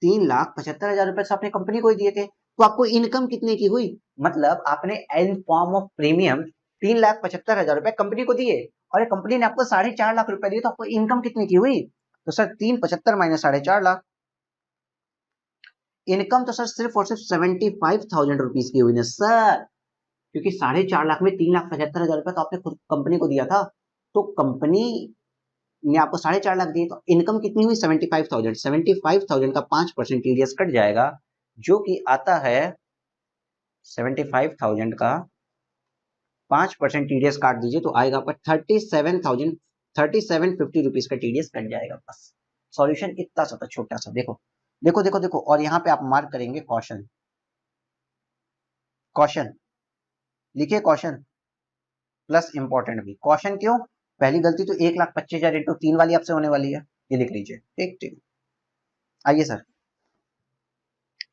3,75,000 रुपए से आपने कंपनी को ही दिए थे, तो आपको इनकम कितने की हुई? मतलब आपने इन फॉर्म ऑफ प्रीमियम 3,75,000 रुपए कंपनी को दिए, और कंपनी ने आपको 4.5 लाख रुपए दिए, तो आपको इनकम कितने की हुई? तो सर 375 माइनस 4.5 लाख, इनकम तो सर सिर्फ और सिर्फ 75,000 रुपीज की हुई ना सर, क्योंकि 4.5 लाख में 3,75,000 रुपए तो आपने खुद कंपनी को दिया था, तो कंपनी ने आपको 4.5 लाख दिए, तो इनकम कितनी हुई? 75,000। 75,000 का 5% TDS कट जाएगा, जो कि आता है 75,000 का 5% TDS काट दीजिए तो आएगा आपका 37,50 रुपीज का TDS कट जाएगा। बस सॉल्यूशन इतना सा था, छोटा सा। देखो देखो देखो देखो, और यहाँ पे आप मार्क करेंगे कॉशन, कॉशन लिखिए, कॉशन प्लस इंपॉर्टेंट भी। कॉशन क्यों? पहली गलती तो 1,25,000 इंटू 3 वाली आपसे होने वाली है, ये लिख लीजिए। ठीक ठीक, आइए सर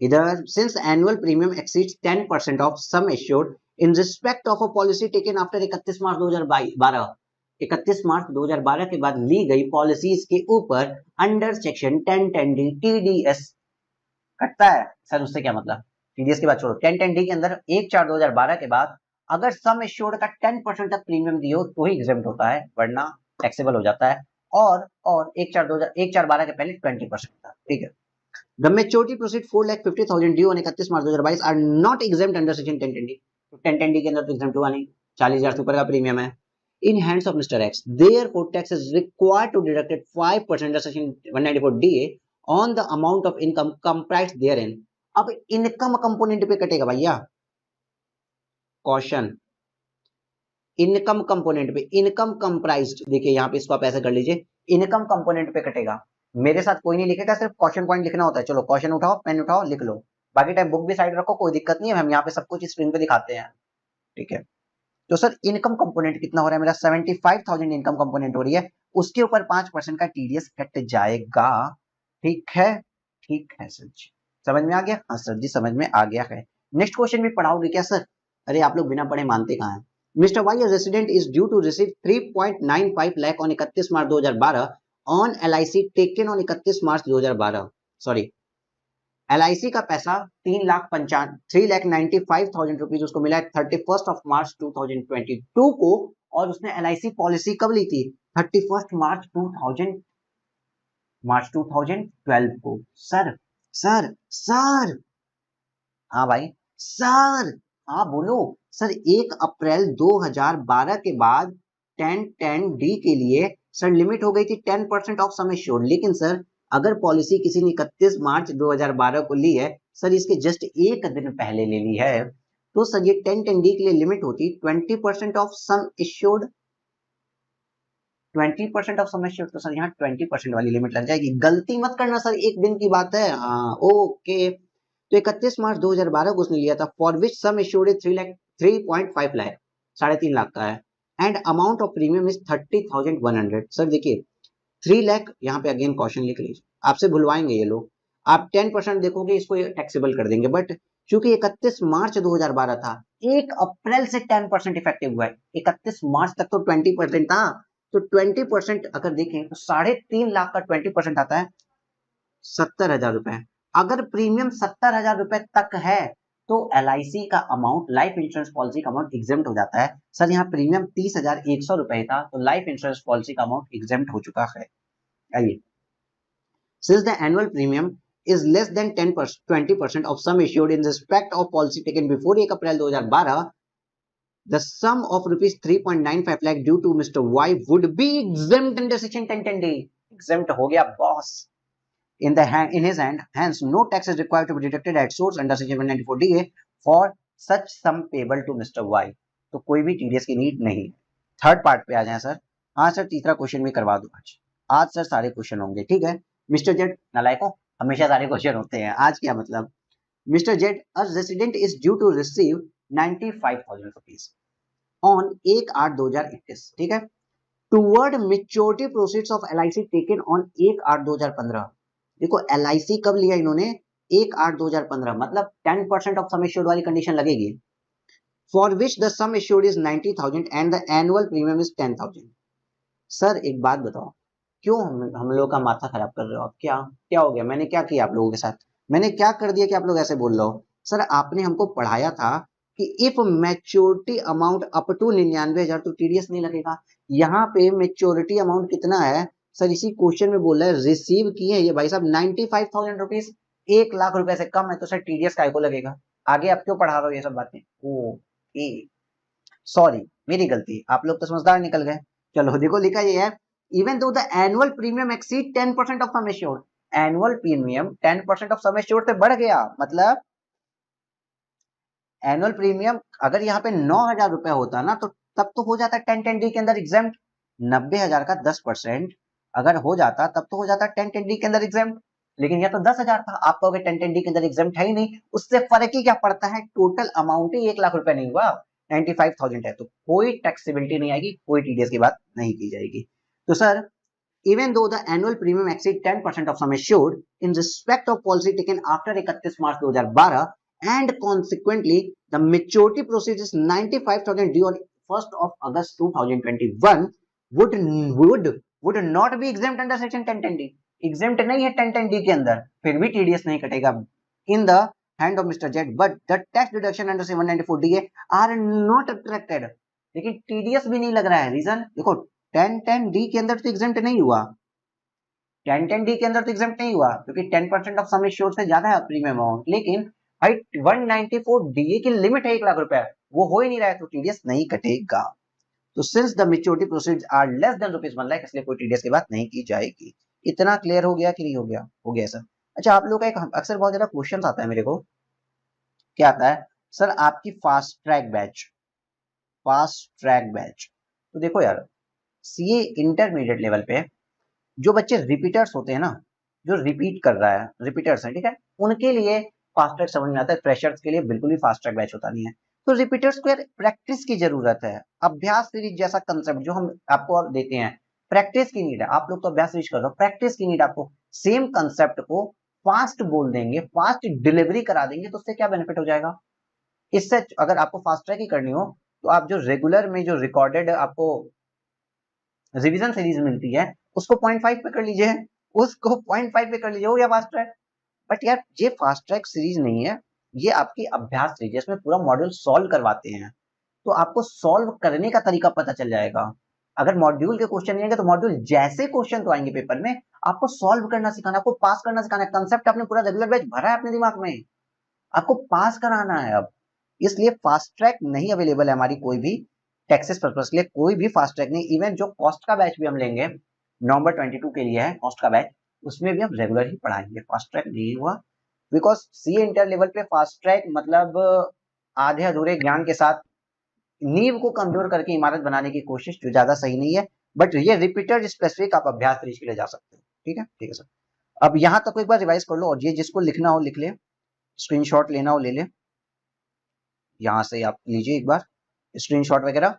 इधर। Since annual premium exceeds 10% of sum assured in respect of a policy taken after 31 March 2012, 31 March 2012 के बाद ली गई पॉलिसीज के ऊपर अंडर सेक्शन 10(10)D TDS कटता है। सर उससे क्या मतलब? TDS की बात छोड़ो, 10(10)D के अंदर 1/4/2012 के बाद अगर सम एश्योर्ड का 10% तक प्रीमियम दियो तो ही एग्जेम्प्ट होता है, वरना टैक्सेबल हो जाता है। और 1/4/12 के पहले 20% था। ठीक है। The maturity proceed 4,50,000 due on 31 March 2022 are not exempt under section 10(10)D। तो 10(10)D के अंदर तो एग्जेम्प्ट हुआ नहीं, 40,000 से ऊपर का प्रीमियम है। In hands of Mr. X, therefore tax is required to deduct 5% under section 194DA on the amount of income comprised therein। अब इनकम कंपोनेंट पे कटेगा भैया, कॉशन इनकम कंपोनेंट पे, इनकम कंप्राइज्ड। देखिए यहाँ पे इसको आप ऐसे कर लीजिए, इनकम कंपोनेंट पे कटेगा। मेरे साथ कोई नहीं लिखेगा, सिर्फ क्वेश्चन पॉइंट लिखना होता है। चलो क्वेश्चन उठाओ, पेन उठाओ, लिख लो। बाकी टाइम बुक भी साइड रखो, कोई दिक्कत नहीं है, हम यहाँ पे सब कुछ स्क्रीन पे दिखाते हैं। ठीक है। तो सर इनकम कंपोनेंट कितना हो रहा है मेरा? 75,000 इनकम कंपोनेंट हो रही है, उसके ऊपर 5% का TDS कट जाएगा। ठीक है, ठीक है सर जी, समझ में आ गया? हाँ सर जी समझ में आ गया है। नेक्स्ट क्वेश्चन भी पढ़ाओगे क्या सर? अरे आप लोग बिना पढ़े मानते कहाँ हैं। Mister Y resident is due to receive 3.95 lakh on 31 March 2012 on LIC taken on 31 March 2012। Sorry, LIC का पैसा 3,95,000 रुपीज उसको मिला है 31 मार्च 2022 को, और उसने LIC पॉलिसी कब ली थी? 31 मार्च 2012 को। सर सर सर, हाँ भाई सर, हाँ बोलो सर। 1 अप्रैल 2012 के बाद 10(10)D के लिए सर लिमिट हो गई थी 10% ऑफ सम एश्योर्ड, लेकिन सर अगर पॉलिसी किसी ने 31 मार्च 2012 को ली है, सर इसके जस्ट एक दिन पहले ले ली है, तो सर ये 10(10)D के लिए लिमिट होती 20% of sum assured. 20% of sum assured, तो सर यहाँ 20% वाली लिमिट लग जाएगी। गलती मत करना सर, एक दिन की बात है। हाँ ओके। तो 31 मार्च 2012 को उसने लिया था, for which sum assured 3.5 lakh, 3.5 lakh का है, 3.5 लाख का है, and amount of premium is 30,100। Sir देखिए 3 लाख, यहाँ पे अगेन क्वेश्चन लिख लीजिए, आपसे भुलवाएंगे ये लोग, आप 10% देखोगे इसको टैक्सेबल कर देंगे, बट क्योंकि 31 मार्च 2012 था, 1 अप्रैल से 10% इफेक्टिव हुआ है, 31 मार्च तक तो 20% था, तो 20% अगर देखें तो 3.5 लाख का 20% आता है 70,000 रुपए। अगर प्रीमियम 70,000 रुपए तक है तो LIC का अमाउंट, लाइफ इंश्योरेंस पॉलिसी का अमाउंट एग्जेम्प्ट हो जाता है। सर यहाँ प्रीमियम 30,100 रुपए था, तो लाइफ इंश्योरेंस पॉलिसी का अमाउंट एग्जेम्प्ट हो चुका है। आइए, since the annual premium is less than 20% of sum issued in respect of policy taken before 1 April 2012, the sum of rupees 3.95 lakh due to Mr. Y would be exempt under section 1010D। exempt हो गया boss, in his hand, hence no tax is required to be deducted at source under section 194DA for such sum payable to Mr. Y। तो कोई भी TDS की नीड नहीं। थर्ड पार्ट पे आ जाए सर। हाँ सर, तीसरा क्वेश्चन भी करवा दो आज। आज सर सारे क्वेश्चन होंगे, ठीक है। मिस्टर जेड नालायको, हमेशा सारे क्वेश्चन होते हैं, आज क्या मतलब। Mister Z, a resident is due to receive 95,000 rupees on 1/8/2021, ठीक है, toward maturity proceeds of LIC taken on 1/8/2015। देखो LIC कब लिया इन्होंने, 1/8/2015, मतलब 10% ऑफ सम एश्योर्ड वाली कंडीशन लगेगी। For which the sum assured is 90,000 and the annual premium is 10,000। Sir एक बात बताओ, क्यों हम लोग का माथा खराब कर रहे हो आप? क्या क्या हो गया? मैंने क्या किया आप लोगों के साथ? मैंने क्या कर दिया कि आप लोग ऐसे बोल रहे हो? सर आपने हमको पढ़ाया था कि if maturity amount up to 99,000 तो TDS नहीं लगेगा। यहाँ पे मैच्योरिटी अमाउंट कितना है सर? इसी क्वेश्चन में बोल रहा है रिसीव किए ये भाई साहब 95,000 रुपीज, 1 लाख रुपए से कम है, तो सर TDS काय को लगेगा? आगे आप क्यों पढ़ा रहे हो ये सब बातें? ओके, सॉरी मेरी गलती, आप लोग तो समझदार निकल गए। चलो देखो लिखा ये है, even though the annual premium exceed 10% of sum assured, annual premium 10% of sum assured से बढ़ गया, मतलब एनुअल प्रीमियम अगर यहाँ पे 9,000 रुपए होता ना, तो तब तो हो जाता 1010D के अंदर एग्जेम्प्ट। 90,000 का 10% अगर हो जाता तब तो हो जाता 1010D के अंदर एग्जेम्प्ट, लेकिन यह तो 10,000 था। आप कहोगे 1010D के अंदर एग्जेम्प्ट है ही नहीं, उससे फर्क ही क्या पड़ता है? टोटल अमाउंट ही 1 लाख रुपए नहीं हुआ, 95,000 है, तो कोई टैक्सेबिलिटी नहीं आएगी, कोई TDS की बात नहीं की जाएगी। तो sir even though the annual premium exceed 10% of sum assured in respect of policy taken after 31 March 2012 and consequently the maturity proceeds is 95,000 due on 1st of August 2021 would not be exempt under section 1010D। exempt नहीं है 1010D के अंदर, फिर भी TDS नहीं कटेगा in the hand of Mr. Z, but the tax deduction under 794DA are not attracted। लेकिन TDS भी नहीं लग रहा है, रीजन देखो 1010D के अंदर तो एग्जेम्प्ट नहीं हुआ, 1010D के अंदर तो एग्जेम्प्ट नहीं हुआ क्योंकि 10% ऑफ सम एश्योर्ड से ज्यादा है प्रीमियम अमाउंट, लेकिन भाई 194DA की लिमिट है 1 लाख रुपए, वो हो ही नहीं रहा है, तो TDS नहीं कटेगा। तो since the maturity proceeds are less than ₹1 lakh, इसलिए कोई TDS की बात नहीं की जाएगी। इतना क्लियर हो गया कि नहीं हो गया? हो गया सर। अच्छा, आप लोग का एक अक्सर बहुत ज्यादा क्वेश्चन आता है मेरे को, क्या आता है सर? आपकी फास्ट ट्रैक बैच। तो देखो यार, CA इंटरमीडिएट लेवल पे जो बच्चे रिपीटर्स होते हैं ना, जो रिपीट कर रहा है, रिपीटर्स हैं, ठीक है, उनके लिए फास्ट ट्रैक समझ में आता है, फ्रेशर्स के लिए बिल्कुल भी फास्ट ट्रैक बैच होता नहीं है। तो रिपीटर्स को यार प्रैक्टिस की जरूरत है, अभ्यास सीरीज जैसा कंसेप्ट जो हम आपको देते हैं, प्रैक्टिस की नीड है। आप लोग तो अभ्यास सीरीज कर रहे हो, प्रैक्टिस की नीड आपको। सेम कंसेप्ट को फास्ट बोल देंगे, फास्ट डिलीवरी करा देंगे, तो उससे क्या बेनिफिट हो जाएगा? इससे अगर आपको फास्ट ट्रैक ही करनी हो तो आप जो रेगुलर में जो रिकॉर्डेड आपको रिवीजन सीरीज मिलती है उसको 0.5 पे कर लीजिए, उसको 0.5 पे कर लीजिए, हो गया फास्ट ट्रैक। बट यार ये फास्ट ट्रैक सीरीज नहीं है, ये आपकी अभ्यास सीरीज है, इसमें पूरा मॉड्यूल सॉल्व करवाते हैं, तो आपको सॉल्व करने का तरीका पता चल जाएगा। अगर मॉड्यूल के क्वेश्चन नहीं आएंगे तो मॉड्यूल जैसे क्वेश्चन तो आएंगे पेपर में, आपको सॉल्व करना सिखाना, आपको पास करना सिखाना है। कंसेप्ट आपने पूरा रेगुलर बैच भरा है अपने दिमाग में, आपको पास कराना है अब। इसलिए फास्ट ट्रैक नहीं अवेलेबल है हमारी कोई भी टैक्सेस पर्पस के लिए, कोई भी फास्ट ट्रैक नहीं। इवन जो कॉस्ट का बैच भी हम लेंगे नवंबर 22 के लिए है कॉस्ट का बैच, उसमें भी हम रेगुलर ही पढ़ाएंगे, फास्ट ट्रैक नहीं हुआ। बिकॉज CA इंटर लेवल पे फास्ट ट्रैक मतलब आधे अधूरे ज्ञान के साथ नींव को कमजोर करके इमारत बनाने की कोशिश, जो ज्यादा सही नहीं है। बट ये रिपीटेड स्पेसिफिक आप अभ्यास सीरीज के लिए जा सकते हो, ठीक है सर। अब यहाँ तक एक बार रिवाइज कर लो, और ये जिसको लिखना हो लिख ले, स्क्रीनशॉट लेना हो ले ले, यहाँ से आप लीजिए एक बार स्क्रीनशॉट वगैरह।